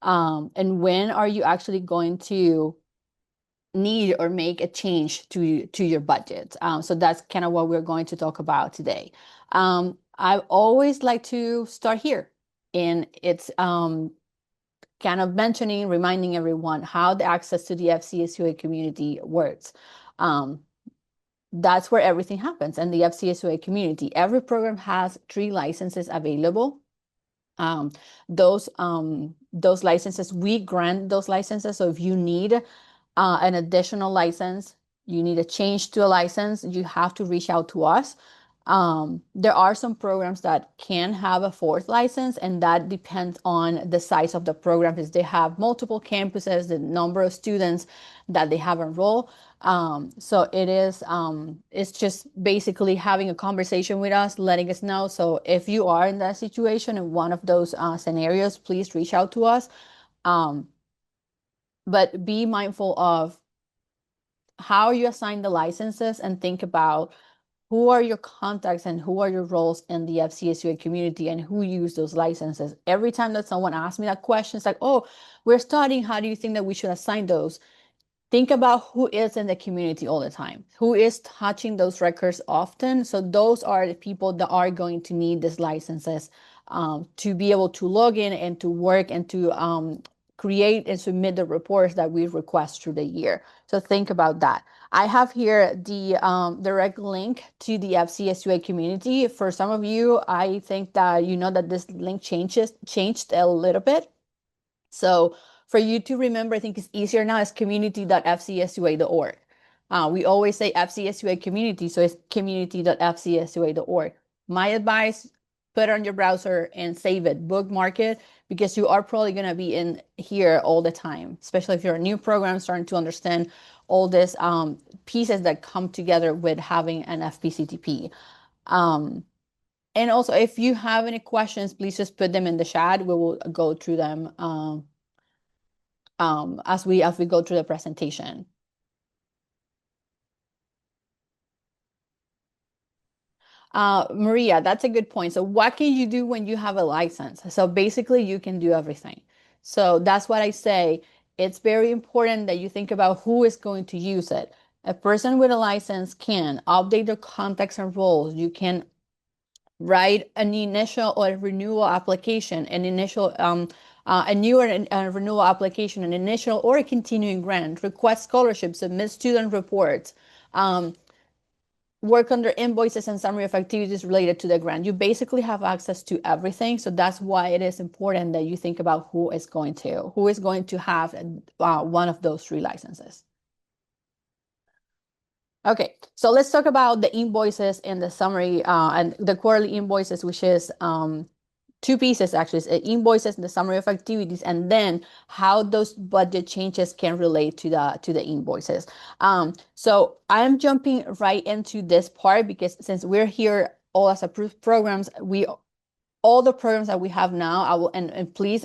And when are you actually going to need or make a change to your budget? So that's kind of what we're going to talk about today. I always like to start here, and it's kind of reminding everyone how the access to the FCSUA community works. That's where everything happens in the FCSUA community. Every program has 3 licenses available. Those licenses, we grant those licenses. So if you need an additional license, you need a change to a license, you have to reach out to us. There are some programs that can have a 4th license, and that depends on the size of the program. If they have multiple campuses, the number of students that they have enrolled. So it's just basically having a conversation with us, letting us know. So if you are in that situation, in one of those scenarios, please reach out to us. But be mindful of how you assign the licenses and think about who are your contacts and who are your roles in the FCSUA community and who use those licenses. Every time that someone asks me that question, it's like, oh, we're studying, how do you think that we should assign those? Think about who is in the community all the time, who is touching those records often. So those are the people that are going to need these licenses to be able to log in and to work and to create and submit the reports that we request through the year. So think about that. I have here the direct link to the FCSUA community. For some of you, I think that you know that this link changed a little bit. So for you to remember, I think it's easier now, is community.fcsua.org. We always say FCSUA community, so it's community.fcsua.org. My advice, put it on your browser and save it, bookmark it, because you are probably going to be in here all the time, especially if you're a new program starting to understand all these pieces that come together with having an FPCTP. And also, if you have any questions, please just put them in the chat. We will go through them as we go through the presentation. Maria, that's a good point. So what can you do when you have a license? So basically you can do everything. So that's what I say. It's very important that you think about who is going to use it. A person with a license can update their contacts and roles. You can write an initial or renewal application, an initial a new or renewal application, an initial or a continuing grant, request scholarships, submit student reports, work under invoices and summary of activities related to the grant. You basically have access to everything. So that's why it is important that you think about who is going to have one of those 3 licenses. Okay, so let's talk about the invoices and the summary and the quarterly invoices, which is 2 pieces actually, invoices and the summary of activities, and then how those budget changes can relate to the invoices. So I'm jumping right into this part because since we're here all as approved programs, all the programs that we have now, I will and please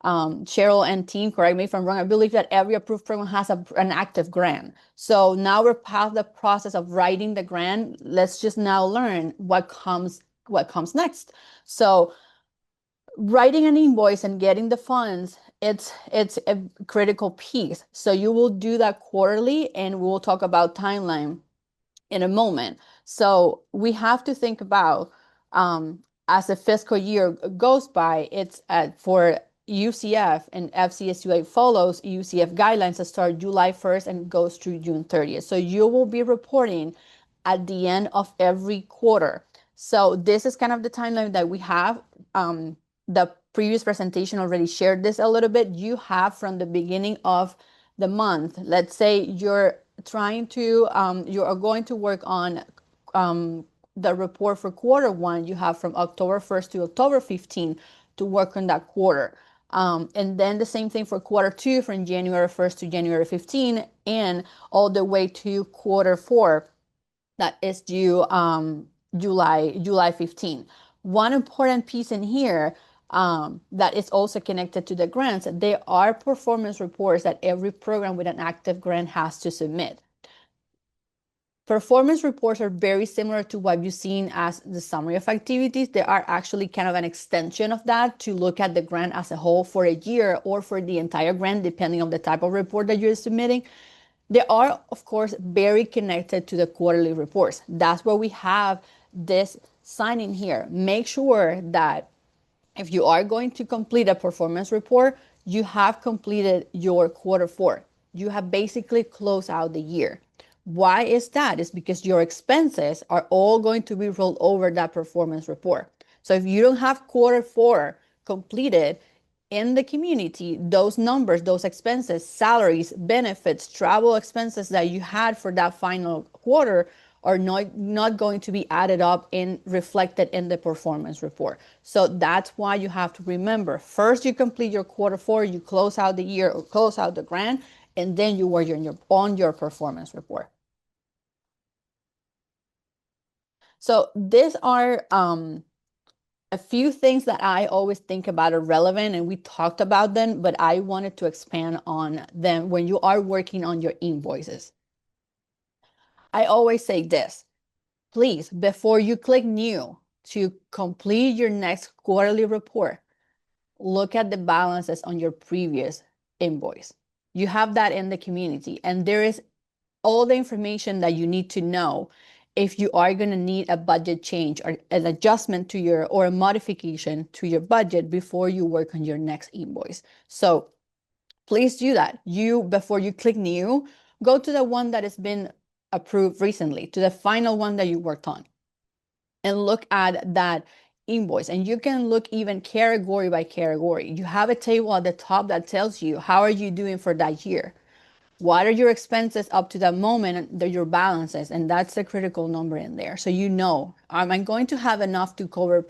Cheryl and team, correct me if I'm wrong, I believe that every approved program has an active grant. So now we're past the process of writing the grant. Let's just now learn what comes next. So writing an invoice and getting the funds, it's a critical piece. So you will do that quarterly, and we'll talk about timeline in a moment. So we have to think about as the fiscal year goes by, it's for UCF and FCSUA follows UCF guidelines that start July 1st and goes through June 30th. So you will be reporting at the end of every quarter. So this is kind of the timeline that we have. The previous presentation already shared this a little bit. You have from the beginning of the month, let's say you're trying to, you are going to work on the report for quarter 1, you have from October 1st to October 15th to work on that quarter. And then the same thing for quarter 2 from January 1st to January 15th and all the way to quarter 4 that is due July 15th. One important piece in here that is also connected to the grants, there are performance reports that every program with an active grant has to submit. Performance reports are very similar to what you've seen as the summary of activities. They are actually kind of an extension of that to look at the grant as a whole for a year or for the entire grant, depending on the type of report that you're submitting. They are, of course, very connected to the quarterly reports. That's why we have this sign in here. Make sure that if you are going to complete a performance report, you have completed your quarter 4. You have basically closed out the year. Why is that? It's because your expenses are all going to be rolled over that performance report. So if you don't have quarter 4 completed in the community, those numbers, those expenses, salaries, benefits, travel expenses that you had for that final quarter are not going to be added up and reflected in the performance report. So that's why you have to remember, first you complete your quarter 4, you close out the year or close out the grant, and then you work on your performance report. So these are a few things that I always think about are relevant, and we talked about them, but I wanted to expand on them when you are working on your invoices. I always say this. please, before you click new to complete your next quarterly report, look at the balances on your previous invoice. You have that in the community, and there is all the information that you need to know if you are going to need a budget change or an adjustment to your, or a modification to your budget before you work on your next invoice. So please do that. Before you click new, go to the one that has been approved recently, to the final one that you worked on, and look at that invoice. And you can look even category by category. You have a table at the top that tells you how are you doing for that year. What are your expenses up to that moment, your balances, and that's the critical number in there. So you know, am I going to have enough to cover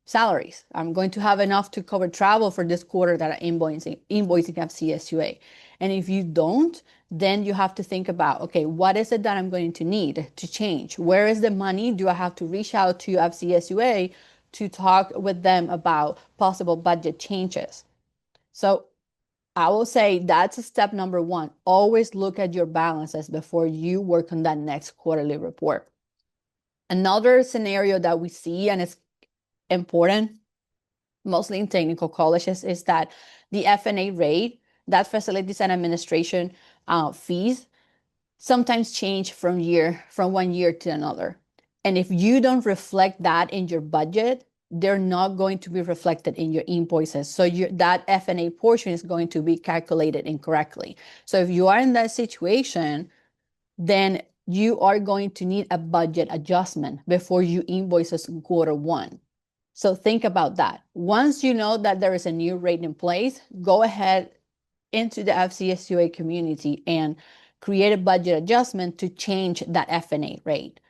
salaries? I'm going to have enough to cover travel for this quarter that I'm invoicing FCSUA. And if you don't, then you have to think about, okay, what is it that I'm going to need to change? Where is the money? Do I have to reach out to FCSUA to talk with them about possible budget changes? So I will say that's step number one. Always look at your balances before you work on that next quarterly report. Another scenario that we see, and it's important, mostly in technical colleges, is that the F&A rate, that facilities and administration fees, sometimes change from 1 year to another. And if you don't reflect that in your budget, they're not going to be reflected in your invoices. So that F&A portion is going to be calculated incorrectly. So if you are in that situation, then you are going to need a budget adjustment before you invoice us in quarter one. So think about that. Once you know that there is a new rate in place, go ahead into the FCSUA community and create a budget adjustment to change that F&A rate.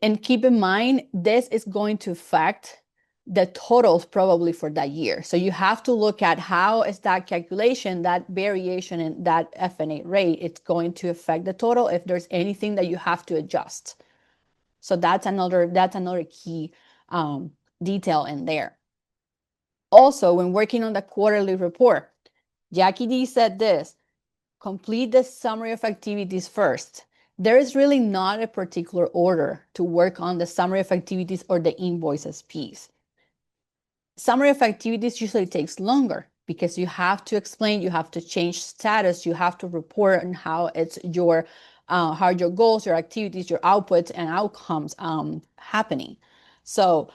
And keep in mind, this is going to affect the totals probably for that year. So you have to look at how is that calculation, that variation in that F&A rate, it's going to affect the total if there's anything that you have to adjust. So that's another key detail in there. Also, when working on the quarterly report, Jackie D said this: complete the summary of activities first. There is really not a particular order to work on the summary of activities or the invoices piece. Summary of activities usually takes longer because you have to explain, you have to change status, you have to report on how it's how your goals, your activities, your outputs and outcomes happening. So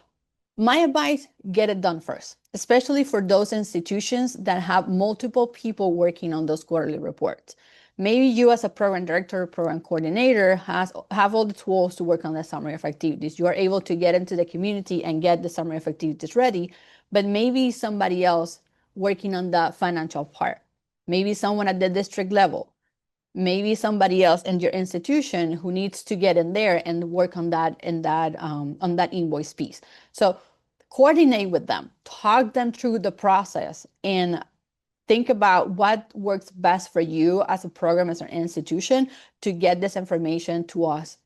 my advice, get it done first, especially for those institutions that have multiple people working on those quarterly reports. Maybe you as a program director, program coordinator have all the tools to work on the summary of activities. You are able to get into the community and get the summary of activities ready, but maybe somebody else working on the financial part, maybe someone at the district level, maybe somebody else in your institution who needs to get in there and work on that on that invoice piece. So coordinate with them, talk them through the process, and think about what works best for you as a program, as an institution, to get this information to us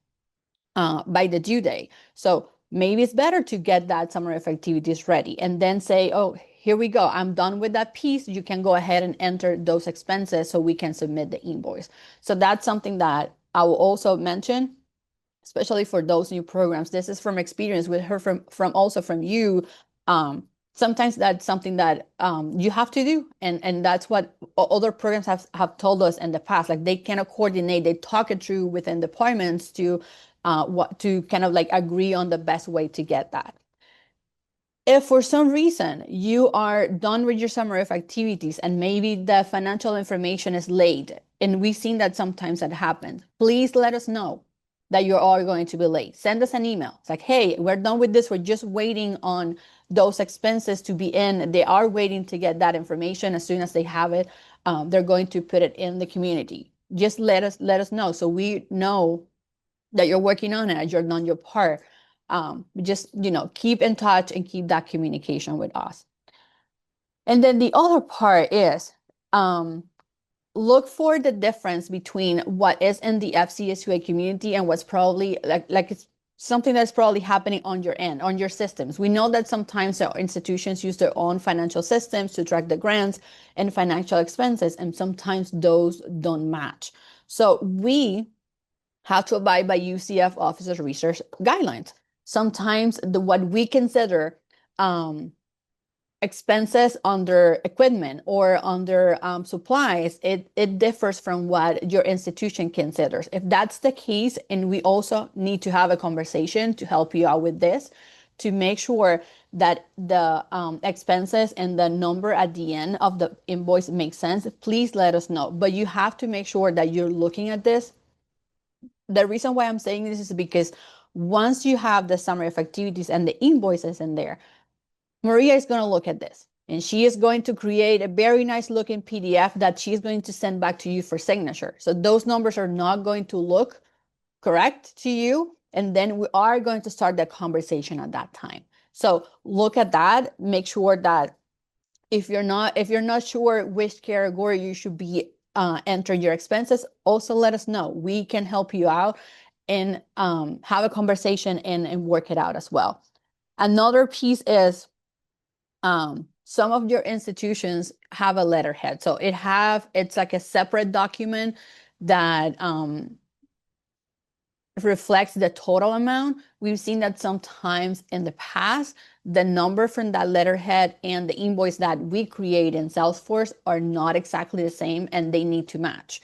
by the due date. So maybe it's better to get that summary of activities ready and then say, oh, here we go, I'm done with that piece. You can go ahead and enter those expenses so we can submit the invoice. So that's something that I will also mention, especially for those new programs. This is from experience. We heard from you. Sometimes that's something that you have to do, and that's what other programs have told us in the past. Like, they cannot coordinate, they talk it through within departments to kind of like agree on the best way to get that. If for some reason you are done with your summary of activities and maybe the financial information is late, and we've seen that sometimes that happens, please let us know that you're all going to be late. Send us an email. It's like, hey, we're done with this. We're just waiting on those expenses to be in. They are waiting to get that information. As soon as they have it, they're going to put it in the community. Just let us know so we know that you're working on it, you're done your part. Just, keep in touch and keep that communication with us. And then the other part is, look for the difference between what is in the FCSUA community and what's probably like it's something that's probably happening on your end, on your systems. We know that sometimes our institutions use their own financial systems to track the grants and financial expenses, and sometimes those don't match. So we have to abide by UCF Office of Research guidelines. Sometimes what we consider expenses under equipment or under supplies, it differs from what your institution considers. If that's the case, and we also need to have a conversation to help you out with this, to make sure that the expenses and the number at the end of the invoice makes sense, please let us know. But you have to make sure that you're looking at this. The reason why I'm saying this is because once you have the summary of activities and the invoices in there, Maria is going to look at this and she is going to create a very nice looking PDF that she's going to send back to you for signature. So those numbers are not going to look correct to you. And then we are going to start the conversation at that time. So look at that, make sure that if you're not sure which category you should be enter your expenses, also let us know. We can help you out and have a conversation and work it out as well. Another piece is some of your institutions have a letterhead. So it's like a separate document that reflects the total amount. We've seen that sometimes in the past, the number from that letterhead and the invoice that we create in Salesforce are not exactly the same and they need to match.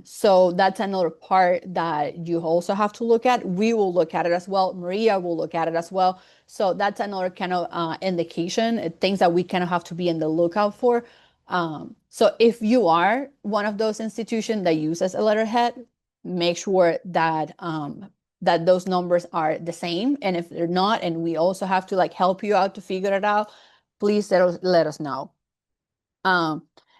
So that's another part that you also have to look at. We will look at it as well. Maria will look at it as well. So that's another kind of indication, things that we kind of have to be in the lookout for. So if you are one of those institutions that uses a letterhead, make sure that that those numbers are the same. And if they're not, and we also have to like help you out to figure it out, please let us know.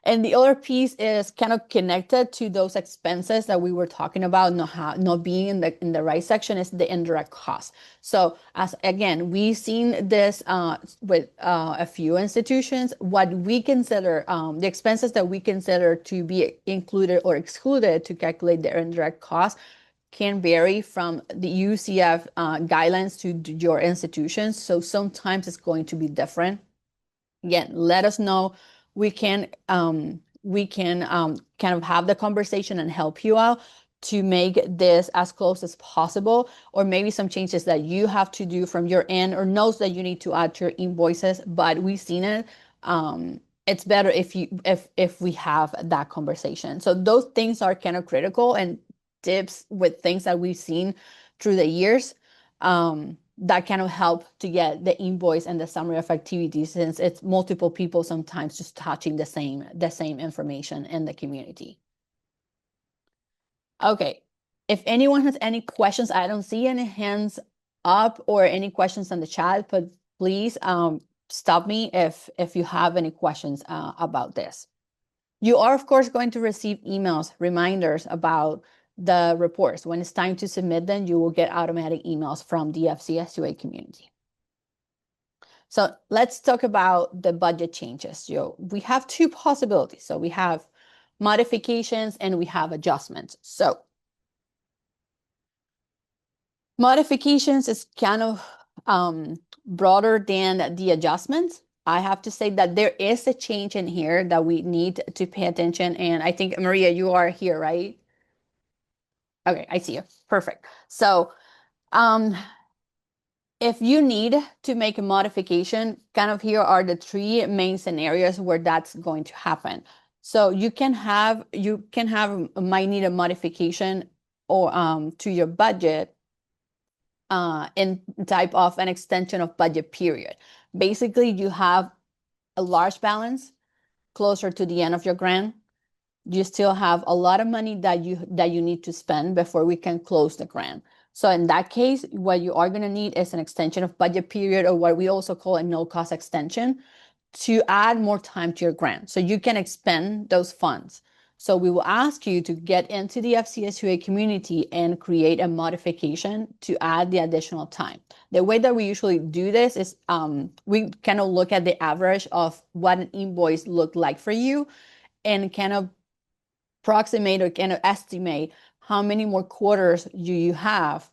And the other piece is kind of connected to those expenses that we were talking about, not being in the right section, is the indirect cost. So as again, we've seen this with a few institutions. What we consider, the expenses that we consider to be included or excluded to calculate their indirect cost can vary from the UCF guidelines to your institutions. So sometimes it's going to be different. Again, let us know. We can kind of have the conversation and help you out to make this as close as possible, or maybe some changes that you have to do from your end, or notes that you need to add to your invoices. But we've seen it. It's better if we have that conversation. So those things are kind of critical and tips with things that we've seen through the years. That kind of help to get the invoice and the summary of activities, since it's multiple people sometimes just touching the same information in the community. Okay, if anyone has any questions, I don't see any hands up or any questions in the chat, but please stop me if you have any questions about this. You are, of course, going to receive emails, reminders about the reports. When it's time to submit them, you will get automatic emails from the FCSUA community. So let's talk about the budget changes. We have two possibilities. So we have modifications and we have adjustments. So modifications is kind of broader than the adjustments. I have to say that there is a change in here that we need to pay attention. And I think, Maria, you are here, right? Okay, I see you. Perfect. So if you need to make a modification, kind of here are the three main scenarios where that's going to happen. So you might need a modification or to your budget in type of an extension of budget period. Basically, you have a large balance closer to the end of your grant. You still have a lot of money that you need to spend before we can close the grant. So in that case, what you are going to need is an extension of budget period, or what we also call a no-cost extension, to add more time to your grant so you can expend those funds. So we will ask you to get into the FCSUA community and create a modification to add the additional time. The way that we usually do this is we kind of look at the average of what an invoice looked like for you and kind of approximate or kind of estimate how many more quarters you have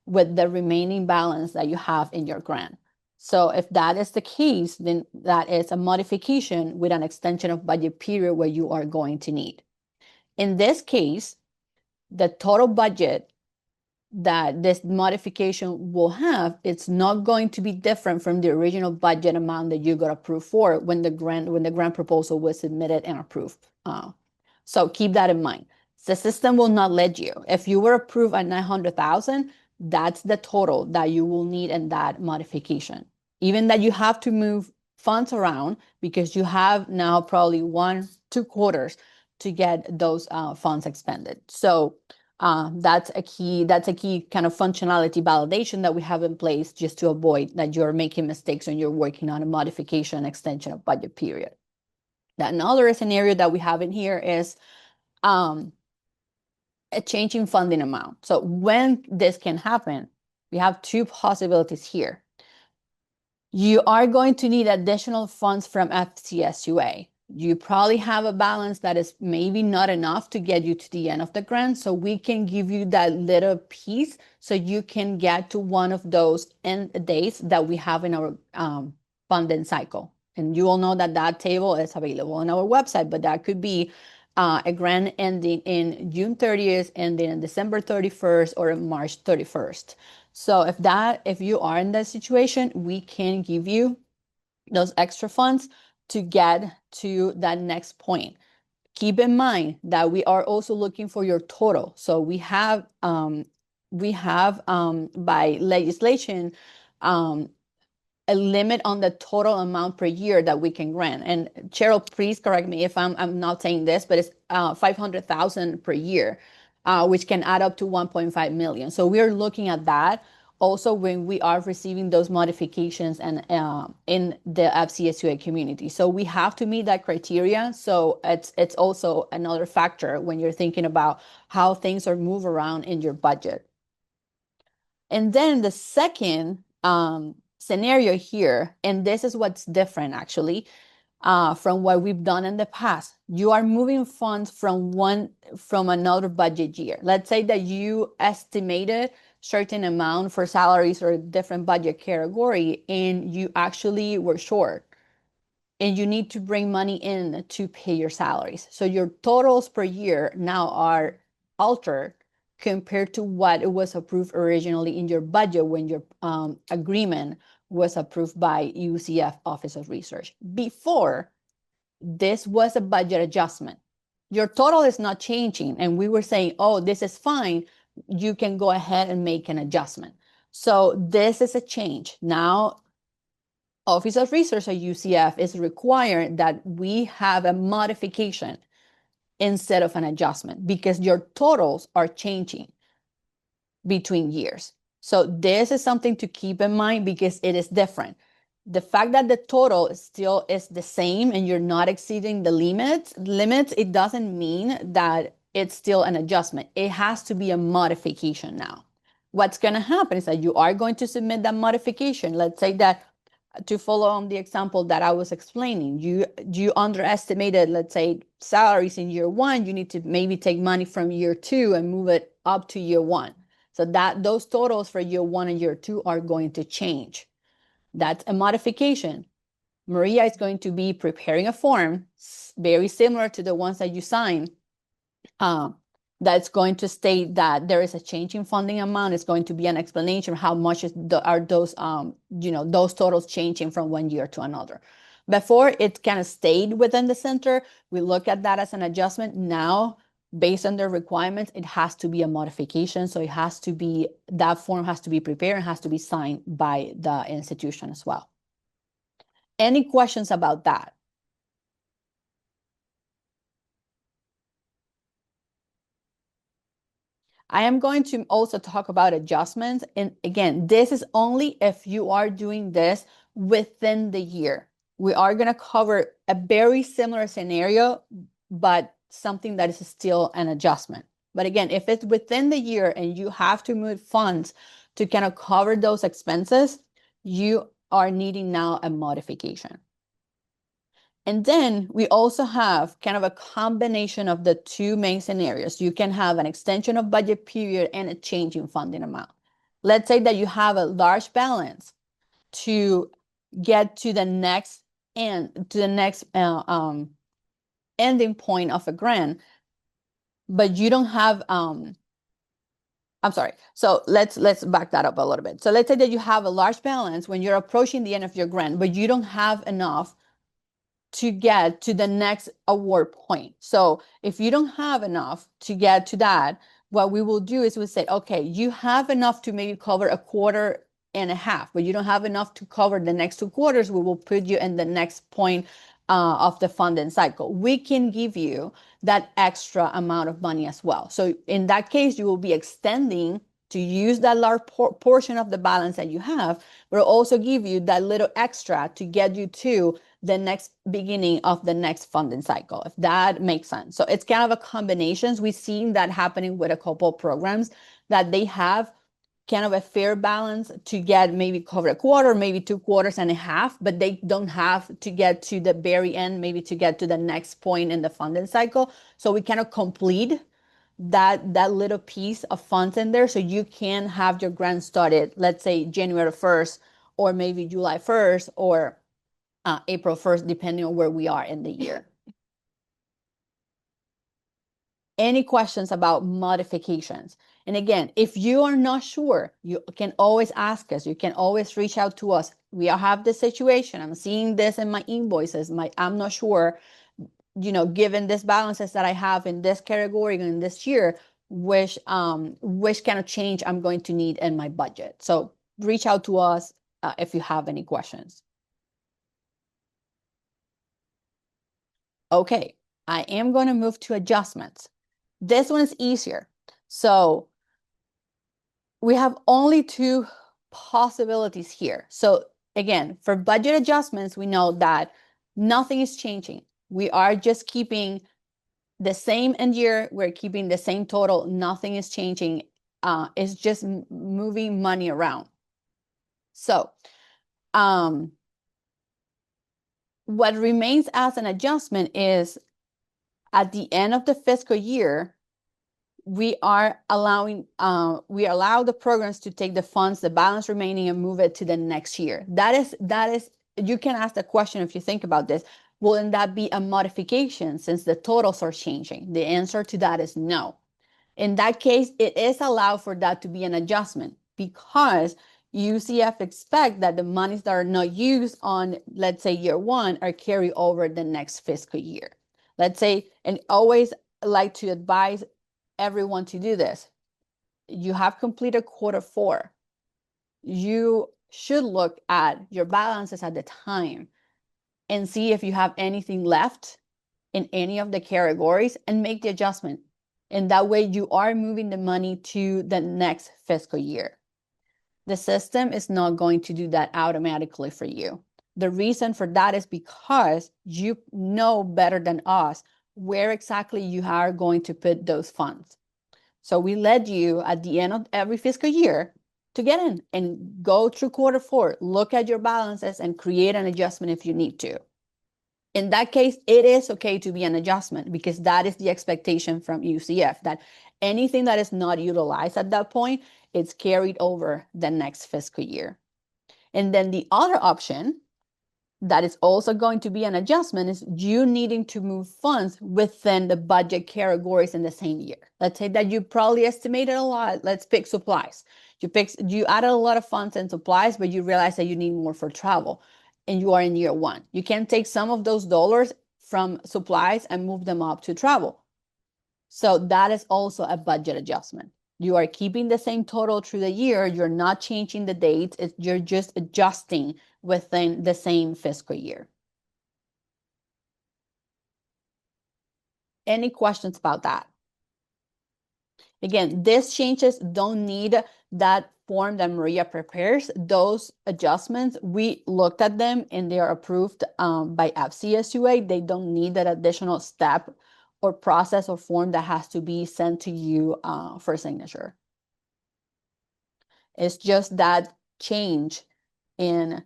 with the remaining balance that you have in your grant. So if that is the case, then that is a modification with an extension of budget period where you are going to need. In this case, the total budget that this modification will have, it's not going to be different from the original budget amount that you got approved for when the grant proposal was submitted and approved. So keep that in mind. The system will not let you. If you were approved at 900,000, that's the total that you will need in that modification. Even that you have to move funds around because you have now probably 1-2 quarters to get those funds expended. So that's a key kind of functionality validation that we have in place just to avoid that you're making mistakes when you're working on a modification extension of budget period. Another scenario that we have in here is a change in funding amount. So when this can happen, we have 2 possibilities here. You are going to need additional funds from FCSUA. You probably have a balance that is maybe not enough to get you to the end of the grant. So we can give you that little piece so you can get to one of those end dates that we have in our funding cycle. And you all know that that table is available on our website, but that could be a grant ending in June 30th, ending on December 31st, or March 31st. So if you are in that situation, we can give you those extra funds to get to that next point. Keep in mind that we are also looking for your total. So we have by legislation a limit on the total amount per year that we can grant. And Cheryl, please correct me if I'm not saying this, but it's 500,000 per year, which can add up to 1.5 million. So we're looking at that also when we are receiving those modifications and in the FCSUA community. So we have to meet that criteria. So it's also another factor when you're thinking about how things are moved around in your budget. And then the second scenario here, and this is what's different actually from what we've done in the past. You are moving funds from another budget year. Let's say that you estimated certain amount for salaries or a different budget category, and you actually were short, and you need to bring money in to pay your salaries. So your totals per year now are altered compared to what it was approved originally in your budget when your agreement was approved by UCF Office of Research. Before, this was a budget adjustment. Your total is not changing, and we were saying, oh, this is fine. You can go ahead and make an adjustment. So this is a change. Now, Office of Research at UCF is requiring that we have a modification instead of an adjustment because your totals are changing between years. So this is something to keep in mind because it is different. The fact that the total still is the same and you're not exceeding the limits, it doesn't mean that it's still an adjustment. It has to be a modification now. What's going to happen is that you are going to submit that modification. Let's say that to follow on the example that I was explaining, you underestimated, let's say, salaries in year 1. You need to maybe take money from year 2 and move it up to year 1. So that those totals for year 1 and year 2 are going to change. That's a modification. Maria is going to be preparing a form very similar to the ones that you sign. That's going to state that there is a change in funding amount. It's going to be an explanation of how much are those those totals changing from one year to another. Before, it kind of stayed within the center. We look at that as an adjustment. Now, based on the requirements, it has to be a modification. So it has to be, that form has to be prepared and has to be signed by the institution as well. Any questions about that? I am going to also talk about adjustments. And again, this is only if you are doing this within the year. We are going to cover a very similar scenario, but something that is still an adjustment. But again, if it's within the year and you have to move funds to kind of cover those expenses, you are needing now a modification. And then we also have kind of a combination of the two main scenarios. You can have an extension of budget period and a change in funding amount. Let's say that you have a large balance to get to the next ending point of a grant, but you don't have I'm sorry. So let's back that up a little bit. So let's say that you have a large balance when you're approaching the end of your grant, but you don't have enough to get to the next award point. So if you don't have enough to get to that, what we will do is we say, okay, you have enough to maybe cover a quarter and a half, but you don't have enough to cover the next 2 quarters. We will put you in the next point of the funding cycle. We can give you that extra amount of money as well. So in that case, you will be extending to use that large portion of the balance that you have, but also give you that little extra to get you to the next beginning of the next funding cycle, if that makes sense. So it's kind of a combination. We've seen that happening with a couple programs that they have kind of a fair balance to get maybe cover a quarter, maybe 2 quarters and a half, but they don't have to get to the very end, maybe to get to the next point in the funding cycle. So we kind of complete that little piece of funds in there so you can have your grant started, let's say January 1st, or maybe July 1st, or April 1st, depending on where we are in the year. Any questions about modifications? And again, if you are not sure, you can always ask us. You can always reach out to us. We have this situation. I'm seeing this in my invoices. I'm not sure, given these balances that I have in this category in this year, which kind of change I'm going to need in my budget. So reach out to us if you have any questions. Okay, I am going to move to adjustments. This one is easier. So we have only 2 possibilities here. So again, for budget adjustments, we know that nothing is changing. We are just keeping the same end year. We're keeping the same total. Nothing is changing. It's just moving money around. So what remains as an adjustment is at the end of the fiscal year, we allow the programs to take the funds, the balance remaining, and move it to the next year. That is, you can ask the question if you think about this, wouldn't that be a modification since the totals are changing? The answer to that is no. In that case, it is allowed for that to be an adjustment because UCF expect that the monies that are not used on, let's say, year 1 are carried over the next fiscal year. Let's say, and always like to advise everyone to do this. You have completed quarter 4. You should look at your balances at the time and see if you have anything left in any of the categories and make the adjustment. And that way you are moving the money to the next fiscal year. The system is not going to do that automatically for you. The reason for that is because you know better than us where exactly you are going to put those funds. So we led you at the end of every fiscal year to get in and go through quarter 4, look at your balances and create an adjustment if you need to. In that case, it is okay to be an adjustment because that is the expectation from UCF, that anything that is not utilized at that point, it's carried over the next fiscal year. And then the other option that is also going to be an adjustment is you needing to move funds within the budget categories in the same year. Let's say that you probably estimated a lot. Let's pick supplies. You added a lot of funds and supplies, but you realize that you need more for travel and you are in year 1. You can take some of those dollars from supplies and move them up to travel. So that is also a budget adjustment. You are keeping the same total through the year. You're not changing the dates. You're just adjusting within the same fiscal year. Any questions about that? Again, these changes don't need that form that Maria prepares. Those adjustments, we looked at them and they are approved by FCSUA. They don't need that additional step or process or form that has to be sent to you for signature. It's just that change in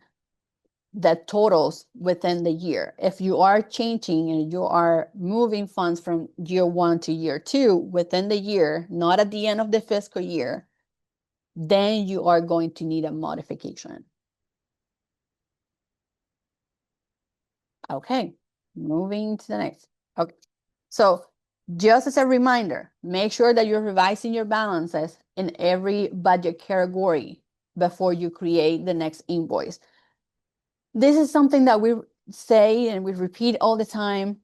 the totals within the year. If you are changing and you are moving funds from year 1 to year 2 within the year, not at the end of the fiscal year, then you are going to need a modification. Okay, moving to the next. Okay, so just as a reminder, make sure that you're revising your balances in every budget category before you create the next invoice. This is something that we say and we repeat all the time.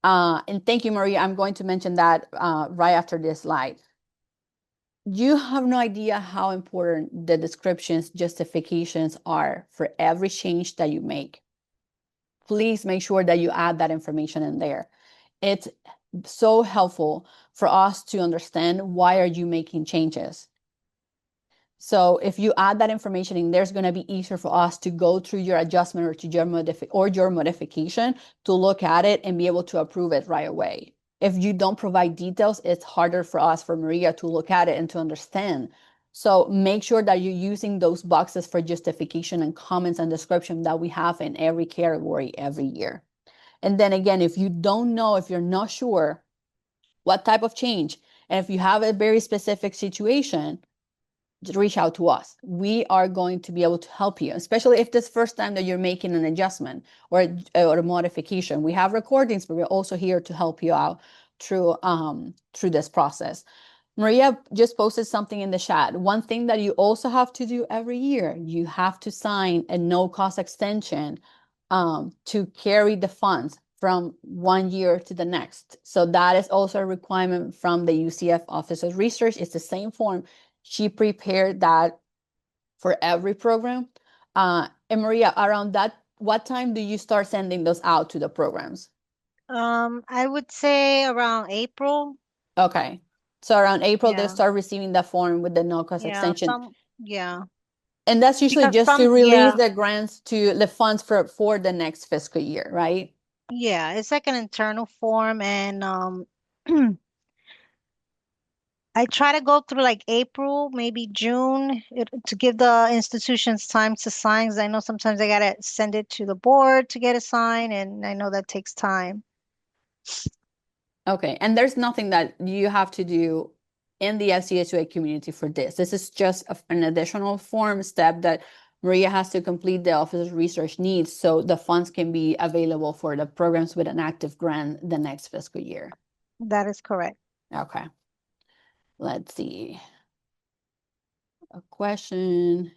And thank you, Maria. I'm going to mention that right after this slide. You have no idea how important the descriptions, justifications are for every change that you make. Please make sure that you add that information in there. It's so helpful for us to understand why are you making changes. So if you add that information in, there's going to be easier for us to go through your adjustment or to your modification to look at it and be able to approve it right away. If you don't provide details, it's harder for us, for Maria, to look at it and to understand. So make sure that you're using those boxes for justification and comments and description that we have in every category every year. And then again, if you don't know, if you're not sure what type of change, and if you have a very specific situation, just reach out to us. We are going to be able to help you, especially if this first time that you're making an adjustment or a modification. We have recordings, but we're also here to help you out through this process. Maria just posted something in the chat. One thing that you also have to do every year, you have to sign a no-cost extension to carry the funds from one year to the next. So that is also a requirement from the UCF Office of Research. It's the same form. She prepared that for every program. And Maria, around that, what time do you start sending those out to the programs? I would say around April. Okay. So around April, they'll Yeah. start receiving the form with the no-cost extension. Yeah. And that's usually Because just to release yeah. the grants to the funds for the next fiscal year, right? Yeah, it's like an internal form, and I try to go through like April, maybe June, to give the institutions time to sign, 'cause I know sometimes I gotta send it to the board to get it signed, and I know that takes time. Okay, and there's nothing that you have to do in the FCSUA community for this. This is just an additional form step that Maria has to complete, the Office of Research needs, so the funds can be available for the programs with an active grant the next fiscal year. That is correct. Okay. Let's see. A question.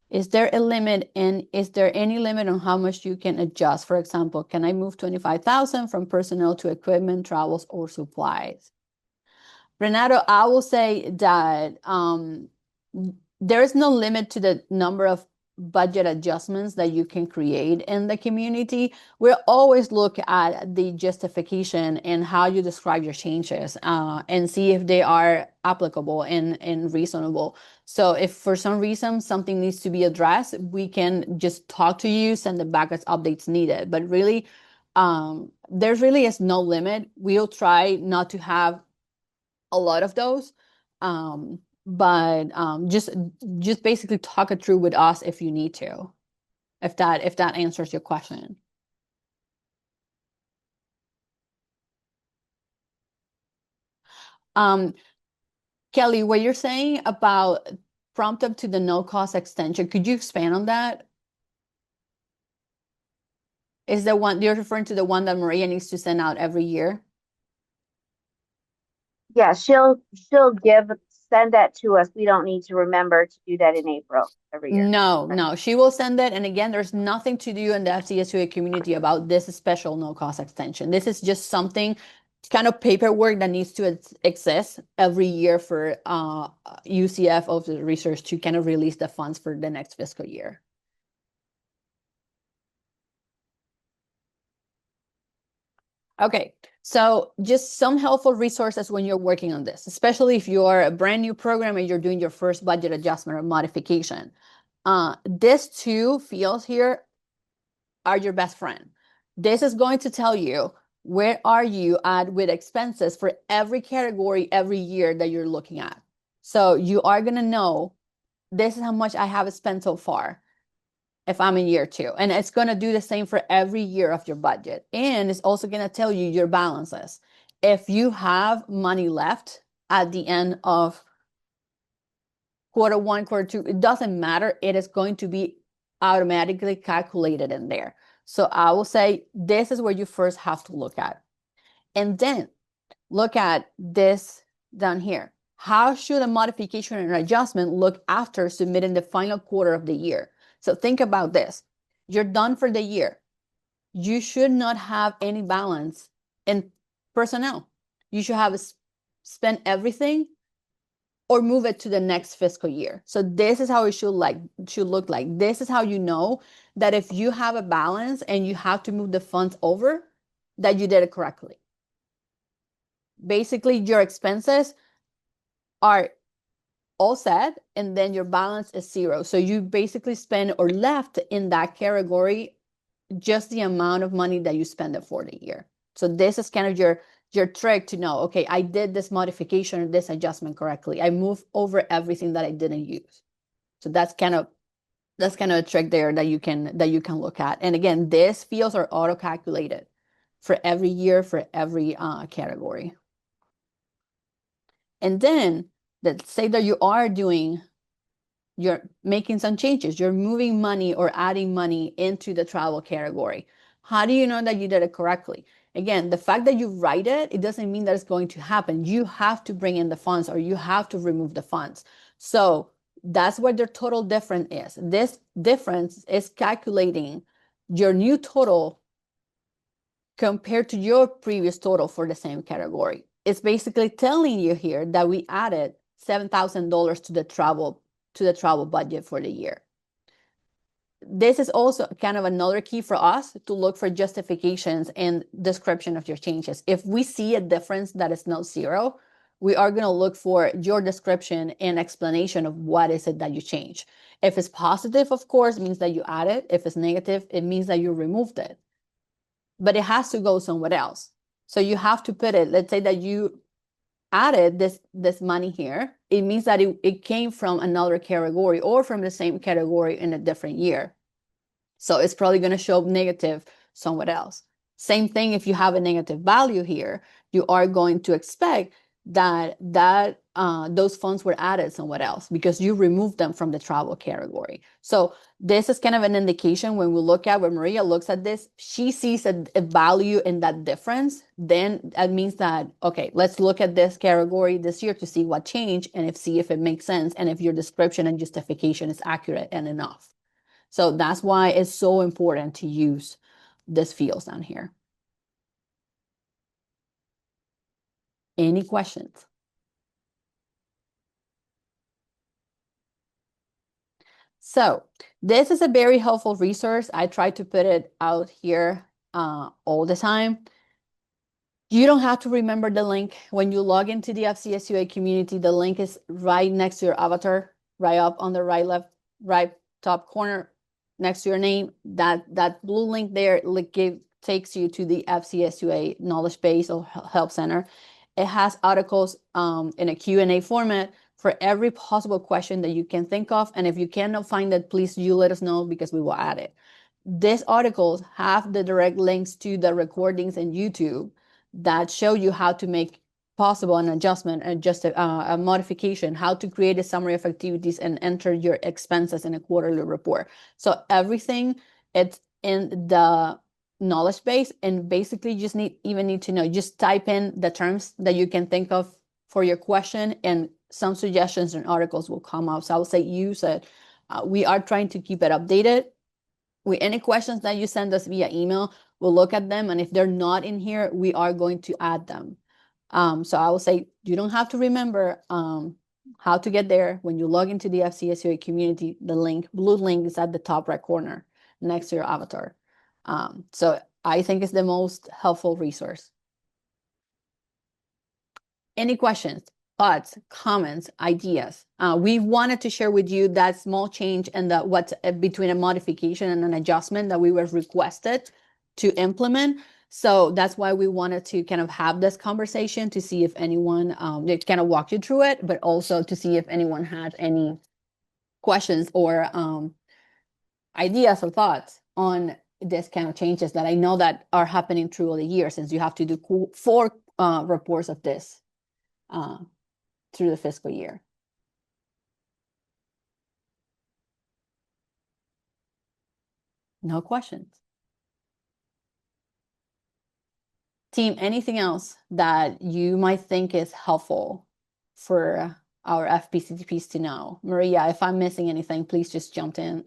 Is there a limit, and is there any limit on how much you can adjust? For example, can I move 25,000 from personnel to equipment, travels, or supplies? Renato, I will say that there is no limit to the number of budget adjustments that you can create in the community. We'll always look at the justification and how you describe your changes and see if they are applicable and reasonable. So if for some reason something needs to be addressed, we can just talk to you, send it back as updates needed. But really, there really is no limit. We'll try not to have a lot of those. But just basically talk it through with us if you need to, if that answers your question. Kelly, what you're saying about prompt up to the no-cost extension, could you expand on that? Is the one you're referring to, the one that Maria needs to send out every year? Yeah, she'll send that to us. We don't need to remember to do that in April every year. No, she will send it. And again, there's nothing to do in the FCSUA community about this special no-cost extension. This is just something, kind of paperwork that needs to exist every year for UCF Office of Research to kind of release the funds for the next fiscal year. Okay, so just some helpful resources when you're working on this, especially if you're a brand new program and you're doing your first budget adjustment or modification. These two fields here are your best friend. This is going to tell you where are you at with expenses for every category every year that you're looking at. So you are going to know this is how much I have spent so far if I'm in year 2. And it's going to do the same for every year of your budget. And it's also going to tell you your balances. If you have money left at the end of Q1, Q2, it doesn't matter. It is going to be automatically calculated in there. So I will say this is where you first have to look at. And then look at this down here. How should a modification and adjustment look after submitting the final quarter of the year? So think about this. You're done for the year. You should not have any balance in personnel. You should have spent everything or move it to the next fiscal year. So this is how it should look like. This is how you know that if you have a balance and you have to move the funds over, that you did it correctly. Basically, your expenses are all set, and then your balance is zero. So you basically spend or left in that category just the amount of money that you spend it for the year. So this is kind of your trick to know, okay, I did this modification or this adjustment correctly. I moved over everything that I didn't use. So that's kind of a trick there that you can look at. And again, these fields are auto-calculated for every year, for every category. And then let's say that you're making some changes. You're moving money or adding money into the travel category. How do you know that you did it correctly? Again, the fact that you write it, it doesn't mean that it's going to happen. You have to bring in the funds or you have to remove the funds. So that's what their total difference is. This difference is calculating your new total compared to your previous total for the same category. It's basically telling you here that we added $7,000 to the travel budget for the year. This is also kind of another key for us to look for justifications and description of your changes. If we see a difference that is not zero, we are going to look for your description and explanation of what is it that you change. If it's positive, of course, it means that you added. If it's negative, it means that you removed it. But it has to go somewhere else. So you have to put it, let's say that you added this money here, it means that it came from another category or from the same category in a different year. So it's probably going to show negative somewhere else. Same thing if you have a negative value here, you are going to expect that those funds were added somewhere else because you removed them from the travel category. So this is kind of an indication when Maria looks at this, she sees a value in that difference. Then that means that, okay, let's look at this category this year to see what changed and see if it makes sense and if your description and justification is accurate and enough. So that's why it's so important to use these fields down here. Any questions? So this is a very helpful resource. I try to put it out here all the time. You don't have to remember the link. When you log into the FCSUA community, the link is right next to your avatar, right up on the right top corner next to your name. That blue link there takes you to the FCSUA knowledge base or help center. It has articles in a Q&A format for every possible question that you can think of. And if you cannot find it, please you let us know because we will add it. These articles have the direct links to the recordings in YouTube that show you how to make possible an adjustment and just a modification, how to create a summary of activities and enter your expenses in a quarterly report. So everything, it's in the knowledge base, and basically you just need to know, just type in the terms that you can think of for your question and some suggestions and articles will come up. So I would say use it. We are trying to keep it updated. With any questions that you send us via email, we'll look at them. And if they're not in here, we are going to add them. So I will say you don't have to remember how to get there. When you log into the FCSUA community, the blue link is at the top right corner next to your avatar. So I think it's the most helpful resource. Any questions, thoughts, comments, ideas? We wanted to share with you that small change and what's between a modification and an adjustment that we were requested to implement. So that's why we wanted to kind of have this conversation to see if anyone, they kind of walk you through it, but also to see if anyone had any questions or ideas or thoughts on this kind of changes that I know that are happening through the year, since you have to do 4 reports of this through the fiscal year. No questions. Team, anything else that you might think is helpful for our FPCTPs to know. Maria, if I'm missing anything, please just jump in.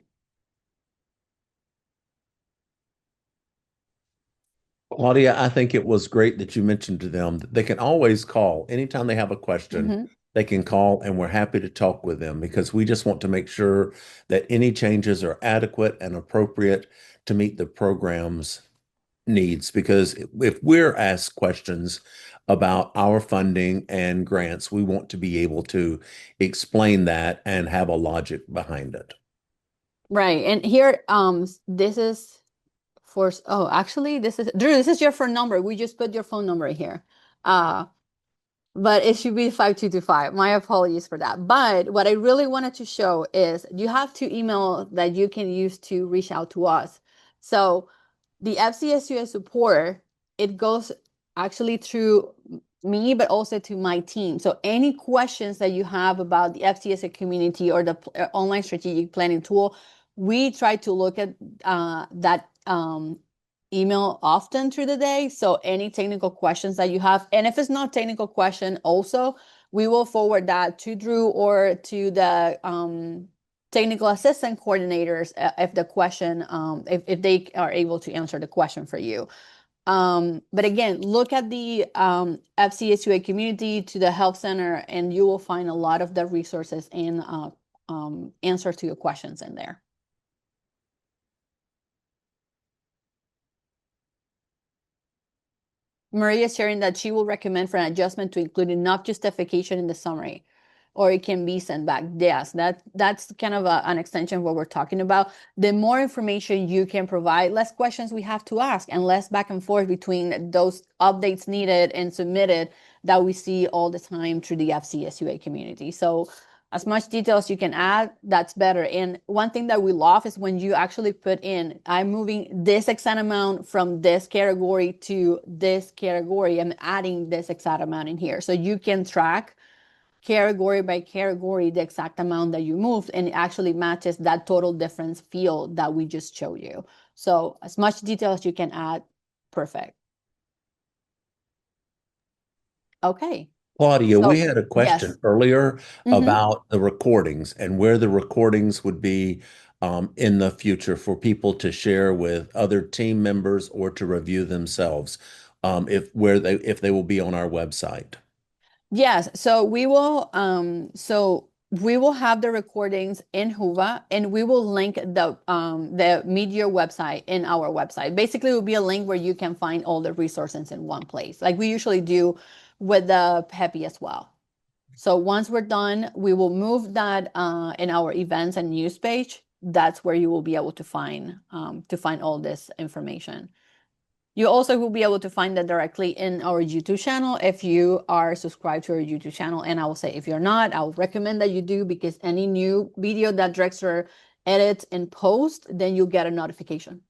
Claudia, I think it was great that you mentioned to them that they can always call anytime they have a question. They can call, and we're happy to talk with them because we just want to make sure that any changes are adequate and appropriate to meet the program's needs. Because if we're asked questions about our funding and grants, we want to be able to explain that and have a logic behind it. Right. And here, this is for, oh, actually, this is, Drew, this is your phone number. We just put your phone number here. But it should be 5225. My apologies for that. But what I really wanted to show is you have two emails that you can use to reach out to us. So the FCSUS support, it goes actually through me, but also to my team. So any questions that you have about the FCSA community or the online strategic planning tool, we try to look at that email often through the day. So any technical questions that you have, and if it's not technical question also, we will forward that to Drew or to the technical assistant coordinators if the question, if they are able to answer the question for you. But again, look at the FCSUA community to the health center, and you will find a lot of the resources and answers to your questions in there. Maria is sharing that she will recommend for an adjustment to include enough justification in the summary, or it can be sent back. Yes, that's kind of an extension of what we're talking about. The more information you can provide, less questions we have to ask, and less back and forth between those updates needed and submitted that we see all the time through the FCSUA community. So as much detail as you can add, that's better. And one thing that we love is when you actually put in, I'm moving this exact amount from this category to this category. I'm adding this exact amount in here. So you can track category by category the exact amount that you moved, and it actually matches that total difference field that we just showed you. So as much detail as you can add, perfect. Okay. Claudia, So, we had a question yes. earlier about the recordings and where the recordings would be in the future for people to share with other team members or to review themselves, if they will be on our website. Yes, so we will have the recordings in Whova, and we will link the MidYear website in our website. Basically, it will be a link where you can find all the resources in one place, like we usually do with the PEPI as well. So once we're done, we will move that in our events and news page. That's where you will be able to find all this information. You also will be able to find that directly in our YouTube channel if you are subscribed to our YouTube channel. And I will say, if you're not, I would recommend that you do, because any new video that Drexler edits and posts, then you'll get a notification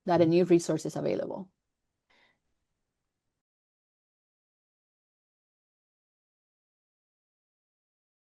that a new resource is available.